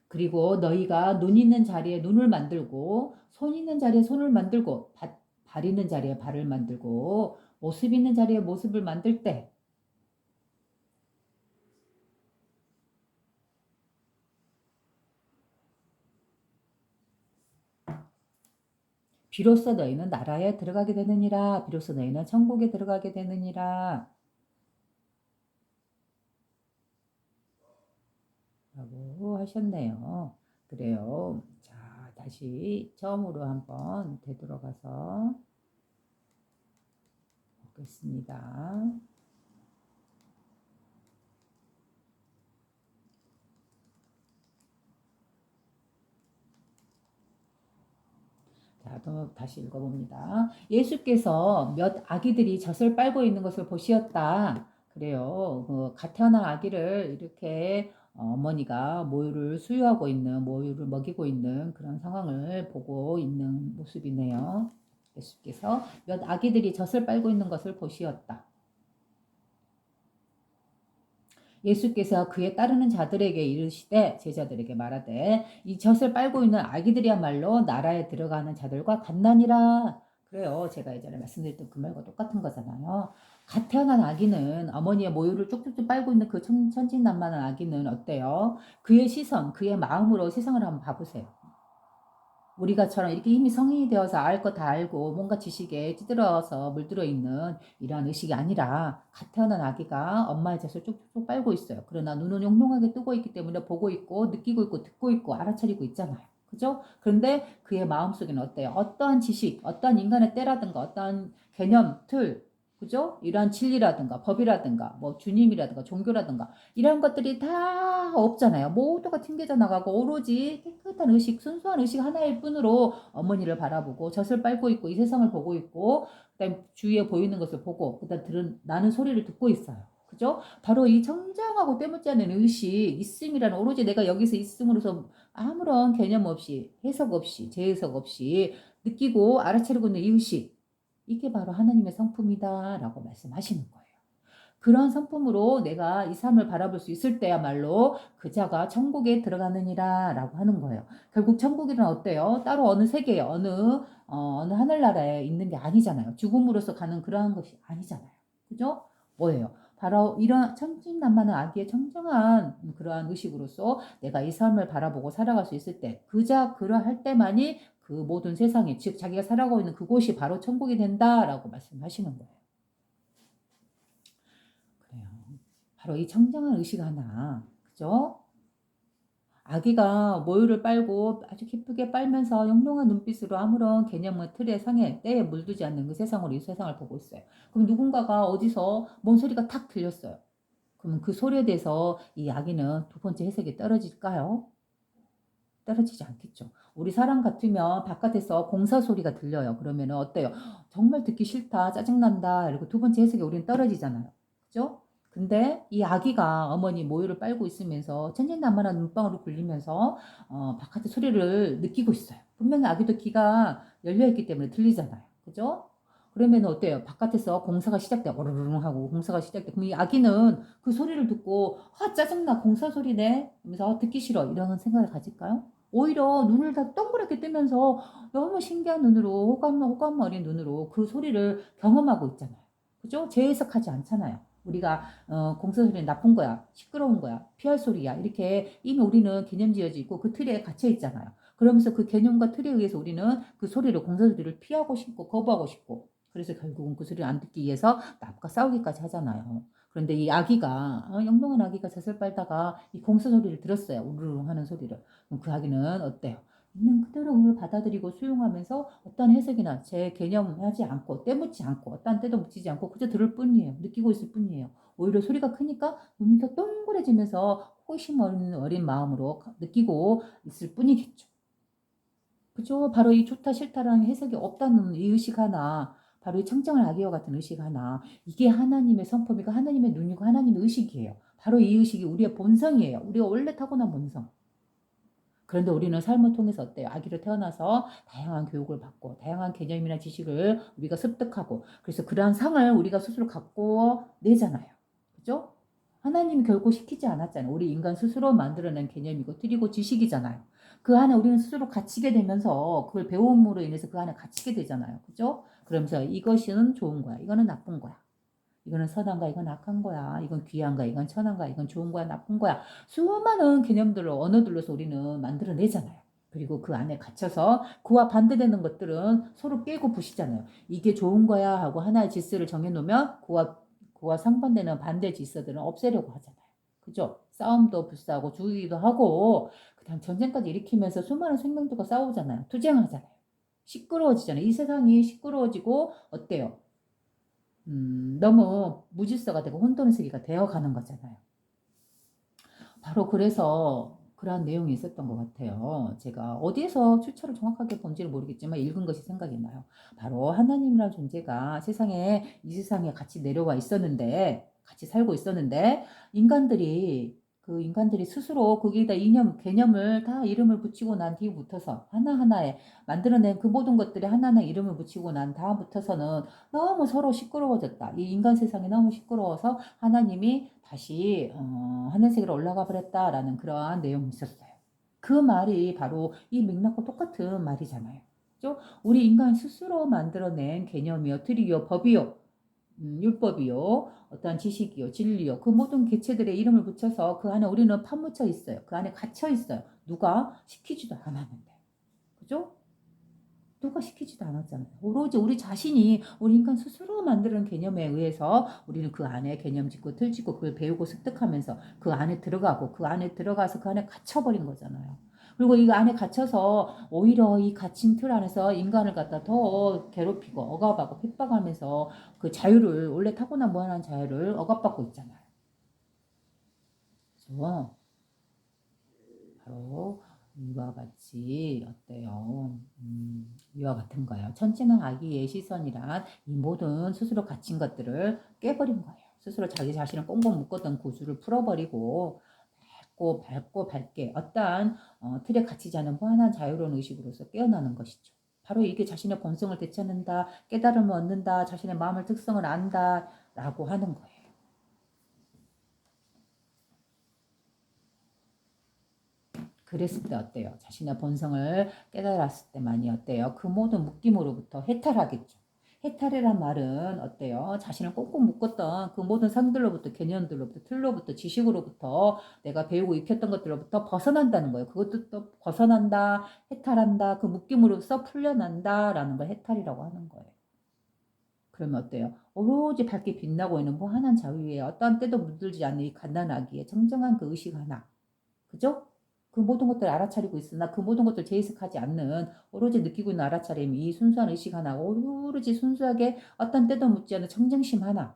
그리고 너희가 눈 있는 자리에 눈을 만들고 손 있는 자리에 손을 만들고 발 있는 자리에 발을 만들고 모습 있는 자리에 모습을 만들 때 비로소 너희는 나라에 들어가게 되느니라. 비로소 너희는 천국에 들어가게 되느니라. 라고 하셨네요. 그래요. 자, 다시 처음으로 한번 되돌아가서 보겠습니다. 자, 또 다시 읽어봅니다. 예수께서 몇 아기들이 젖을 빨고 있는 것을 보시었다. 그래요. 갓 태어난 아기를 이렇게 어머니가 모유를 수유하고 있는, 모유를 먹이고 있는 그런 상황을 보고 있는 모습이네요. 예수께서 몇 아기들이 젖을 빨고 있는 것을 보시었다. 예수께서 그에 따르는 자들에게 이르시되 제자들에게 말하되 이 젖을 빨고 있는 아기들이야말로 나라에 들어가는 자들과 같나니라. 그래요. 제가 예전에 말씀드렸던 그 말과 똑같은 거잖아요. 갓 태어난 아기는 어머니의 모유를 쭉쭉쭉 빨고 있는 그 천진난만한 아기는 어때요? 그의 시선, 그의 마음으로 세상을 한번 봐보세요. 우리가처럼 이렇게 이미 성인이 되어서 알 거 다 알고 뭔가 지식에 찌들어서 물들어 있는 이러한 의식이 아니라 갓 태어난 아기가 엄마의 젖을 쭉쭉쭉 빨고 있어요. 그러나 눈은 용용하게 뜨고 있기 때문에 보고 있고 느끼고 있고 듣고 있고 알아차리고 있잖아요. 그죠? 그런데 그의 마음속에는 어때요? 어떠한 지식, 어떠한 인간의 때라든가 어떠한 개념, 틀, 그죠? 이러한 진리라든가 법이라든가 뭐 주님이라든가 종교라든가 이런 것들이 다 없잖아요. 모두가 튕겨져 나가고 오로지 깨끗한 의식, 순수한 의식 하나일 뿐으로 어머니를 바라보고 젖을 빨고 있고 이 세상을 보고 있고 그다음 주위에 보이는 것을 보고 그다음 나는 소리를 듣고 있어요. 그죠? 바로 이 청정하고 때묻지 않은 의식, 있음이라는 오로지 내가 여기서 있음으로써 아무런 개념 없이 해석 없이 재해석 없이 느끼고 알아차리고 있는 이 의식 이게 바로 하나님의 성품이다라고 말씀하시는 거예요. 그런 성품으로 내가 이 삶을 바라볼 수 있을 때야말로 그 자가 천국에 들어가느니라 라고 하는 거예요. 결국 천국이란 어때요? 따로 어느 세계에 어느 하늘나라에 있는 게 아니잖아요. 죽음으로써 가는 그러한 것이 아니잖아요. 그죠? 뭐예요? 바로 이런 천진난만한 아기의 청정한 그러한 의식으로서 내가 이 삶을 바라보고 살아갈 수 있을 때 그러할 때만이 그 모든 세상에 즉 자기가 살아가고 있는 그곳이 바로 천국이 된다라고 말씀하시는 거예요. 그래요. 바로 이 청정한 의식 하나, 그죠? 아기가 모유를 빨고 아주 기쁘게 빨면서 영롱한 눈빛으로 아무런 개념의 틀에 상에 때에 물들지 않는 그 세상으로 이 세상을 보고 있어요. 그럼 누군가가 어디서 뭔 소리가 탁 들렸어요. 그러면 그 소리에 대해서 이 아기는 두 번째 해석이 떨어질까요? 떨어지지 않겠죠. 우리 사람 같으면 바깥에서 공사 소리가 들려요. 그러면 어때요? 정말 듣기 싫다, 짜증난다. 이러고 두 번째 해석에 우리는 떨어지잖아요. 그죠? 근데 이 아기가 어머니 모유를 빨고 있으면서 천진난만한 눈방울을 굴리면서 바깥의 소리를 느끼고 있어요. 분명히 아기도 귀가 열려있기 때문에 들리잖아요. 그죠? 그러면 어때요? 바깥에서 공사가 시작돼. 오르르릉 하고 공사가 시작돼. 그럼 이 아기는 그 소리를 듣고 짜증나 공사 소리네. 하면서 듣기 싫어. 이런 생각을 가질까요? 오히려 눈을 다 동그랗게 뜨면서 너무 신기한 눈으로 호감 어린 눈으로 그 소리를 경험하고 있잖아요. 그죠? 재해석하지 않잖아요. 우리가 공사 소리는 나쁜 거야, 시끄러운 거야, 피할 소리야 이렇게 이미 우리는 개념 지어져 있고 그 틀에 갇혀 있잖아요. 그러면서 그 개념과 틀에 의해서 우리는 그 소리를 공사 소리를 피하고 싶고 거부하고 싶고 그래서 결국은 그 소리를 안 듣기 위해서 남과 싸우기까지 하잖아요. 그런데 이 아기가 영롱한 아기가 젖을 빨다가 이 공사 소리를 들었어요. 우르르 하는 소리를. 그럼 그 아기는 어때요? 있는 그대로 을 받아들이고 수용하면서 어떤 해석이나 제 개념하지 않고 때묻지 않고 어떤 때도 묻히지 않고 그저 들을 뿐이에요. 느끼고 있을 뿐이에요. 오히려 소리가 크니까 눈이 더 동그래지면서 호기심 어린 마음으로 느끼고 있을 뿐이겠죠. 그죠? 바로 이 좋다 싫다라는 해석이 없다는 이 의식 하나, 바로 이 청정한 아기와 같은 의식 하나, 이게 하나님의 성품이고 하나님의 눈이고 하나님의 의식이에요. 바로 이 의식이 우리의 본성이에요. 우리가 원래 타고난 본성. 그런데 우리는 삶을 통해서 어때요? 아기로 태어나서 다양한 교육을 받고 다양한 개념이나 지식을 우리가 습득하고 그래서 그러한 상을 우리가 스스로 갖고 내잖아요. 그죠? 하나님이 결코 시키지 않았잖아요. 우리 인간 스스로 만들어낸 개념이고 틀이고 지식이잖아요. 그 안에 우리는 스스로 갇히게 되면서 그걸 배움으로 인해서 그 안에 갇히게 되잖아요. 그죠? 그러면서 이것은 좋은 거야. 이거는 나쁜 거야. 이거는 선한가, 이건 악한 거야. 이건 귀한가, 이건 천한가, 이건 좋은 거야, 나쁜 거야. 수많은 개념들을 언어들로서 우리는 만들어내잖아요. 그리고 그 안에 갇혀서 그와 반대되는 것들은 서로 깨고 부시잖아요. 이게 좋은 거야 하고 하나의 질서를 정해놓으면 그와 상반되는 반대 질서들은 없애려고 하잖아요. 그죠? 싸움도 불사하고 죽이기도 하고 그다음 전쟁까지 일으키면서 수많은 생명들과 싸우잖아요. 투쟁하잖아요. 시끄러워지잖아요. 이 세상이 시끄러워지고 어때요? 너무 무질서가 되고 혼돈의 세계가 되어가는 거잖아요. 바로 그래서 그러한 내용이 있었던 것 같아요. 제가 어디에서 출처를 정확하게 본지는 모르겠지만 읽은 것이 생각이 나요. 바로 하나님이라는 존재가 이 세상에 같이 내려와 있었는데, 같이 살고 있었는데, 인간들이 스스로 거기에다 개념을 다 이름을 붙이고 난 뒤부터서 하나하나에 만들어낸 그 모든 것들이 하나하나 이름을 붙이고 난 다음부터서는 너무 서로 시끄러워졌다. 이 인간 세상이 너무 시끄러워서 하나님이 다시 하늘세계로 올라가 버렸다라는 그러한 내용이 있었어요. 그 말이 바로 이 맥락과 똑같은 말이잖아요. 그죠? 우리 인간 스스로 만들어낸 개념이요, 틀이요, 법이요, 율법이요, 어떠한 지식이요, 진리요, 그 모든 개체들의 이름을 붙여서 그 안에 우리는 파묻혀 있어요. 그 안에 갇혀 있어요. 누가 시키지도 않았는데. 그죠? 누가 시키지도 않았잖아요. 오로지 우리 자신이 우리 인간 스스로 만드는 개념에 의해서 우리는 그 안에 개념 짓고 틀 짓고 그걸 배우고 습득하면서 그 안에 들어가고 그 안에 들어가서 그 안에 갇혀버린 거잖아요. 그리고 이 안에 갇혀서 오히려 이 갇힌 틀 안에서 인간을 갖다 더 괴롭히고 억압하고 핍박하면서 그 자유를 원래 타고난 무한한 자유를 억압받고 있잖아요. 그래서 바로 이와 같이 어때요? 이와 같은 거예요. 천지는 아기의 시선이란 이 모든 스스로 갇힌 것들을 깨버린 거예요. 스스로 자기 자신을 꽁꽁 묶었던 고주를 풀어버리고 밝고 밝게 어떠한 틀에 갇히지 않은 무한한 자유로운 의식으로서 깨어나는 것이죠. 바로 이게 자신의 본성을 되찾는다, 깨달음을 얻는다, 자신의 마음의 특성을 안다 라고 하는 거예요. 그랬을 때 어때요? 자신의 본성을 깨달았을 때만이 어때요? 그 모든 묶임으로부터 해탈하겠죠. 해탈이란 말은 어때요? 자신을 꽁꽁 묶었던 그 모든 상들로부터, 개념들로부터, 틀로부터, 지식으로부터, 내가 배우고 익혔던 것들로부터 벗어난다는 거예요. 그것도 또 벗어난다, 해탈한다, 그 묶임으로서 풀려난다라는 걸 해탈이라고 하는 거예요. 그러면 어때요? 오로지 밝게 빛나고 있는 무한한 자유에 어떠한 때도 물들지 않는 이 갓난아기의 정정한 그 의식 하나. 그죠? 그 모든 것들을 알아차리고 있으나 그 모든 것들을 재해석하지 않는 오로지 느끼고 있는 알아차림, 이 순수한 의식 하나, 오로지 순수하게 어떤 때도 묻지 않는 정정심 하나,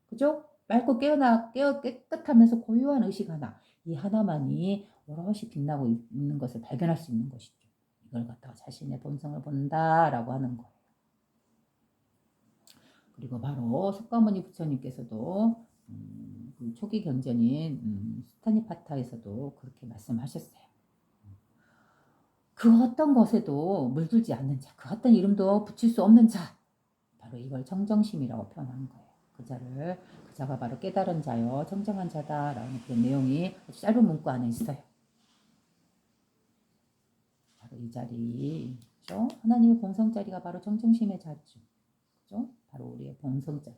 그죠? 맑고 깨끗하면서 고요한 의식 하나, 이 하나만이 오롯이 빛나고 있는 것을 발견할 수 있는 것이죠. 이걸 갖다가 자신의 본성을 본다라고 하는 거예요. 그리고 바로 석가모니 부처님께서도 그 초기 경전인 스타니파타에서도 그렇게 말씀하셨어요. 그 어떤 것에도 물들지 않는 자, 그 어떤 이름도 붙일 수 없는 자, 바로 이걸 정정심이라고 표현한 거예요. 그 자가 바로 깨달은 자요, 정정한 자다라는 그런 내용이 아주 짧은 문구 안에 있어요. 바로 이 자리, 그죠? 하나님의 본성 자리가 바로 정중심의 자리죠. 그죠? 바로 우리의 본성 자리.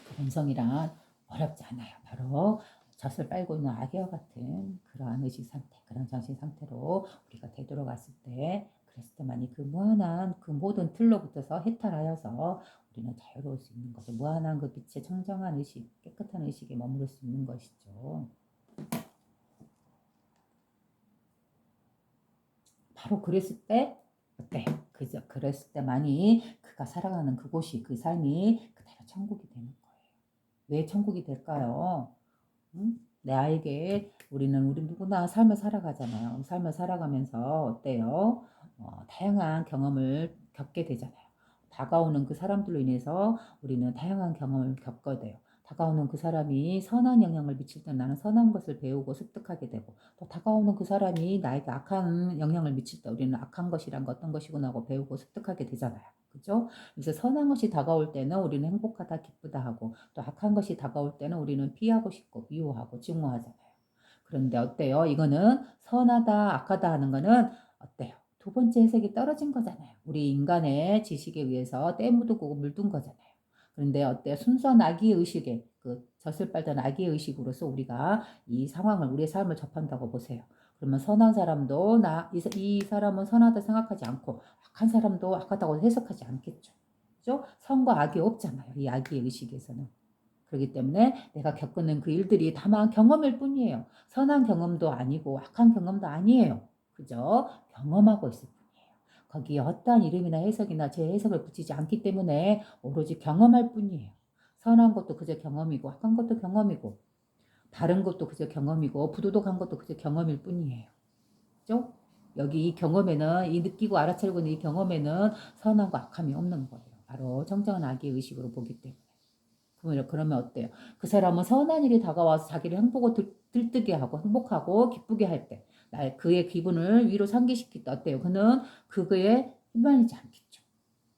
그 본성이란 어렵지 않아요. 바로 젖을 빨고 있는 아기와 같은 그러한 의식 상태, 그런 정신 상태로 우리가 되돌아갔을 때, 그랬을 때만이 그 무한한 그 모든 틀로부터서 해탈하여서 우리는 자유로울 수 있는 거죠. 무한한 그 빛의 청정한 의식, 깨끗한 의식에 머무를 수 있는 것이죠. 바로 그랬을 때 어때요? 그죠? 그랬을 때만이 그가 살아가는 그곳이, 그 삶이 그대로 천국이 되는 거예요. 왜 천국이 될까요? 응? 내 아이에게 우리 누구나 삶을 살아가잖아요. 삶을 살아가면서 어때요? 다양한 경험을 겪게 되잖아요. 다가오는 그 사람들로 인해서 우리는 다양한 경험을 겪게 돼요. 다가오는 그 사람이 선한 영향을 미칠 때 나는 선한 것을 배우고 습득하게 되고, 또 다가오는 그 사람이 나에게 악한 영향을 미칠 때 우리는 악한 것이란 거 어떤 것이구나 하고 배우고 습득하게 되잖아요. 그죠? 그래서 선한 것이 다가올 때는 우리는 행복하다, 기쁘다 하고, 또 악한 것이 다가올 때는 우리는 피하고 싶고 미워하고 증오하잖아요. 그런데 어때요? 이거는 선하다, 악하다 하는 거는 어때요? 두 번째 해석이 떨어진 거잖아요. 우리 인간의 지식에 의해서 때 묻고 물든 거잖아요. 그런데 어때요? 순수한 아기의 의식에, 그 젖을 빨던 아기의 의식으로서 우리가 이 상황을, 우리의 삶을 접한다고 보세요. 그러면 선한 사람도 이 사람은 선하다 생각하지 않고 악한 사람도 악하다고 해석하지 않겠죠. 그죠? 선과 악이 없잖아요. 이 아기의 의식에서는. 그렇기 때문에 내가 겪는 그 일들이 다만 경험일 뿐이에요. 선한 경험도 아니고 악한 경험도 아니에요. 그죠? 경험하고 있을 뿐이에요. 거기에 어떠한 이름이나 해석이나 제 해석을 붙이지 않기 때문에 오로지 경험할 뿐이에요. 선한 것도 그저 경험이고 악한 것도 경험이고 바른 것도 그저 경험이고 부도덕한 것도 그저 경험일 뿐이에요. 그죠? 여기 이 경험에는, 이 느끼고 알아차리고 있는 이 경험에는 선함과 악함이 없는 거예요. 바로 정정한 악의 의식으로 보기 때문에. 그러면 어때요? 그 사람은 선한 일이 다가와서 자기를 들뜨게 하고 행복하고 기쁘게 할 때, 그의 기분을 위로 상기시킬 때 어때요? 그는 그거에 휘말리지 않겠죠.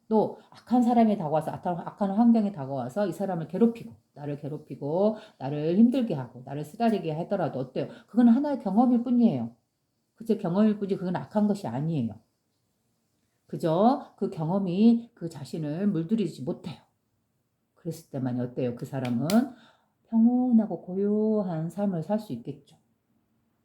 또 악한 사람이 다가와서, 악한 환경이 다가와서 이 사람을 괴롭히고 나를 힘들게 하고 나를 쓰다리게 하더라도 어때요? 그건 하나의 경험일 뿐이에요. 그저 경험일 뿐이지 그건 악한 것이 아니에요. 그저 그 경험이 그 자신을 물들이지 못해요. 그랬을 때만이 어때요? 그 사람은 평온하고 고요한 삶을 살 수 있겠죠.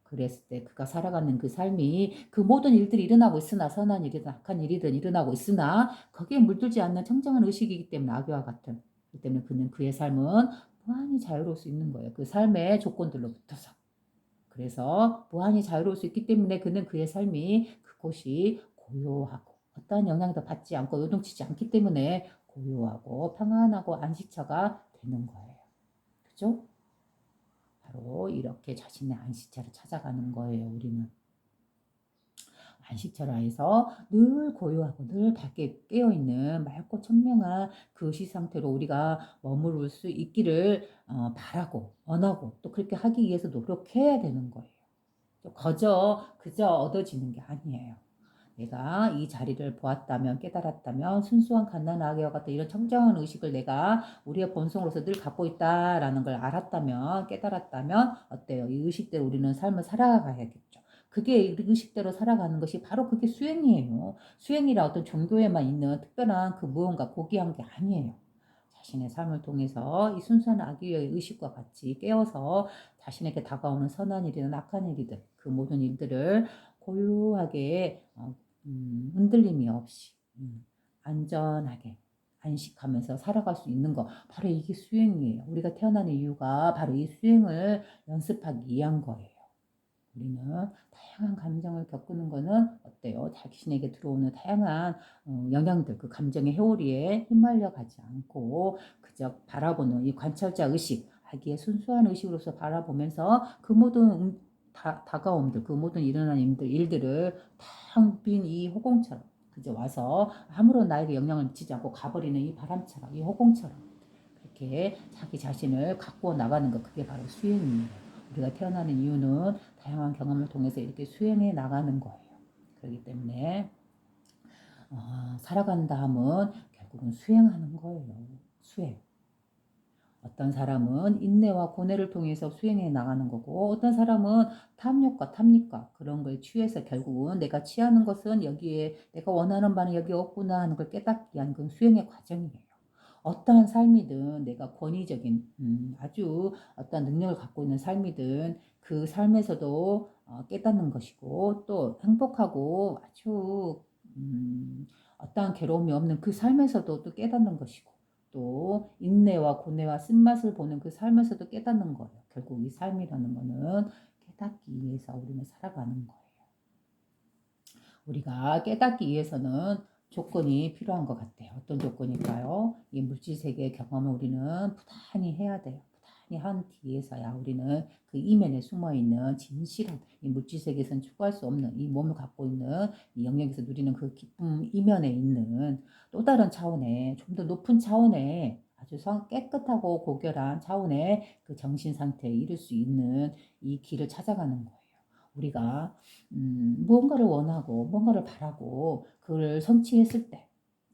그랬을 때 그가 살아가는 그 삶이 그 모든 일들이 일어나고 있으나 선한 일이든 악한 일이든 일어나고 있으나 거기에 물들지 않는 청정한 의식이기 때문에 아기와 같은. 그렇기 때문에 그는 그의 삶은 무한히 자유로울 수 있는 거예요. 그 삶의 조건들로 붙어서. 그래서 무한히 자유로울 수 있기 때문에 그는 그의 삶이 그곳이 고요하고 어떠한 영향도 받지 않고 요동치지 않기 때문에 고요하고 평안하고 안식처가 되는 거예요. 그죠? 바로 이렇게 자신의 안식처를 찾아가는 거예요, 우리는. 안식처라 해서 늘 고요하고 늘 밝게 깨어있는 맑고 청명한 그 의식 상태로 우리가 머무를 수 있기를 바라고 원하고 또 그렇게 하기 위해서 노력해야 되는 거예요. 그저 얻어지는 게 아니에요. 내가 이 자리를 보았다면 깨달았다면 순수한 갓난아기와 같은 이런 청정한 의식을 내가 우리의 본성으로서 늘 갖고 있다라는 걸 알았다면 깨달았다면 어때요? 이 의식대로 우리는 삶을 살아가야겠죠. 그게 의식대로 살아가는 것이 바로 그게 수행이에요. 수행이라 어떤 종교에만 있는 특별한 그 무언가 고귀한 게 아니에요. 자신의 삶을 통해서 이 순수한 아기의 의식과 같이 깨어서 자신에게 다가오는 선한 일이든 악한 일이든 그 모든 일들을 고요하게 흔들림이 없이 안전하게 안식하면서 살아갈 수 있는 거 바로 이게 수행이에요. 우리가 태어나는 이유가 바로 이 수행을 연습하기 위한 거예요. 우리는 다양한 감정을 겪는 거는 어때요? 자신에게 들어오는 다양한 영향들, 그 감정의 회오리에 휘말려 가지 않고 그저 바라보는 이 관찰자 의식, 아기의 순수한 의식으로서 바라보면서 그 모든 다가옴들, 그 모든 일어나는 일들을 텅 빈 이 호공처럼 그저 와서 아무런 나에게 영향을 미치지 않고 가버리는 이 바람처럼, 이 호공처럼 그렇게 자기 자신을 갖고 나가는 것, 그게 바로 수행이에요. 우리가 태어나는 이유는 다양한 경험을 통해서 이렇게 수행해 나가는 거예요. 그렇기 때문에 살아간다 함은 결국은 수행하는 거예요. 수행. 어떤 사람은 인내와 고뇌를 통해서 수행해 나가는 거고 어떤 사람은 탐욕과 탐닉과 그런 거에 취해서 결국은 내가 취하는 것은 여기에 내가 원하는 바는 여기 없구나 하는 걸 깨닫기 위한 그 수행의 과정이에요. 어떠한 삶이든 내가 권위적인 아주 어떤 능력을 갖고 있는 삶이든 그 삶에서도 깨닫는 것이고 또 행복하고 아주 어떠한 괴로움이 없는 그 삶에서도 또 깨닫는 것이고 또 인내와 고뇌와 쓴맛을 보는 그 삶에서도 깨닫는 거예요. 결국 이 삶이라는 거는 깨닫기 위해서 우리는 살아가는 거예요. 우리가 깨닫기 위해서는 조건이 필요한 것 같아요. 어떤 조건일까요? 이 물질 세계의 경험을 우리는 부단히 해야 돼요. 부단히 한 뒤에서야 우리는 그 이면에 숨어 있는 진실한 이 물질 세계에서는 추구할 수 없는 이 몸을 갖고 있는 이 영역에서 누리는 그 기쁨 이면에 있는 또 다른 차원의 좀 더 높은 차원의 아주 깨끗하고 고결한 차원의 그 정신 상태에 이를 수 있는 이 길을 찾아가는 거예요. 우리가 무언가를 원하고 무언가를 바라고 그걸 성취했을 때,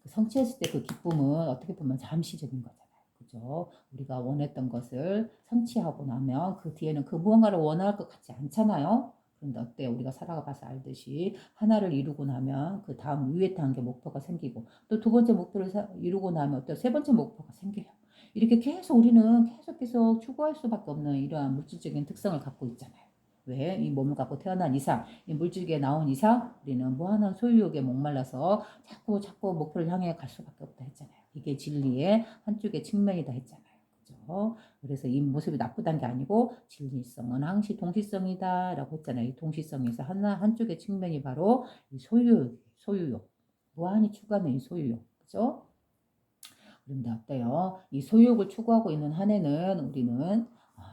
그 성취했을 때 그 기쁨은 어떻게 보면 잠시적인 거잖아요. 그죠? 우리가 원했던 것을 성취하고 나면 그 뒤에는 그 무언가를 원할 것 같지 않잖아요. 그런데 어때요? 우리가 살아가 봐서 알듯이 하나를 이루고 나면 그 다음 위에 단계 목표가 생기고 또 두 번째 목표를 이루고 나면 어때요? 세 번째 목표가 생겨요. 이렇게 계속 우리는 계속 추구할 수밖에 없는 이러한 물질적인 특성을 갖고 있잖아요. 왜? 이 몸을 갖고 태어난 이상, 이 물질계에 나온 이상, 우리는 무한한 소유욕에 목말라서 자꾸 목표를 향해 갈 수밖에 없다 했잖아요. 이게 진리의 한쪽의 측면이다 했잖아요. 그죠? 그래서 이 모습이 나쁘다는 게 아니고 진리성은 항시 동시성이다 라고 했잖아요. 이 동시성에서 한쪽의 측면이 바로 이 소유욕. 무한히 추구하는 이 소유욕. 그죠? 그런데 어때요? 이 소유욕을 추구하고 있는 한에는 우리는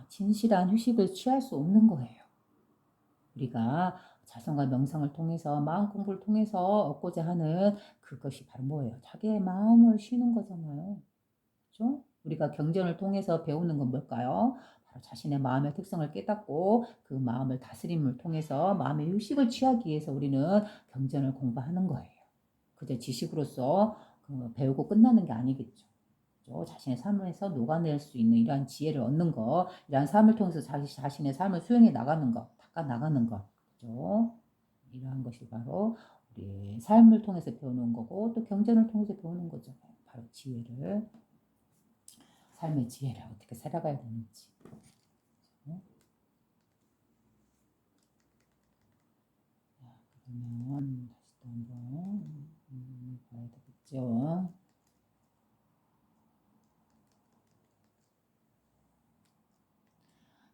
진실한 휴식을 취할 수 없는 거예요. 우리가 자성과 명상을 통해서 마음 공부를 통해서 얻고자 하는 그것이 바로 뭐예요? 자기의 마음을 쉬는 거잖아요. 그렇죠? 우리가 경전을 통해서 배우는 건 뭘까요? 바로 자신의 마음의 특성을 깨닫고 그 마음을 다스림을 통해서 마음의 휴식을 취하기 위해서 우리는 경전을 공부하는 거예요. 그저 지식으로서 배우고 끝나는 게 아니겠죠. 그렇죠? 자신의 삶에서 녹아낼 수 있는 이러한 지혜를 얻는 거, 이러한 삶을 통해서 자신의 삶을 수행해 나가는 거, 닦아 나가는 거, 그렇죠? 이러한 것이 바로 우리 삶을 통해서 배우는 거고 또 경전을 통해서 배우는 거죠. 바로 지혜를, 삶의 지혜를 어떻게 살아가야 되는지. 그러면 다시 또 한번 봐야 되겠죠.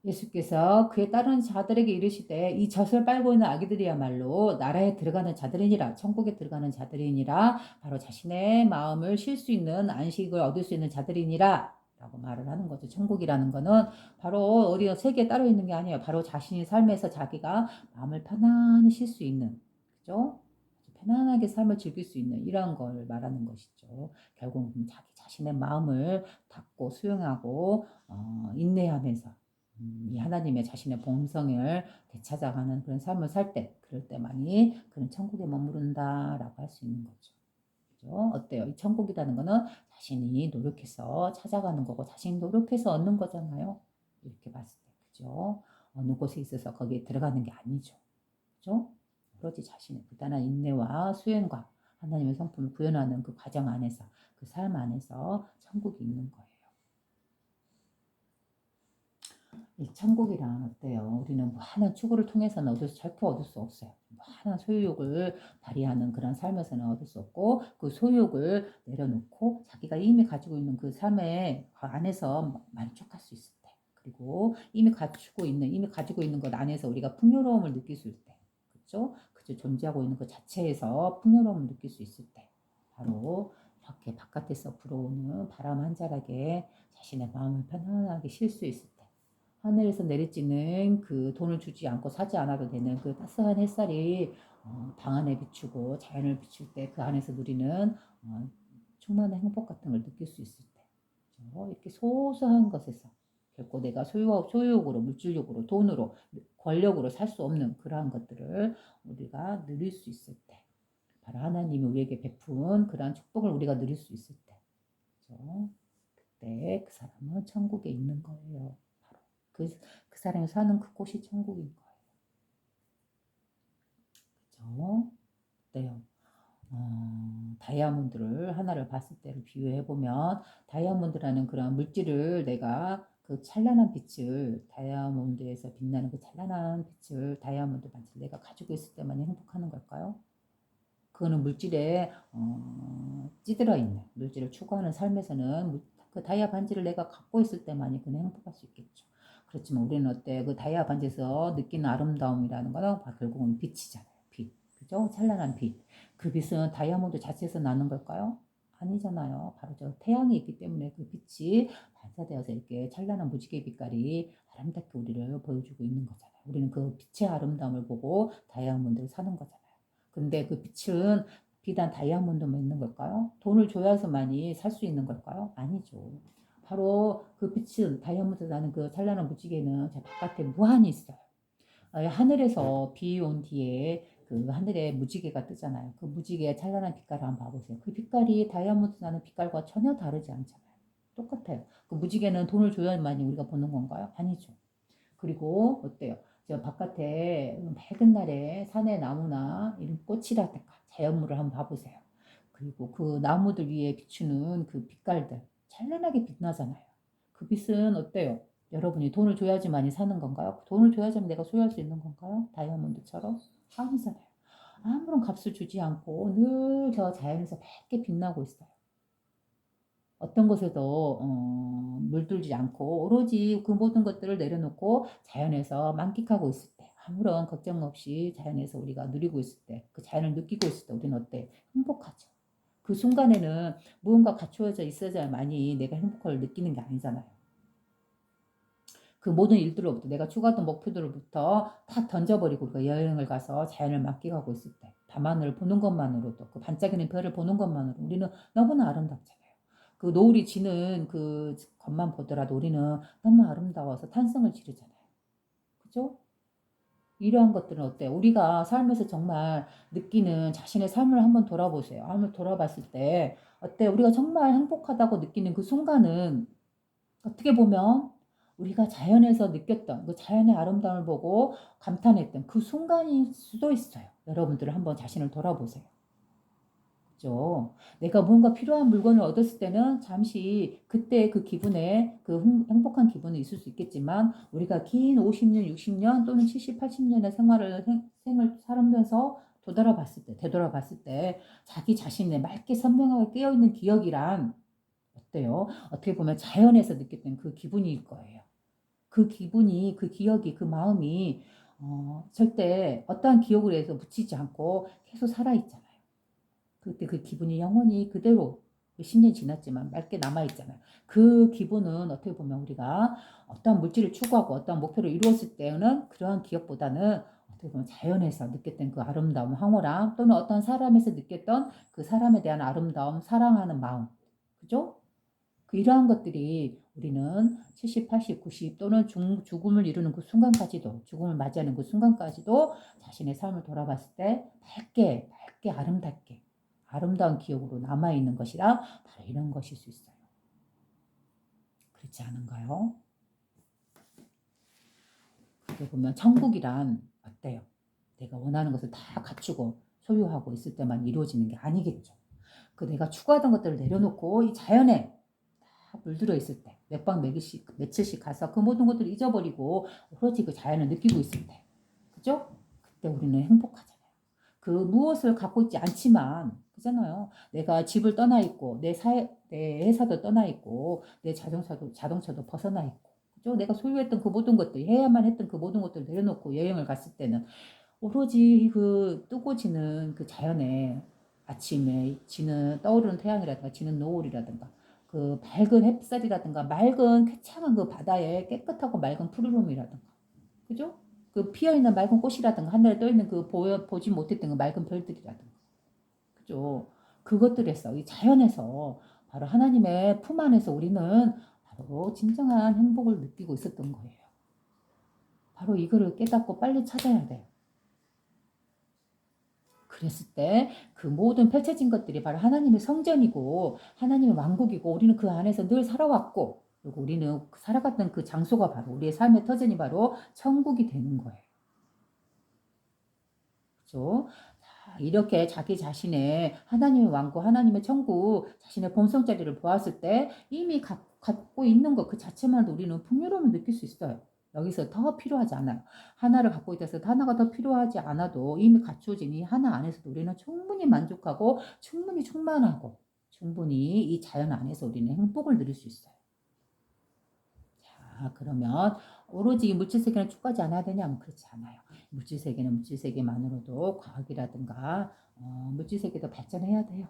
예수께서 그에 따르는 자들에게 이르시되 이 젖을 빨고 있는 아기들이야말로 나라에 들어가는 자들이니라 천국에 들어가는 자들이니라 바로 자신의 마음을 쉴 수 있는 안식을 얻을 수 있는 자들이니라 라고 말을 하는 거죠. 천국이라는 거는 바로 어디 세계에 따로 있는 게 아니에요. 바로 자신의 삶에서 자기가 마음을 편안히 쉴 수 있는, 그죠? 편안하게 삶을 즐길 수 있는 이런 걸 말하는 것이죠. 결국은 자기 자신의 마음을 닫고 수용하고 인내하면서 이 하나님의 자신의 본성을 되찾아가는 그런 삶을 살 때, 그럴 때만이 그런 천국에 머무른다라고 할 수 있는 거죠. 그죠? 어때요? 이 천국이라는 거는 자신이 노력해서 찾아가는 거고, 자신이 노력해서 얻는 거잖아요. 이렇게 봤을 때, 그죠? 어느 곳에 있어서 거기에 들어가는 게 아니죠. 그죠? 오로지 자신의 부단한 인내와 수행과 하나님의 성품을 구현하는 그 과정 안에서, 그 삶 안에서 천국이 있는 거예요. 이 천국이란 어때요? 우리는 무한한 추구를 통해서는 절대 얻을 수 없어요. 무한한 소유욕을 발휘하는 그런 삶에서는 얻을 수 없고 그 소유욕을 내려놓고 자기가 이미 가지고 있는 그 삶의 안에서 만족할 수 있을 때 그리고 이미 가지고 있는 것 안에서 우리가 풍요로움을 느낄 수 있을 때 그렇죠? 그저 존재하고 있는 것 자체에서 풍요로움을 느낄 수 있을 때 바로 이렇게 바깥에서 불어오는 바람 한 자락에 자신의 마음을 편안하게 쉴 수 있을 때 하늘에서 내리쬐는 그 돈을 주지 않고 사지 않아도 되는 그 따스한 햇살이 방 안에 비추고 자연을 비출 때 그 안에서 누리는 충만한 행복 같은 걸 느낄 수 있을 때 이렇게 소소한 것에서 결코 내가 소유욕으로 물질욕으로 돈으로 권력으로 살 수 없는 그러한 것들을 우리가 누릴 수 있을 때 바로 하나님이 우리에게 베푼 그러한 축복을 우리가 누릴 수 있을 때 그렇죠? 그때 그 사람은 천국에 있는 거예요. 바로 그 사람이 사는 그곳이 천국인 거예요. 그죠? 어때요? 다이아몬드를 하나를 봤을 때를 비유해 보면 다이아몬드라는 그런 물질을 내가 그 찬란한 빛을 다이아몬드에서 빛나는 그 찬란한 빛을 다이아몬드 반지를 내가 가지고 있을 때만 행복하는 걸까요? 그거는 물질에 찌들어 있는 물질을 추구하는 삶에서는 그 다이아 반지를 내가 갖고 있을 때만이 그는 행복할 수 있겠죠. 그렇지만 우리는 어때? 그 다이아 반지에서 느끼는 아름다움이라는 거는 결국은 빛이잖아요. 빛. 그죠? 찬란한 빛. 그 빛은 다이아몬드 자체에서 나는 걸까요? 아니잖아요. 바로 저 태양이 있기 때문에 그 빛이 반사되어서 이렇게 찬란한 무지개 빛깔이 아름답게 우리를 보여주고 있는 거잖아요. 우리는 그 빛의 아름다움을 보고 다이아몬드를 사는 거잖아요. 근데 그 빛은 비단 다이아몬드만 있는 걸까요? 돈을 줘야서만이 살 수 있는 걸까요? 아니죠. 바로 그 빛은 다이아몬드 나는 그 찬란한 무지개는 저 바깥에 무한히 있어요. 하늘에서 비 온 뒤에 그 하늘에 무지개가 뜨잖아요. 그 무지개의 찬란한 빛깔을 한번 봐보세요. 그 빛깔이 다이아몬드 나는 빛깔과 전혀 다르지 않잖아요. 똑같아요. 그 무지개는 돈을 줘야만이 우리가 보는 건가요? 아니죠. 그리고 어때요? 저 바깥에 밝은 날에 산의 나무나 이런 꽃이라든가 자연물을 한번 봐보세요. 그리고 그 나무들 위에 비추는 그 빛깔들 찬란하게 빛나잖아요. 그 빛은 어때요? 여러분이 돈을 줘야지만이 사는 건가요? 돈을 줘야지만 내가 소유할 수 있는 건가요? 다이아몬드처럼? 아니잖아요. 아무런 값을 주지 않고 늘 저 자연에서 밝게 빛나고 있어요. 어떤 것에도 물들지 않고 오로지 그 모든 것들을 내려놓고 자연에서 만끽하고 있을 때 아무런 걱정 없이 자연에서 우리가 누리고 있을 때 그 자연을 느끼고 있을 때 우리는 어때? 행복하죠. 그 순간에는 무언가 갖추어져 있어야만이 내가 행복을 느끼는 게 아니잖아요. 그 모든 일들로부터 내가 추구하던 목표들로부터 다 던져버리고 우리가 여행을 가서 자연을 만끽하고 있을 때 밤하늘을 보는 것만으로도 그 반짝이는 별을 보는 것만으로 우리는 너무나 아름답잖아요. 그 노을이 지는 그 것만 보더라도 우리는 너무 아름다워서 탄성을 지르잖아요. 그죠? 이러한 것들은 어때요? 우리가 삶에서 정말 느끼는 자신의 삶을 한번 돌아보세요. 한번 돌아봤을 때 어때요? 우리가 정말 행복하다고 느끼는 그 순간은 어떻게 보면 우리가 자연에서 느꼈던 그 자연의 아름다움을 보고 감탄했던 그 순간일 수도 있어요. 여러분들 한번 자신을 돌아보세요. 그죠? 내가 뭔가 필요한 물건을 얻었을 때는 잠시 그때 그 기분에 그 행복한 기분이 있을 수 있겠지만 우리가 긴 50년, 60년 또는 70, 80년의 생을 살면서 되돌아봤을 때 자기 자신의 맑게 선명하게 깨어있는 기억이란 어때요? 어떻게 보면 자연에서 느꼈던 그 기분일 거예요. 그 기분이, 그 기억이, 그 마음이 절대 어떠한 기억으로 해서 묻히지 않고 계속 살아있잖아요. 그때 그 기분이 영원히 그대로 10년 지났지만 맑게 남아있잖아요. 그 기분은 어떻게 보면 우리가 어떠한 물질을 추구하고 어떠한 목표를 이루었을 때는 그러한 기억보다는 어떻게 보면 자연에서 느꼈던 그 아름다움, 황홀함 또는 어떤 사람에서 느꼈던 그 사람에 대한 아름다움, 사랑하는 마음. 그죠? 이러한 것들이 우리는 70, 80, 90 또는 죽음을 이루는 그 순간까지도 죽음을 맞이하는 그 순간까지도 자신의 삶을 돌아봤을 때 밝게 밝게 아름답게 아름다운 기억으로 남아있는 것이라 바로 이런 것일 수 있어요. 그렇지 않은가요? 그렇게 보면 천국이란 어때요? 내가 원하는 것을 다 갖추고 소유하고 있을 때만 이루어지는 게 아니겠죠. 그 내가 추구하던 것들을 내려놓고 이 자연에 다 물들어 있을 때, 몇 박 며칠씩 가서 그 모든 것들을 잊어버리고 오로지 그 자연을 느끼고 있을 때, 그죠? 그때 우리는 행복하잖아요. 그 무엇을 갖고 있지 않지만, 그잖아요. 내가 집을 떠나 있고, 내 회사도 떠나 있고, 내 자동차도 벗어나 있고, 그죠? 내가 소유했던 그 모든 것들, 해야만 했던 그 모든 것들을 내려놓고 여행을 갔을 때는 오로지 그 뜨고 지는 그 자연에 아침에 지는 떠오르는 태양이라든가 지는 노을이라든가 그 밝은 햇살이라든가 맑은 쾌창한 그 바다에 깨끗하고 맑은 푸르름이라든가 그죠? 그 피어있는 맑은 꽃이라든가 하늘에 떠있는 그 보지 못했던 그 맑은 별들이라든가 그죠? 그것들에서 이 자연에서 바로 하나님의 품 안에서 우리는 바로 진정한 행복을 느끼고 있었던 거예요. 바로 이거를 깨닫고 빨리 찾아야 돼요. 그랬을 때 그 모든 펼쳐진 것들이 바로 하나님의 성전이고 하나님의 왕국이고 우리는 그 안에서 늘 살아왔고 그리고 우리는 살아갔던 그 장소가 바로 우리의 삶의 터전이 바로 천국이 되는 거예요. 그렇죠? 자, 이렇게 자기 자신의 하나님의 왕국, 하나님의 천국, 자신의 본성자리를 보았을 때 이미 갖고 있는 것 그 자체만으로 우리는 풍요로움을 느낄 수 있어요. 여기서 더 필요하지 않아요. 하나를 갖고 있다 해서 하나가 더 필요하지 않아도 이미 갖춰진 이 하나 안에서도 우리는 충분히 만족하고 충분히 충만하고 충분히 이 자연 안에서 우리는 행복을 누릴 수 있어요. 자, 그러면 오로지 이 물질 세계는 축구하지 않아야 되냐면 그렇지 않아요. 물질 세계는 물질 세계만으로도 과학이라든가 물질 세계도 발전해야 돼요.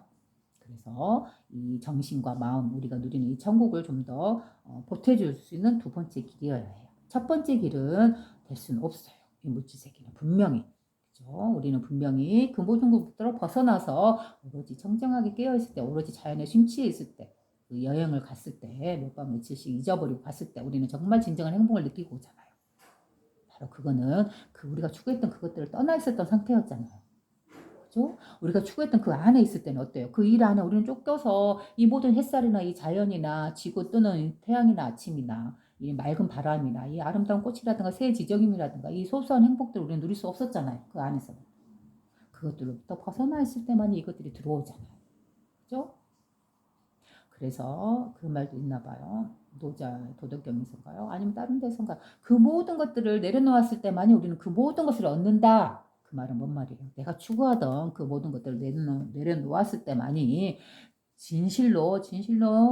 그래서 이 정신과 마음 우리가 누리는 이 천국을 좀 더 보태줄 수 있는 두 번째 길이어야 해요. 첫 번째 길은 될 수는 없어요. 이 물질 세계는 분명히. 그죠? 우리는 분명히 그 모든 것들을 벗어나서 오로지 청정하게 깨어있을 때, 오로지 자연에 심취해 있을 때, 그 여행을 갔을 때, 몇 밤 며칠씩 잊어버리고 갔을 때, 우리는 정말 진정한 행복을 느끼고 오잖아요. 바로 그거는 우리가 추구했던 그것들을 떠나 있었던 상태였잖아요. 그죠? 우리가 추구했던 그 안에 있을 때는 어때요? 그 일 안에 우리는 쫓겨서 이 모든 햇살이나 이 자연이나 지고 뜨는 태양이나 아침이나 이 맑은 바람이나 이 아름다운 꽃이라든가 새 지정임이라든가 이 소소한 행복들을 우리는 누릴 수 없었잖아요. 그 안에서. 그것들로부터 벗어나 있을 때만 이것들이 들어오잖아요. 그죠? 그래서 그 말도 있나 봐요. 노자 도덕경에서인가요? 아니면 다른 데서인가? 그 모든 것들을 내려놓았을 때만이 우리는 그 모든 것을 얻는다. 그 말은 뭔 말이에요? 내가 추구하던 그 모든 것들을 내려놓았을 때만이 진실로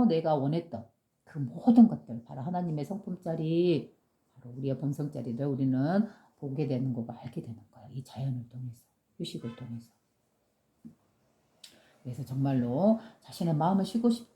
내가 원했던 그 모든 것들, 바로 하나님의 성품짜리, 바로 우리의 본성짜리를 우리는 보게 되는 거고 알게 되는 거예요. 이 자연을 통해서, 휴식을 통해서. 그래서 정말로 자신의 마음을 쉬고 싶다.